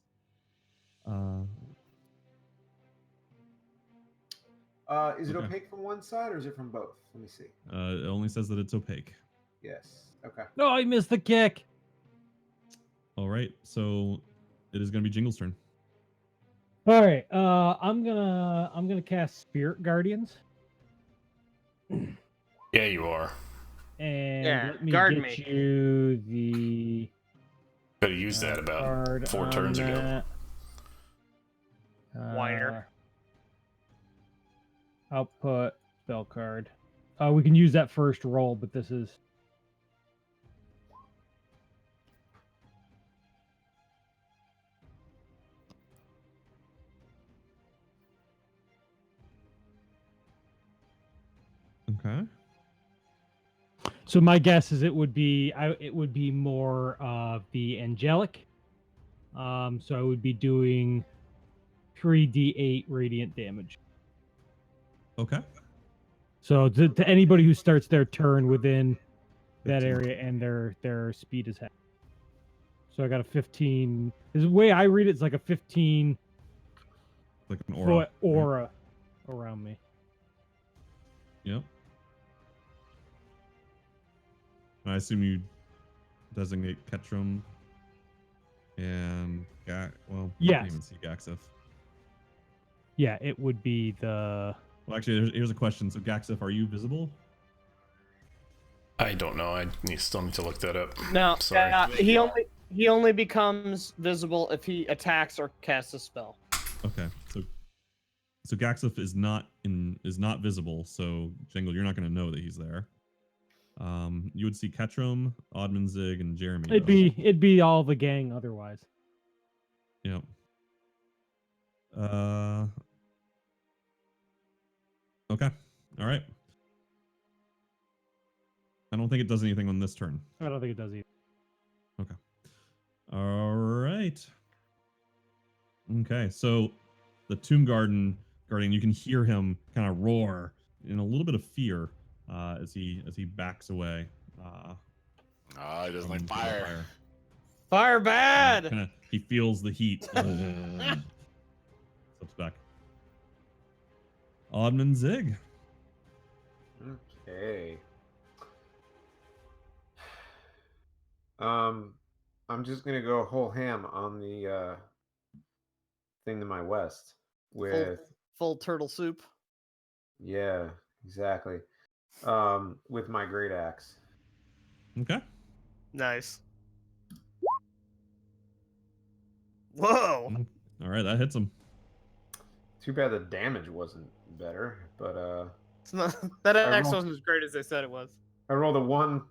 Is it Okay. opaque from one side or is it from both? Let me see. It only says that it's opaque. Yes. Okay. No, I missed the kick. All right, so it is going to be Jingle's turn. All right. I'm gonna cast Spirit Guardians. Yeah, you are. And Yeah, let me guard get me. you the Could have used that about card 4 on turns ago. that. Wider. Output spell card. We can use that first roll, but this is Okay. so. My guess is it would be more the angelic. So I would be doing 3d8 radiant damage. Okay. So to anybody who starts their turn within that 15. area and their speed is half. So I got a 15. The way I read it, it's like a 15 Like an aura. foot right? aura around me. Yep. I assume you designate Ketchum and well, you Yes. can't even see Gaxif. Yeah, it would be the. Well, actually, here's a question. So, Gaxif, are you visible? I don't know. Still need to look that up. No, Sorry. he only becomes visible if he attacks or casts a spell. Okay, so Gaxif is not visible. So, Jingle, you're not going to know that he's there. You would see Ketchum, Oddmanzig, and Jeremy. It'd be all the gang otherwise. Yep. Okay. All right. I don't think it does anything on this turn. I don't think it does either. Okay. All right. Okay, so the Tomb Guardian, you can hear him kind of roar in a little bit of fear as he backs away. He doesn't from like the fire. Fire bad. He feels the heat. Slips back. Oddmanzig. Okay. I'm just gonna go whole ham on the thing to my west with Full turtle soup. yeah, exactly. With my great axe. Okay. Nice. Whoa. All right, that hits him. Too bad the damage wasn't better, but It's not, that axe rolled- wasn't as great as they said it was. I rolled a 1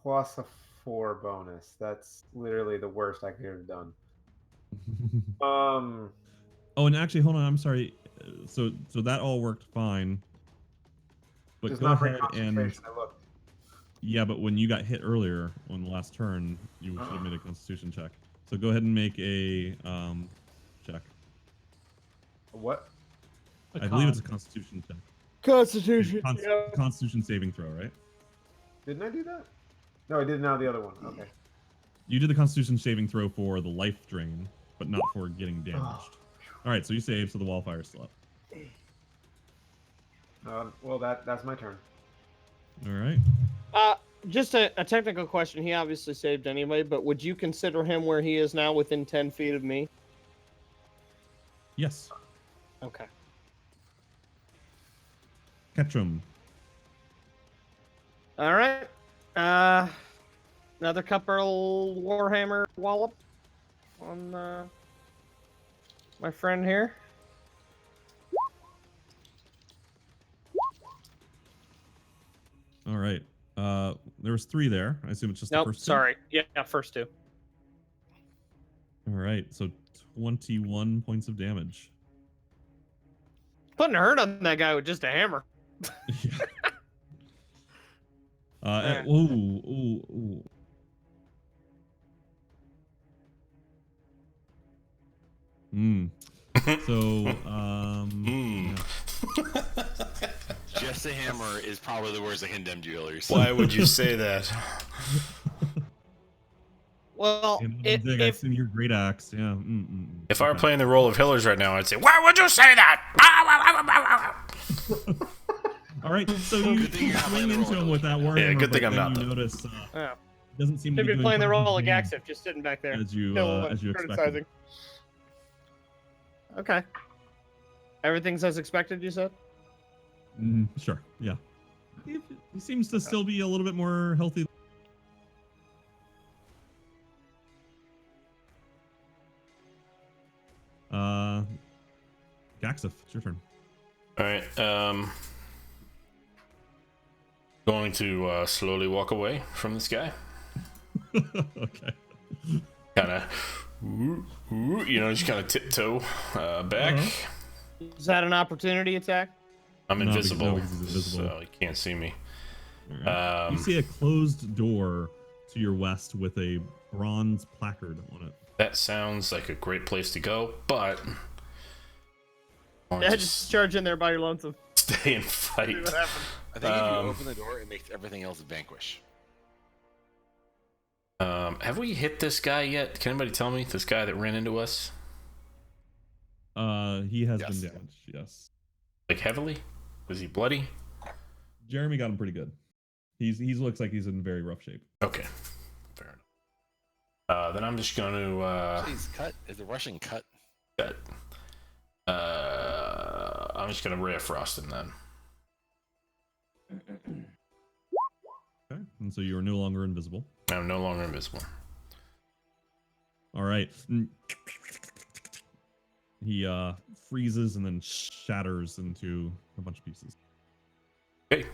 plus a 4 bonus. That's literally the worst I could have done. Oh, and actually, hold on. I'm sorry. So that all worked fine. But does go not bring ahead and concentration. I looked. yeah, but when you got hit earlier on the last turn, you should have made a Constitution check. So go ahead and make a check. What? I believe it's a Constitution check. Constitution. Constitution saving throw, right? Didn't I do that? No, I did now the other one. Okay. You did the Constitution saving throw for the life drain, but not for getting damaged. All right, so you saved, so the wildfire's still up. Well, that's my turn. All right. Just a technical question. He obviously saved anyway, but would you consider him where he is now within 10 feet of me? Yes. Okay. Ketchum. All right. Another couple Warhammer wallop on my friend here. All right. There was 3 there. I assume it's just the Nope, first 2? sorry. Yeah, first 2. All right, so 21 points of damage. Putting a hurt on that guy with just a hammer. Yeah. Ooh. So, yeah. Fiesta Hammer is probably the worst of condemned dealers. Why would you say that? Well, And if, Dig, I've seen your great axe. Yeah. If I were playing the role of Hillers right now, I'd say, "Why would you say that?" All right, so you Good thing you're not playing swing the into role him of with that Hillers. warhammer. Yeah, good thing but I'm then not, You though. notice yeah. doesn't seem Should to be be playing the doing role of damage Gaxif, just sitting back there. as you Still, expected. criticizing. Okay. Everything's as expected, you said? Sure. Yeah. He seems to still be a little bit more healthy. Gaxif, it's your turn. All right. Going to slowly walk away from this guy. Okay. Kind of, just kind of tiptoe back. Is that an opportunity attack? I'm No, because- invisible, because he's invisible. so he can't see me. All right. You see a closed door to your west with a bronze placard on it. That sounds like a great place to go, but I wanna Yeah, just charge in there by your lonesome. stay and See fight. what happens. I think if you open the door, it makes everything else vanquish. Have we hit this guy yet? Can anybody tell me this guy that ran into us? He has Yes. been damaged. Yes. Like heavily? Was he bloody? Jeremy got him pretty good. He looks like he's in very rough shape. Okay, fair enough. Then I'm just going to Please cut. Is the Russian cut? cut. I'm just going to Ray of Frost him then. Okay. And so you are no longer invisible. I'm no longer invisible. All right. He freezes and then shatters into a bunch of pieces. Okay.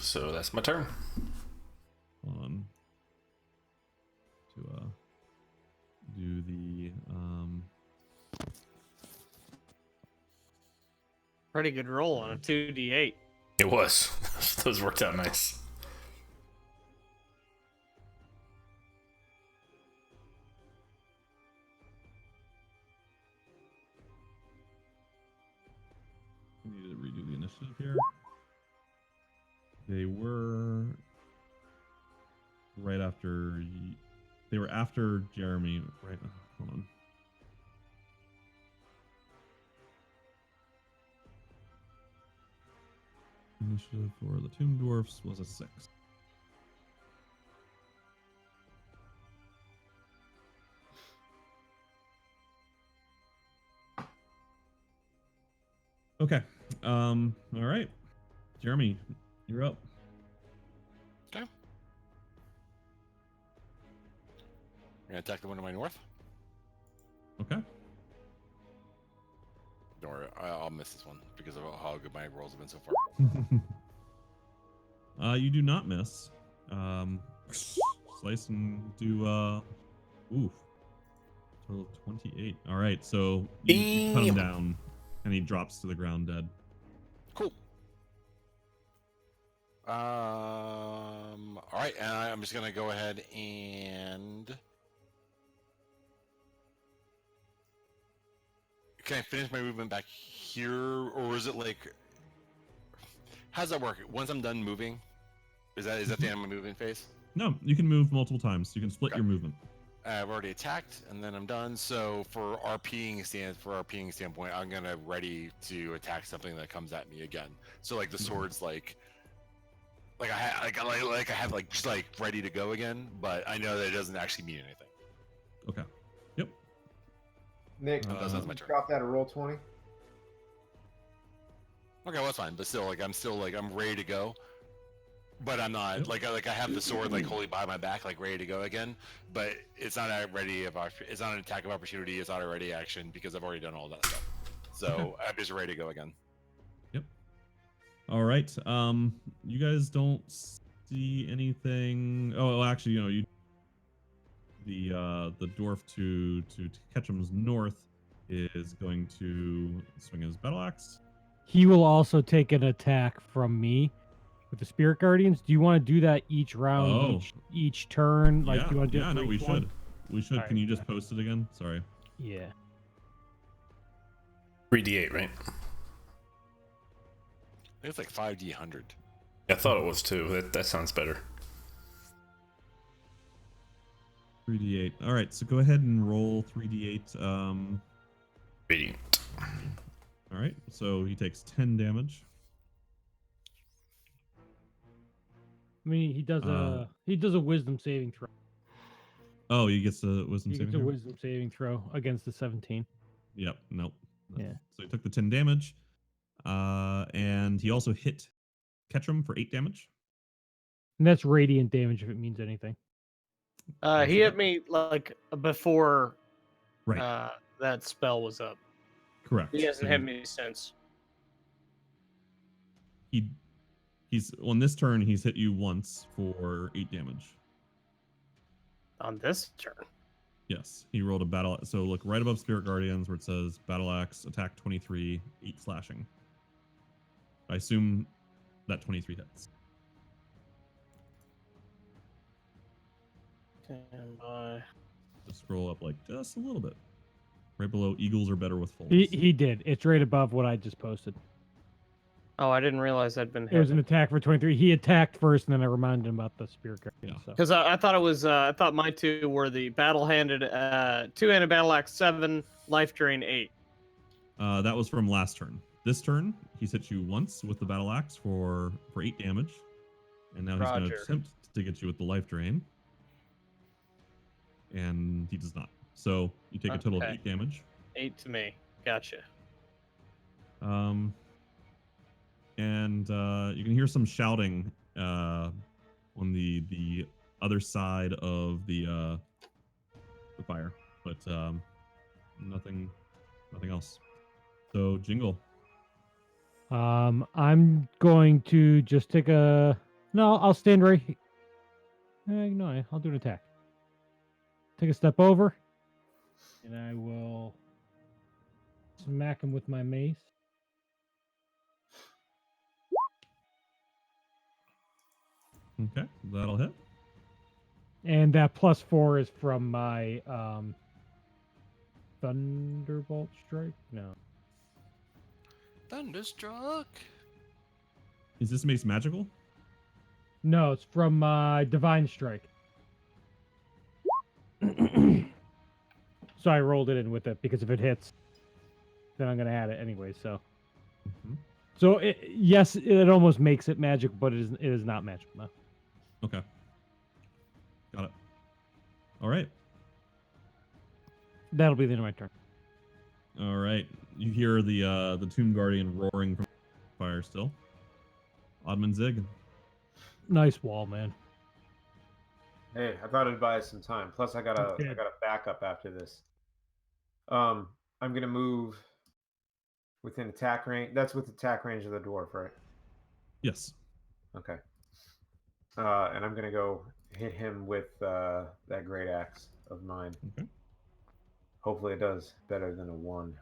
So that's my turn. Hold on. To do the Pretty good roll on a 2d8. It was. Those worked out nice. I need to redo the initiative here. They were right after. They were after Jeremy. Right. Hold on. Initiative for the Tomb Dwarfs was a 6. Okay. All right. Jeremy, you're up. Okay. I'm gonna attack the one to my north. Okay. Don't worry, I'll miss this one because of how good my rolls have been so far. You do not miss. Slice and do oof. Total of 28. All right, so you cut him down and he drops to the ground dead. Cool. All right, and I'm just gonna go ahead and. Can I finish my movement back here, or is it like? How's that work? Once I'm done moving, is that the end of my movement phase? No, you can move multiple times. You can split Okay. your movement. I've already attacked, and then I'm done. So for RPing standpoint, I'm gonna ready to attack something that comes at me again. So like the sword's like I have just ready to go again, but I know that it doesn't actually mean anything. Okay. Yep. Nick, That's my turn. drop that a roll 20. Okay, well that's fine, but still I'm ready to go. But I'm not Yep. like I have the sword wholly by my back, ready to go again. But it's not it's not an attack of opportunity. It's not a ready action because I've already done all that stuff. So Okay. I'm just ready to go again. All right. You guys don't see anything. Oh, well, actually, the dwarf to Ketchum's north is going to swing his battle axe. He will also take an attack from me with the Spirit Guardians. Do you want to do that each round, Oh. each turn? Like, yeah, do you want to do it no, for we each one? should. We should. All Can right. you just post it again? Sorry. Yeah. 3d8, right? I think it's like 5d100. I thought it was too. That sounds better. 3d8. All right, so go ahead and roll 3d8. Radiant. All right, so he takes 10 damage. I mean, he does a wisdom saving throw. Oh, he gets a wisdom He saving gets a throw? wisdom saving throw against the 17. Yep, nope. Yeah. So he took the 10 damage. And he also hit Ketchum for 8 damage. And that's radiant damage if it means anything. He hit me like before Right, that spell was up. correct. He hasn't So hit me since. he's on this turn, he's hit you once for 8 damage. On this turn. Yes, he rolled a battle. So look right above Spirit Guardians where it says Battle Axe, attack 23, 8 slashing. I assume that 23 hits. Stand by. Just scroll up like just a little bit. Right below Eagles are better with folds. He did. It's right above what I just posted. Oh, I didn't realize that'd been It was an hit. attack for 23. He attacked first, and then I reminded him about the Spirit Guardian. Yeah. So. Because I thought it was. I thought my two were the battle-handed, two-handed battle axe 7, life drain 8. That was from last turn. This turn, he's hit you once with the battle axe for 8 damage, and now he's going to Roger. attempt to get you with the life drain, and he does not. So you take a total of Okay. 8 damage. 8 to me. Gotcha. And you can hear some shouting on the other side of the fire, but nothing else. So Jingle. I'm going to just take a. No, I'll stand right. No, I'll do an attack. Take a step over, and I will smack him with my mace. Okay, that'll hit. And that +4 is from my Thunderbolt Strike? No. Thunderstruck. Is this mace magical? No, it's from my Divine Strike. So I rolled it in with it because if it hits, then I'm going to add it anyway. So, so yes, it almost makes it magic, but it is not magic. No. Okay. Got it. All right. That'll be the end of my turn. All right. You hear the Tomb Guardian roaring from fire still. Oddman Zig. Nice wall, man. Hey, I thought it'd buy us some time. Plus, I got a Okay. backup after this. I'm gonna move within attack range. That's with attack range of the dwarf, right? Yes. Okay. And I'm gonna go hit him with that great axe of mine. Okay. Hopefully, it does better than a 1.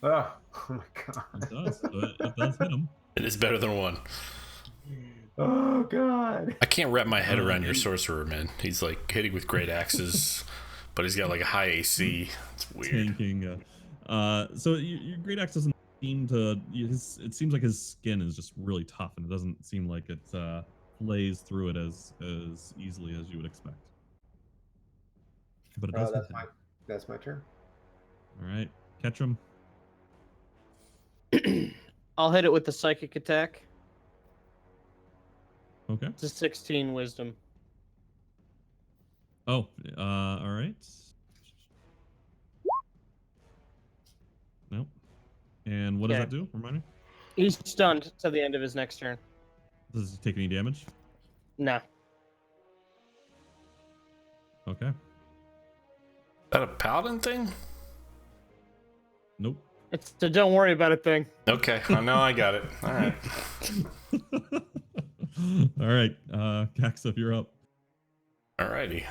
Oh my god! It does. So it does hit him. It is better than 1. Oh god! I can't wrap my head around your sorcerer, man. He's like hitting with great axes, but he's got like a high AC. It's weird. Tanking. So your great axe doesn't seem to. It seems like his skin is just really tough, and it doesn't seem like it lays through it as easily as you would expect. But it does hit him. That's my turn. All right, catch him. I'll hit it with the psychic attack. Okay. It's a 16 wisdom. Oh, all right. Nope. And what does Okay. that do? Remind me. He's stunned to the end of his next turn. Does he take any damage? No. Okay. Is that a paladin thing? Nope. It's the don't worry about it thing. Okay, I know I got it. All right. All right, Caxif, you're up. Alrighty.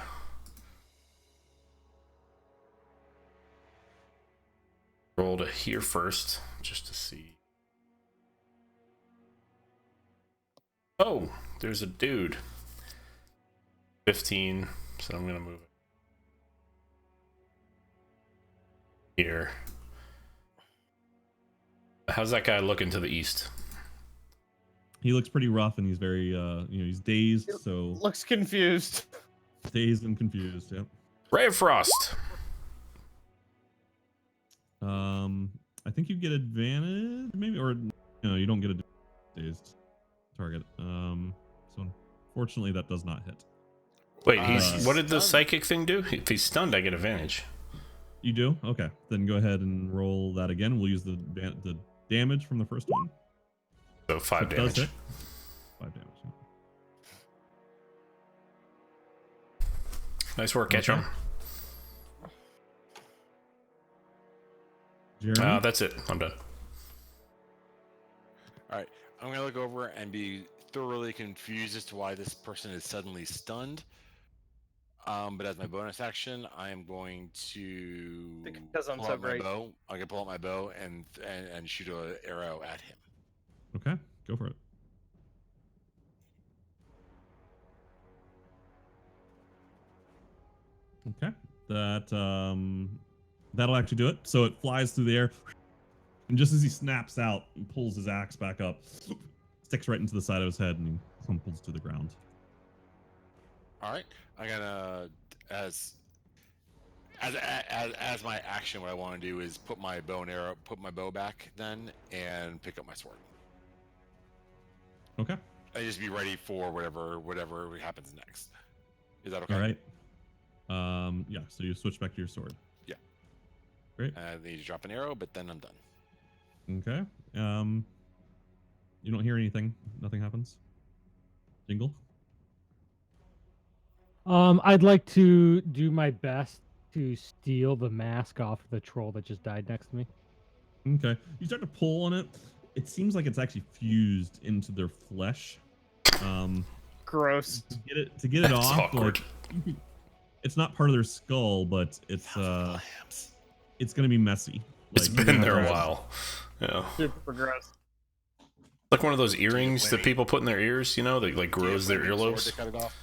Roll to here first, just to see. Oh, there's a dude. 15, so I'm gonna move it here. How's that guy looking to the east? He looks pretty rough, and he's very, he's dazed. So Looks confused. dazed and confused. Yep. Ray of Frost. I think you get advantage, maybe, or no, you don't get a dazed target. So unfortunately, that does not hit. Wait, He's what did the stunned. psychic thing do? If he's stunned, I get advantage. You do? Okay, then go ahead and roll that again. We'll use the damage from the first one. So 5 It does damage. hit. 5 damage. Yeah. Nice work, Ketchum. Jeremy? That's it. I'm done. All right, I'm gonna look over and be thoroughly confused as to why this person is suddenly stunned. But as my bonus action, I am going to Because I'm pull so out my great. bow. I'm gonna pull out my bow and shoot an arrow at him. Okay, go for it. Okay, that'll actually do it. So it flies through the air, and just as he snaps out and pulls his axe back up, sticks right into the side of his head, and he crumples to the ground. All right, I'm gonna as my action, what I want to do is put my bow back then and pick up my sword. Okay. And just be ready for whatever happens next. Is that okay? All right. Yeah. So you switch back to your sword. Yeah. Great. I need to drop an arrow, but then I'm done. Okay. You don't hear anything. Nothing happens. Jingle. I'd like to do my best to steal the mask off of the troll that just died next to me. Okay. You start to pull on it. It seems like it's actually fused into their flesh. Gross. To get it That's off, awkward. like, it's not part of their skull, but it's gonna be messy. It's Like, been there a while. Yeah. Super gross. Like one of those earrings that people put in their ears, that like grows their earlobes. To cut it off.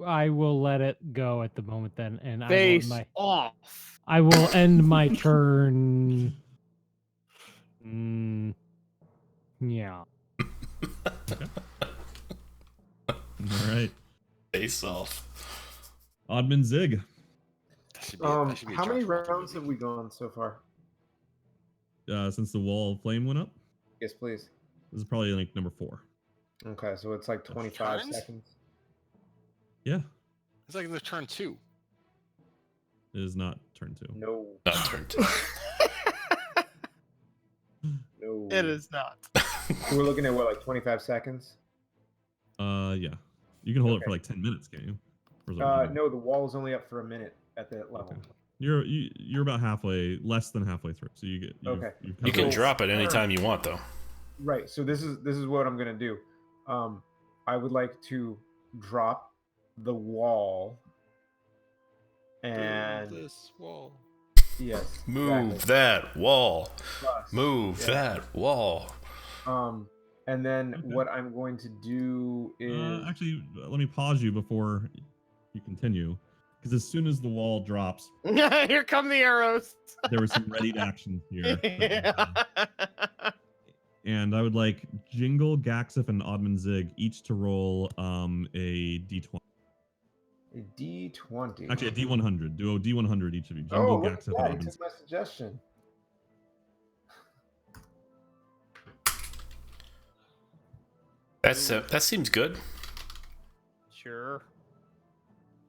I will let it go at the moment then, and Face off. I will end my turn. Yeah. All right. Face off. Oddman Zig. That should be a How many draft rounds movie. have we gone so far? Since the wall of flame went up, Yes, please. this is probably like number 4. Okay, so it's like 25 Turns? seconds. Yeah. It's like the turn 2. It is not turn 2. No, Not turn 2. no. It is not. So we're looking at what, like 25 seconds? Yeah. You can hold it for Okay. like 10 minutes, can't you? Or is that what you do? No, the wall is only up for a minute at that level. Okay. You're about halfway, less than halfway through. So you get Okay. You can Cool. drop it anytime you want, though. Right. So this is what I'm gonna do. I would like to drop the wall and this wall. yes, Move exactly. that wall. Plus, Move yeah. that wall. And then Okay. what I'm going to do is Actually, let me pause you before you continue, because as soon as the wall drops, Here come the arrows. there were some readied actions here. Yeah. And I would like Jingle, Gaxif, and Oddman Zig each to roll a D20. a D20. Actually, a D100. Do a D100 each of you. Jingle, Oh, look at Gaxif, that! and He Oddman took Zig. my suggestion. That seems good. Sure.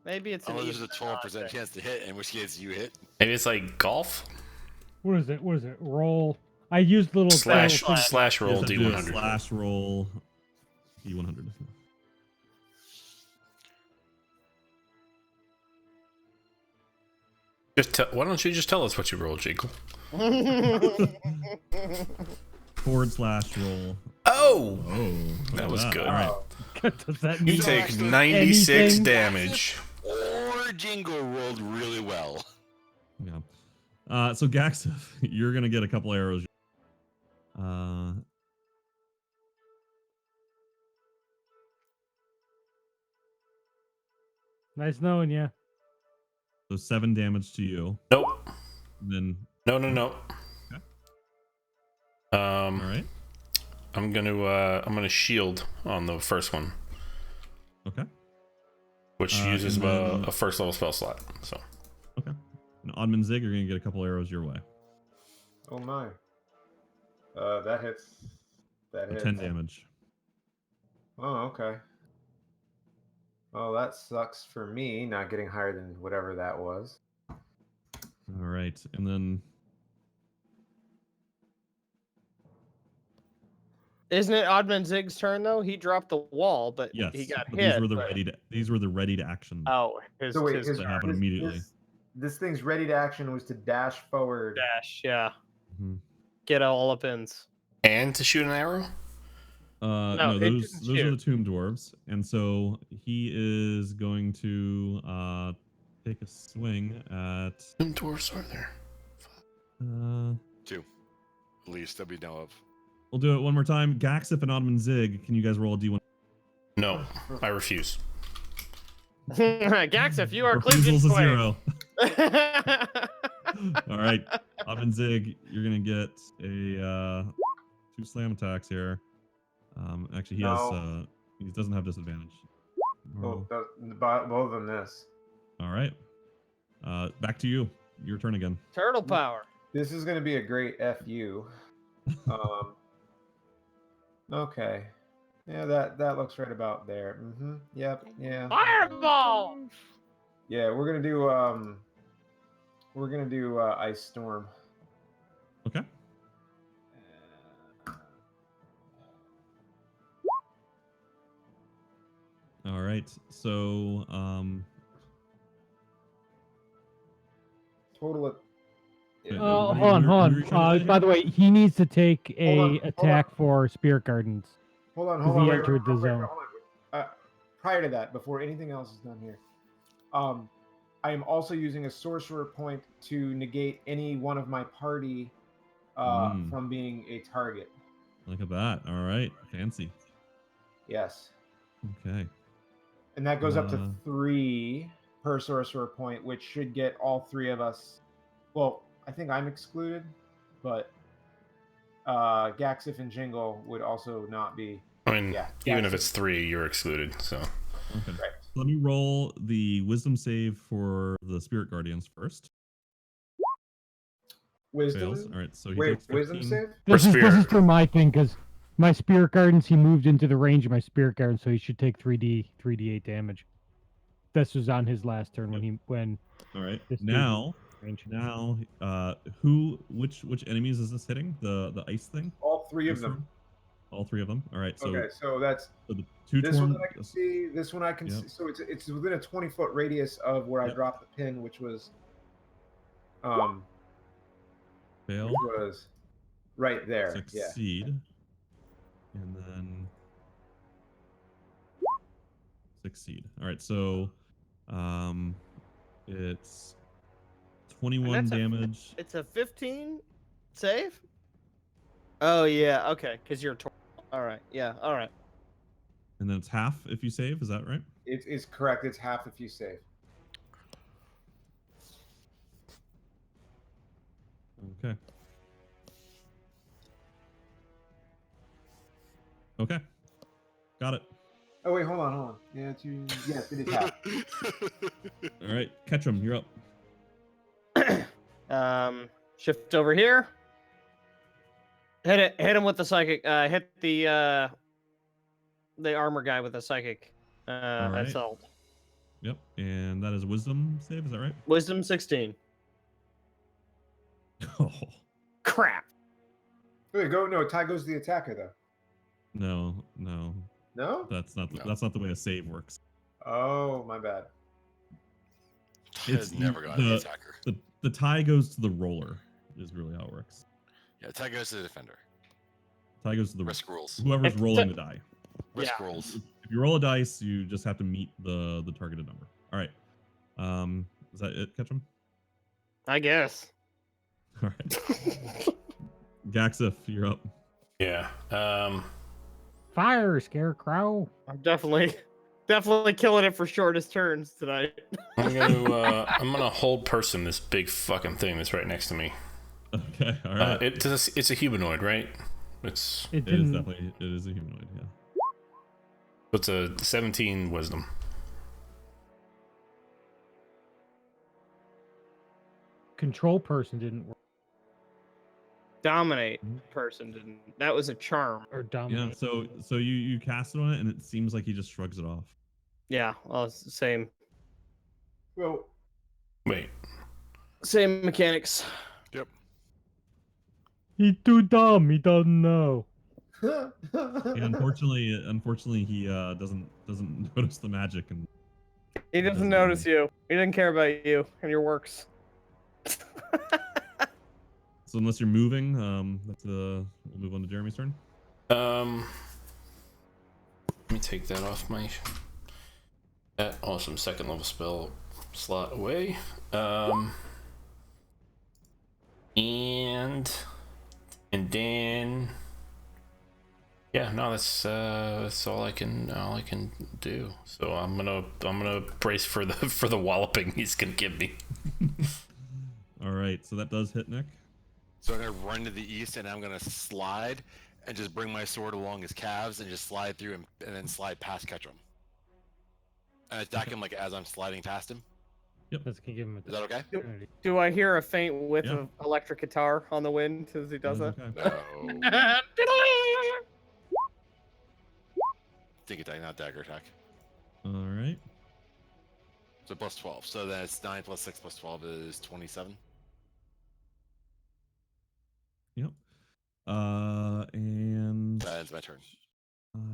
Maybe it's an Oh, there's a even 12% odds. chance to hit, in which case you hit. Maybe it's like golf. What is it? What is it? Roll. I used little Slash little- slash roll You have to do a D100. slash roll D100. Why don't you just tell us what you rolled, Jingle? / roll. Oh, Oh, that was good. All right. Does that You mean take 96 anything? damage. Or Jingle rolled really well. Yeah. So Gaxif, you're gonna get a couple arrows. Nice knowing you. So 7 damage to you. Nope. And then No. All right. I'm gonna shield on the first one, Okay. which uses and then- a first level spell slot. So Okay. And Oddman Zig, you're gonna get a couple arrows your way. Oh my. That hits. That For hits. 10 damage. Oh, okay. Well, that sucks for me, not getting higher than whatever that was. All right. And then Isn't it Oddman Zig's turn though? He dropped the wall, but yes, he got but hit. these were the but- ready to action. Oh, his, So wait, his his, that happen this- immediately. This thing's ready to action was to dash forward. dash, yeah. Mhm. Get all up ins. and to shoot an arrow. No, No, it those didn't are shoot. the tomb dwarves, and so he is going to take a swing at. Some dwarves are there. Two, at least that we know of. We'll do it one more time. Gaxif and Oddman Zig, can you guys roll a d1? No, I refuse. Gaxif, you are Refusal's a Cleveland 0. All right, Oddman Zig, you're gonna get a 2 slam attacks here. Actually, he doesn't have disadvantage. Roll. Both of them this. All right. Back to you. Your turn again. Turtle power. This is going to be a great FU. Okay. Yeah, that looks right about there. Mm-hmm. Yep. Yeah. Fireball. Yeah, we're gonna do Ice Storm. Okay. All right. So, Total. Yeah, Hold what are on, you- hold what are you on. trying to say By the way, he needs to take Hold on, a hold on. attack for Spirit Gardens. Hold on, 'Cause hold on. he wait, entered the zone. hold on. Prior to that, before anything else is done here, I am also using a sorcerer point to negate any one of my party from being a target. look at that. All right. Fancy. Yes, Okay. and that goes up to Uh, 3 per sorcerer point, which should get all 3 of us. Well, I think I'm excluded, but Gaxif and Jingle would also not be. I mean, Yeah, even if Gaxif. it's 3, you're excluded. So Okay. Right. Let me roll the wisdom save for the spirit guardians first. Wisdom. Fails. All right. So he Wait, takes 15. wisdom save? This is spirit. for my thing because my Spirit Gardens, he moved into the range of my Spirit Garden, so he should take 3d8 damage. This was on his last turn when All right. This dude Now, range. which enemies is this hitting? The ice thing? All 3 of Ice them. storm? All 3 of them. All right. So, Okay, so that's so the 2 this torn. one I can see. This one I can Yep. see. So it's within a 20-foot radius of where I Yep. dropped the pin, which was Fail. right there. Yeah. Succeed. And then succeed. All right. So, it's 21 that's a- damage. It's a 15 save. Oh yeah, okay, because you're. All right, yeah, all right. And then it's half if you save. Is that right? It's correct. It's half if you save. Okay. Okay. Got it. Oh wait, hold on. Yeah, yes, it is half. All right. Catch him. You're up. Shift over here. Hit him with the psychic. Hit the armor guy with the psychic right. assault. Yep. And that is a wisdom save. Is that right? Wisdom 16. Oh, Crap. Wait, Ty goes to the attacker though. no. No? That's not No. that's not the way a save works. Oh, my bad. Has never got an attacker. The tie goes to the roller. Is really how it works. Yeah, attack goes to the defender. Tie goes to the Risk rules. whoever's It's rolling the- the die. Risk Yeah. rolls. If you roll a dice, you just have to meet the targeted number. All right. Is that it? Catch him. I guess. All right. Gaxif, you're up. yeah. Fire, Scarecrow. I'm definitely killing it for shortest turns tonight. I'm gonna hold person this big fucking thing that's right next to me. Okay, all right. It's a humanoid, right? It's It It is didn't. definitely it is a humanoid. Yeah. it's a 17 wisdom. Control person didn't work. Dominate Mhm. person didn't. That was a charm. Or Yeah. dominate. So you cast it on it, and it seems like he just shrugs it off. Yeah, well, it's the same Well, Wait, mechanics. Yep. He's too dumb. He doesn't know. Yeah, unfortunately, he doesn't notice the magic, and He doesn't doesn't notice even- you. He doesn't care about you and your works. so unless you're moving, we'll move on to Jeremy's turn. let me take that off my that awesome second level spell slot away. And then yeah, no, that's all I can do. So I'm gonna brace for the walloping he's gonna give me. All right, so that does hit Nick. So I'm gonna run to the east, and I'm gonna slide and just bring my sword along his calves and just slide through him, and then slide past Ketchum. And attack him like as I'm sliding past him. That's gonna give him Is that okay? opportunity. Do I hear a faint whiff Yeah. of electric guitar on the wind as he does that? Okay. No. Think attack, not dagger attack. All right. So plus 12. So that's 9 plus 6 plus 12 is 27. Yep. And That ends my turn.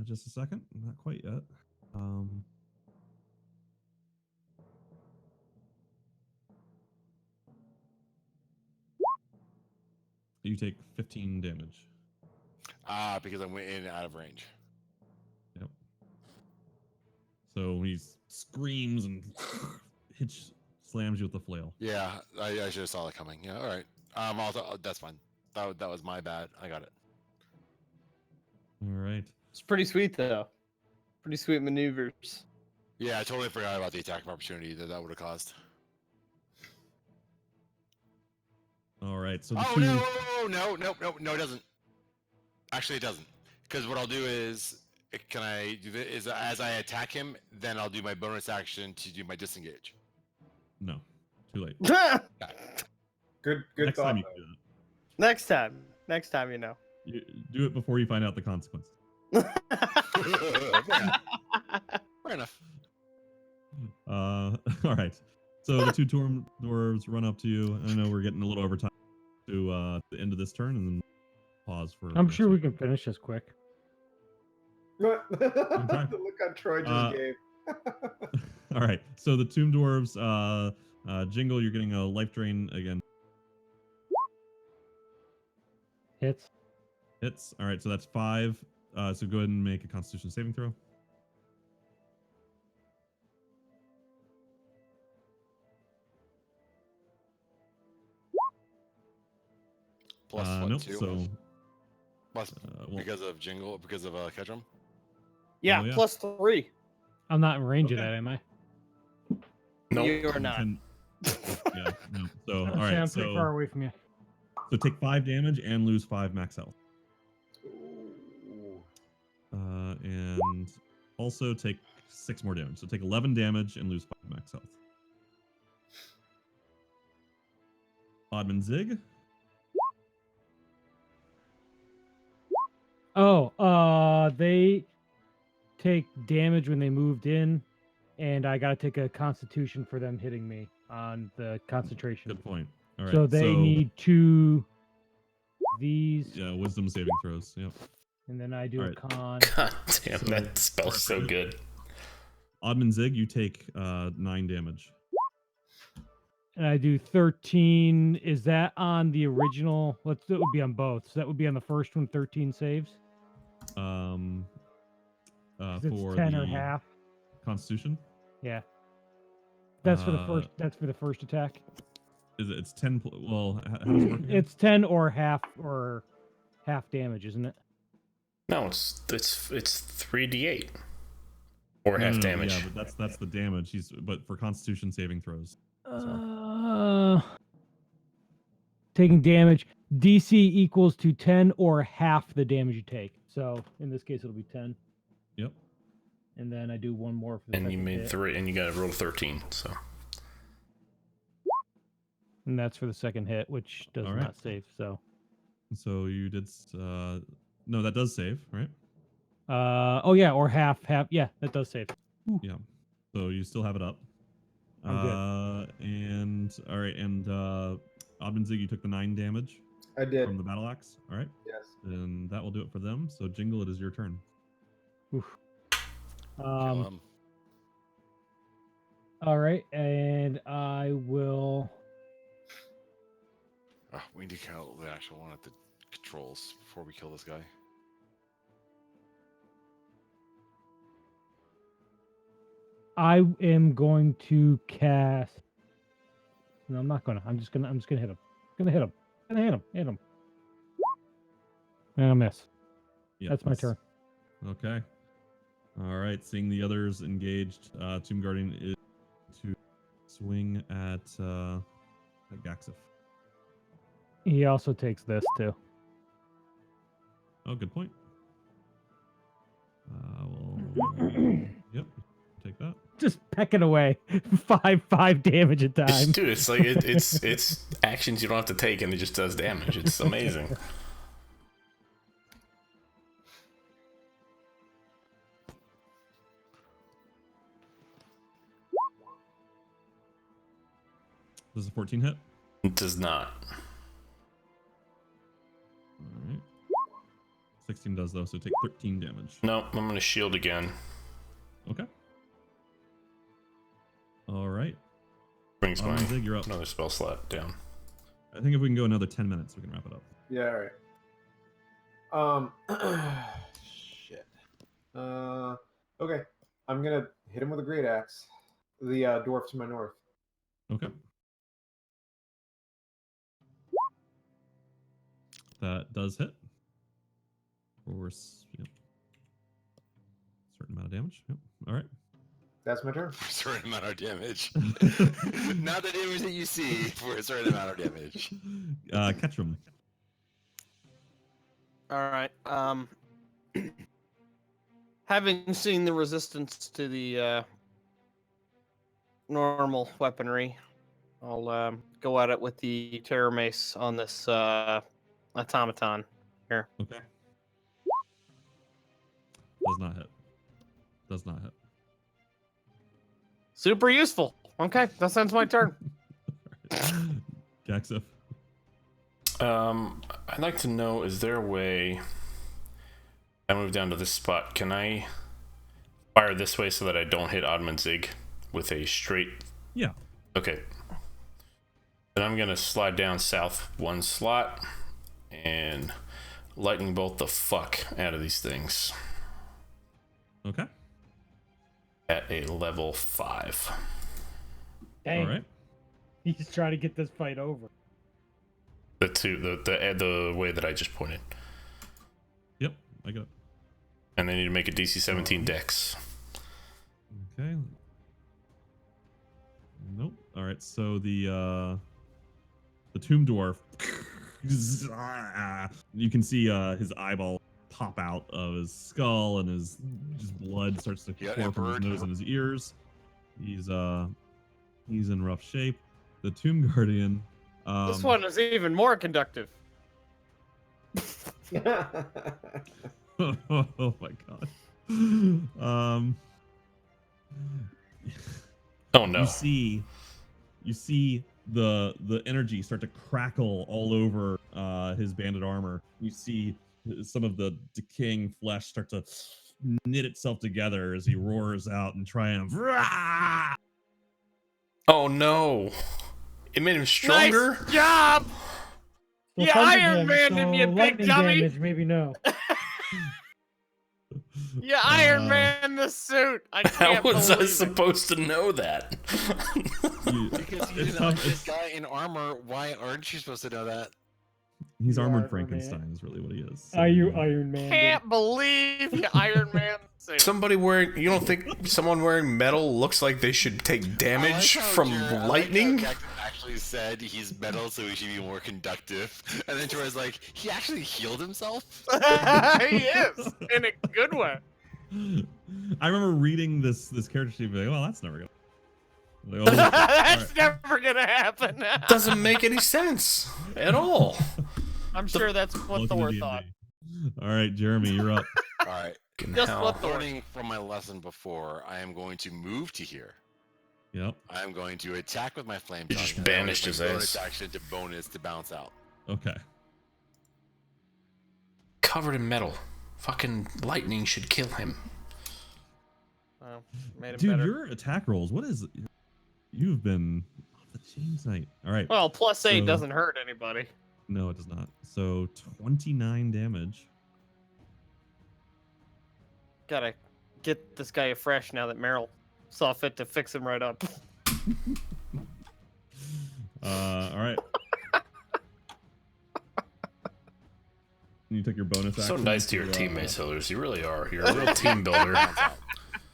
just a second, not quite yet. You take 15 damage. Because I'm in and out of range. Yep. So he screams and slams you with the flail. Yeah, I should have saw that coming. Yeah, all right. That's fine. That was my bad. I got it. All right. It's pretty sweet though. Pretty sweet maneuvers. Yeah, I totally forgot about the attack of opportunity that would have caused. All right. So the Oh two. no, it doesn't. Actually, it doesn't. Because what I'll do is, can I do this? Is as I attack him, then I'll do my bonus action to do my disengage. No, too late. good Next thought. time you can do Next time, you know. it. You do it before you find out the consequences. Fair enough. All right. So the two dwarves run up to you. I know we're getting a little over time to the end of this turn, and then pause for. I'm for a sure we second. can finish this quick. The look on Troy just gave. All right. So the tomb dwarves, Jingle, you're getting a life drain again. Hits. Hits. All right. So that's 5. So go ahead and make a Constitution saving throw. Plus what, Nope. 2? So Plus well, because of Jingle, because of Kedrum? Yeah, Oh, yeah. +3. I'm not in range of Okay. that, am I? Nope. You are not. Yeah. No. So all Say right. I'm pretty far away from you. So take 5 damage and lose 5 max health. And also take 6 more damage. So take 11 damage and lose 5 max health. Oddman Zig. Oh, they take damage when they moved in, and I gotta take a Constitution for them hitting me on the concentration. Good point. All right. So they need 2 these, Yeah, wisdom saving throws. Yep. and then I do a Alright. con. God damn, So- that spell's so good. Oddman Zig, you take 9 damage. And I do 13. Is that on the original? That would be on both. So that would be on the first one, 13 saves. Um, 'Cause it's for 10 the or half. Constitution. Yeah. That's for the Uh, first. That's for the first attack. Is it? It's 10. Well, how does it work? Again? It's 10 or half damage, isn't it? No, it's 3d8 or No, half no, no, damage. Yeah, but that's the damage. But for Constitution saving throws. Uh, taking damage. DC equals to 10 or half the damage you take. So in this case, it'll be 10. Yep. And then I do one more for the And you second made hit. 3, and you got to roll 13. So And that's for the second hit, which does All right. not save. So So you did. No, that does save, right? oh yeah, or half. Yeah, that does save. Yeah. So you still have it up. I'm good. And all right, and Oddman Zig, you took the 9 damage I did. from the battle axe. All right, Yes. and that will do it for them. So Jingle, it is your turn. Kill him. All right, and I will. Oh, we need to kill the actual one at the controls before we kill this guy. I am going to cast. No, I'm not gonna. I'm just gonna hit him. Hit him. And I miss. Yeah, That's my turn. Okay. All right. Seeing the others engaged, Tomb Guardian is to swing at Gaxif. He also takes this too. Oh, good point. Yep. Take that. Just pecking away, five damage a time. dude, it's like it's actions you don't have to take, and it just does damage. It's amazing. Does a 14 hit? It does not. All right. 16 does though, so take 13 damage. No, I'm gonna shield again. Okay. All right. Brings my Zig, you're up. another spell slot down. I think if we can go another 10 minutes, we can wrap it up. Yeah, all right. Shit. Okay. I'm gonna hit him with a great axe. The dwarf to my north. Okay. That does hit. For yep. Certain amount of damage. Yep. All right. That's my turn. A certain amount of damage. Not the damage that you see for a certain amount of damage. Catch him. All right. Having seen the resistance to the normal weaponry, I'll go at it with the terror mace on this automaton here. Okay. Does not hit. Does not hit. Super useful. Okay, that ends my turn. Gaxif. I'd like to know, is there a way I move down to this spot? Can I fire this way so that I don't hit Oddman Zig with a straight? Yeah. Okay. Then I'm gonna slide down south 1 slot and lightning bolt the fuck out of these things Okay. at a level 5. Dang. All right. He's trying to get this fight over. The way that I just pointed. Yep. I got it. And they need to make a DC 17 dex. Okay. Nope. All right. So the tomb dwarf, you can see his eyeball pop out of his skull, and his just blood starts to Yeah, pour from his bird. nose and his ears. He's in rough shape. The tomb guardian. This one is even more conductive. Oh my god. Oh no. You see the energy start to crackle all over his banded armor. You see some of the decaying flesh start to knit itself together as he roars out in triumph. Rah! Oh no. It made him stronger? Nice job! So Yeah, thunder Iron damage, Man him, so you big lightning dummy! damage, maybe no. Yeah, Iron Man the suit. I How can't was I believe it. supposed to know that? Because you It's didn't tough. like this guy in armor. Why aren't you supposed to know that? He's You armored Iron Frankenstein Man. is really what he is. Are you Iron Man? Can't believe you Iron Man the suit. Somebody wearing, you don't think someone wearing metal looks like they should take damage I like how from Jared- I like how lightning? Jack actually actually said he's metal, so he should be more conductive. And then Troy's like, he actually healed himself? He is in a good way. I remember reading this character sheet and be like, well, that's never gonna. Like, oh, That's never gonna happen. Doesn't make any sense at all. I'm sure that's what welcome to Thor D&D. thought. All right, Jeremy, you're up. All right. Just Hell. what Thor. Learning from my lesson before, I am going to move to here. Yep. I am going to attack with my flame You tongue. just and then I'm banished gonna his use bonus ass. action to bonus to bounce out. Okay. Covered in metal. Fucking lightning should kill him. Oh, made him Dude, better. your attack rolls. What is? You've been off the chain tonight. All right. Well, +8 So- doesn't hurt anybody. No, it does not. So 29 damage. Gotta get this guy afresh now that Meryl saw fit to fix him right up. All right. You took your bonus action. So nice to your to, teammates, Hillers. You really are. You're a real team builder.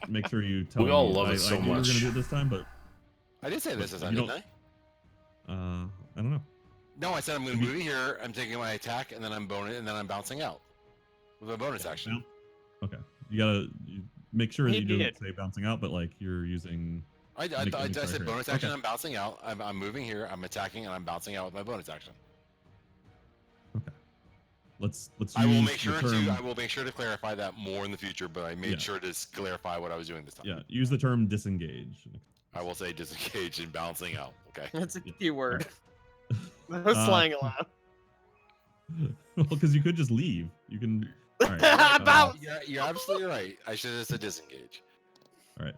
Make sure you tell We me. all love it I so knew much. You were gonna do it this time, but I did say this is You didn't don't- I? I don't know. No, I said I'm going to move here. I'm taking my attack, and then I'm and then I'm bouncing out with a bonus action. Okay. You make sure that He you do did. say bouncing out, but like you're using. I Make- make said sure I bonus heard. action. Okay. I'm bouncing out. I'm moving here. I'm attacking, and I'm bouncing out with my bonus action. Okay. Let's I will use make sure the term. to clarify that more in the future. But I made Yeah. sure to clarify what I was doing this time. Yeah, use the term disengage. I will say disengage and bouncing out. Okay. That's a Yeah. keyword. I was slang a lot. Well, because you could just leave. You can. All right. Bounce! You're absolutely right. I should have said disengage. All right.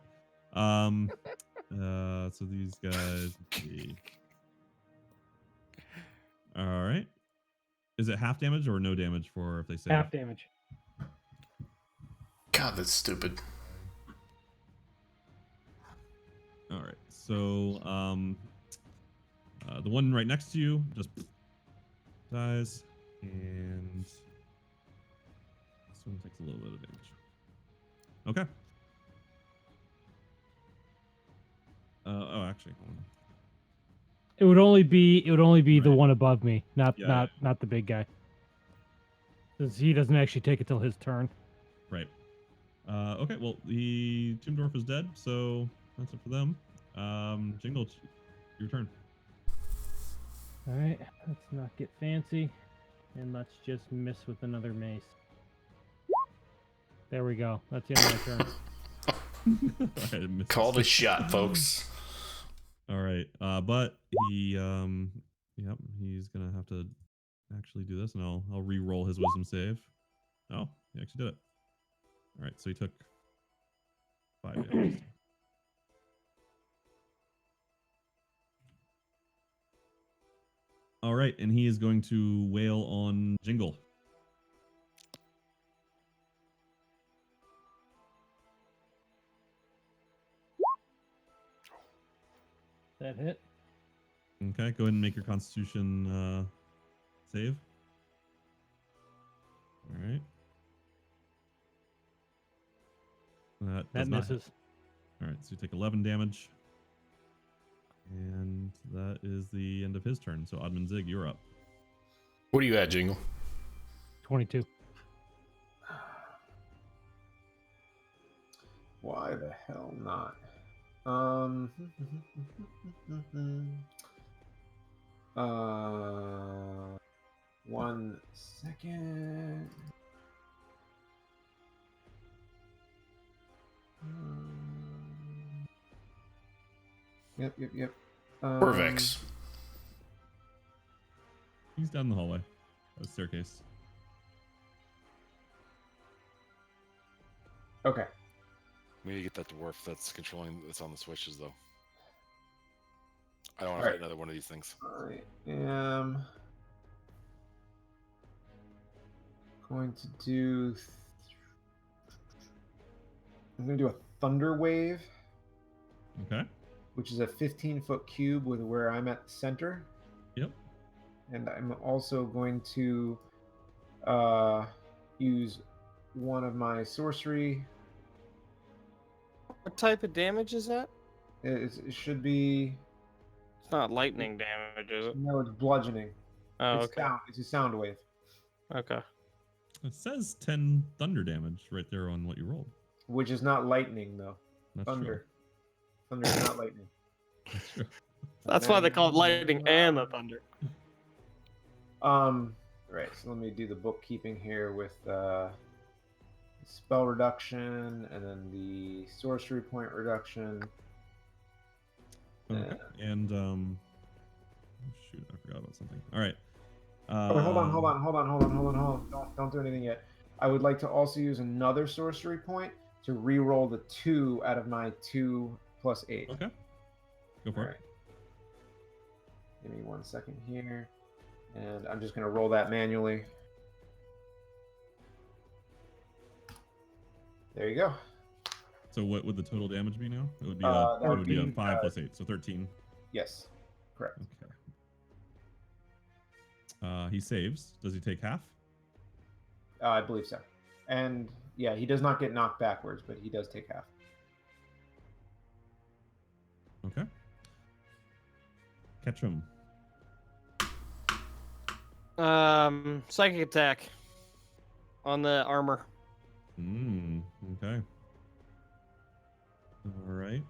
So these guys. Let's see. All right. Is it half damage or no damage for if they say Half damage. God, that's stupid. All right. So the one right next to you just dies, and this one takes a little bit of damage. Okay. Actually, hold on. It would only be the Right. one above me, not Yeah, not the big guy. Since he doesn't actually take it till his turn. Right. Okay. Well, the Tomb Dwarf is dead, so that's it for them. Jingle, it's your turn. All right, let's not get fancy, and let's just miss with another mace. There we go. That's the end of my turn. All right, misses. Call the shot, folks. All right. But he, yep, he's gonna have to actually do this, and I'll re-roll his wisdom save. Oh, he actually did it. All right, so he took 5 damage. All right, and he is going to wail on Jingle. That hit. Okay, go ahead and make your Constitution save. All right. That That does not hit. misses. All right, so you take 11 damage. And that is the end of his turn. So Oddman Zig, you're up. What are you at, Jingle? 22. Why the hell not? 1 second. Yep. Corvex. He's down the hallway. The staircase. Okay. We need to get that dwarf that's on the switches, though. I don't want to Alright. fight another one of these things. I am going to do. I'm going to do a thunder wave, Okay. which is a 15-foot cube with where I'm at the center. Yep. And I'm also going to use one of my sorcery. What type of damage is that? It should be It's not lightning damage, is it? No, it's bludgeoning. Oh, It's okay. sound. It's a sound wave. Okay. It says 10 thunder damage right there on what you rolled. Which is not lightning though. That's Thunder. Thunder is not lightning. true. That's true. That's why they call it lightning and the thunder. Right. So let me do the bookkeeping here with spell reduction and then the sorcery point reduction. Okay. And oh, shoot, I forgot about something. All right. Wait, hold on. Don't do anything yet. I would like to also use another sorcery point to re-roll the 2 out of my 2 plus 8. Okay. Go for All right. Give me 1 second here. And I'm just going to roll that manually. There you go. So what would the total damage be now? It would be That it would be a 13, 5 plus 8, so 13. Yes, correct. Okay. He saves. Does he take half? I believe so. And yeah, he does not get knocked backwards, but he does take half. Okay. Catch him. Psychic attack on the armor. Okay. All right.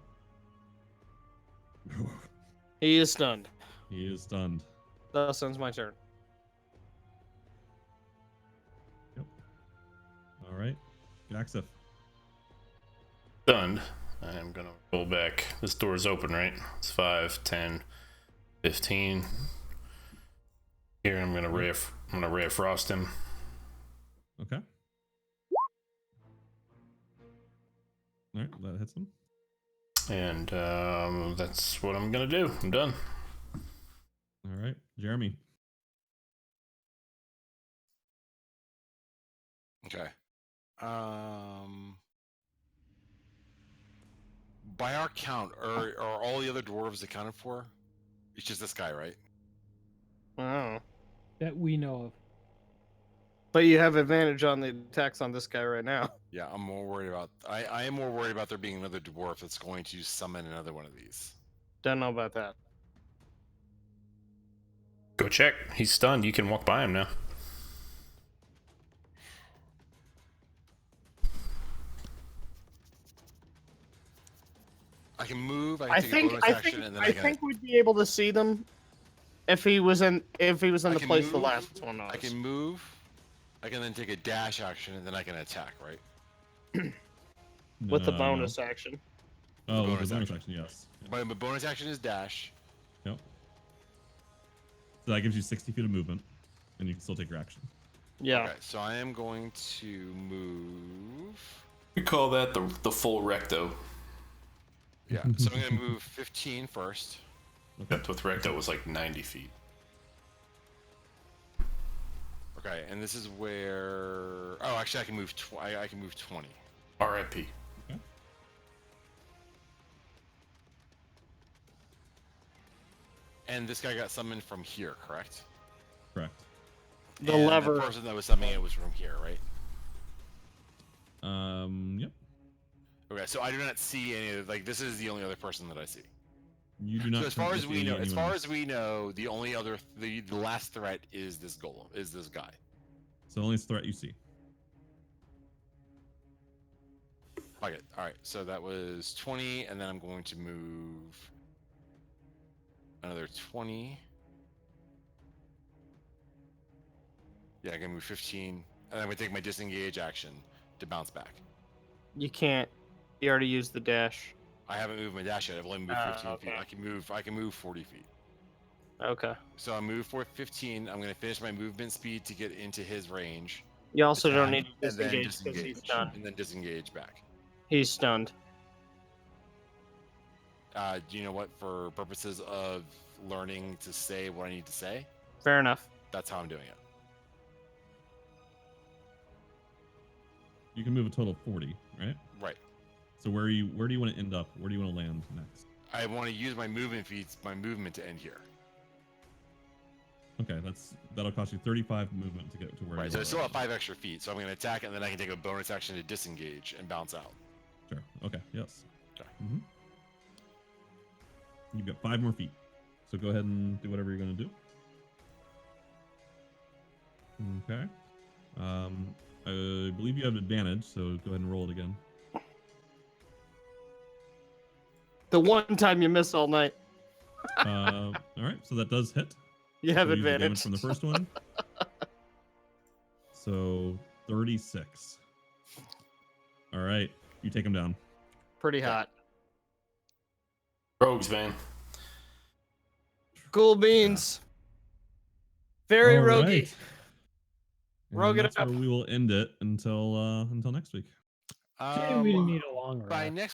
He is stunned. He is stunned. Thus ends my turn. All right. Gaxif. Stunned. I'm gonna roll back. This door is open, right? It's 5, 10, 15. Here I'm gonna ray of frost him. Okay. All right, that hits him. And that's what I'm gonna do. I'm done. All right, Jeremy. Okay. By our count, are all the other dwarves accounted for? It's just this guy, right? Oh. That we know of. But you have advantage on the attacks on this guy right now. Yeah, I'm more worried about. I am more worried about there being another dwarf that's going to summon another one of these. Don't know about that. Go check. He's stunned. You can walk by him now. I can move. I take a think bonus action, and then I think we'd be able to see them if he was in the can place the move, last one was. I can move. I can then take a dash action, and then I can attack. Right? with the No. bonus action. Oh, with bonus the bonus action. action, yes. My bonus action is dash. Yep. So that gives you 60 feet of movement, and you can still take your action. Yeah. Okay, so I am going to move. We call that the full recto. Yeah, so I'm going to move 15 first. Except with recto was like 90 feet. Okay, and this is where. Oh, actually, I can move. I can move 20. R.I.P. Okay. And this guy got summoned from here, correct? Correct. The And lever. The person that was summoning it was from here, right? Yep. Okay, so I do not see any of this is the only other person that I see. You do not. So as far currently as we see know, anyone- the only other the last threat is this golem, is this guy. It's the only threat you see. Okay, all right. So that was 20, and then I'm going to move another 20. Yeah, I can move 15, and then I'm gonna take my disengage action to bounce back. You can't. You already used the dash. I haven't moved my dash yet. I've only moved 15 feet. okay. I can move 40 feet. Okay. So I move for 15. I'm gonna finish my movement speed to get into his range. You also don't attack, need to and then disengage because he's stunned. and then disengage back. He's stunned. Do you know what? For purposes of learning to say what I need to say, Fair enough. that's how I'm doing it. You can move a total of 40, right? Right. So where do you want to end up? Where do you want to land next? I want to use my movement feats, my movement to end here. Okay, that'll cost you 35 movement to get to where Right. you So I are. still have 5 extra feet. So I'm gonna attack, and then I can take a bonus action to disengage and bounce out. Sure. Okay. Yes. Okay. You've got 5 more feet. So go ahead and do whatever you're going to do. Okay. I believe you have advantage, so go ahead and roll it again. The one time you miss all night, All right, so that does hit. you have So use the damage advantage. from the first one. So 36. All right, you take him down. Pretty hot. Rogues, man. Cool beans. Very All roguey. right. Rogue And it that's up. where we will end it until next week. Shame we didn't need a long By rest. next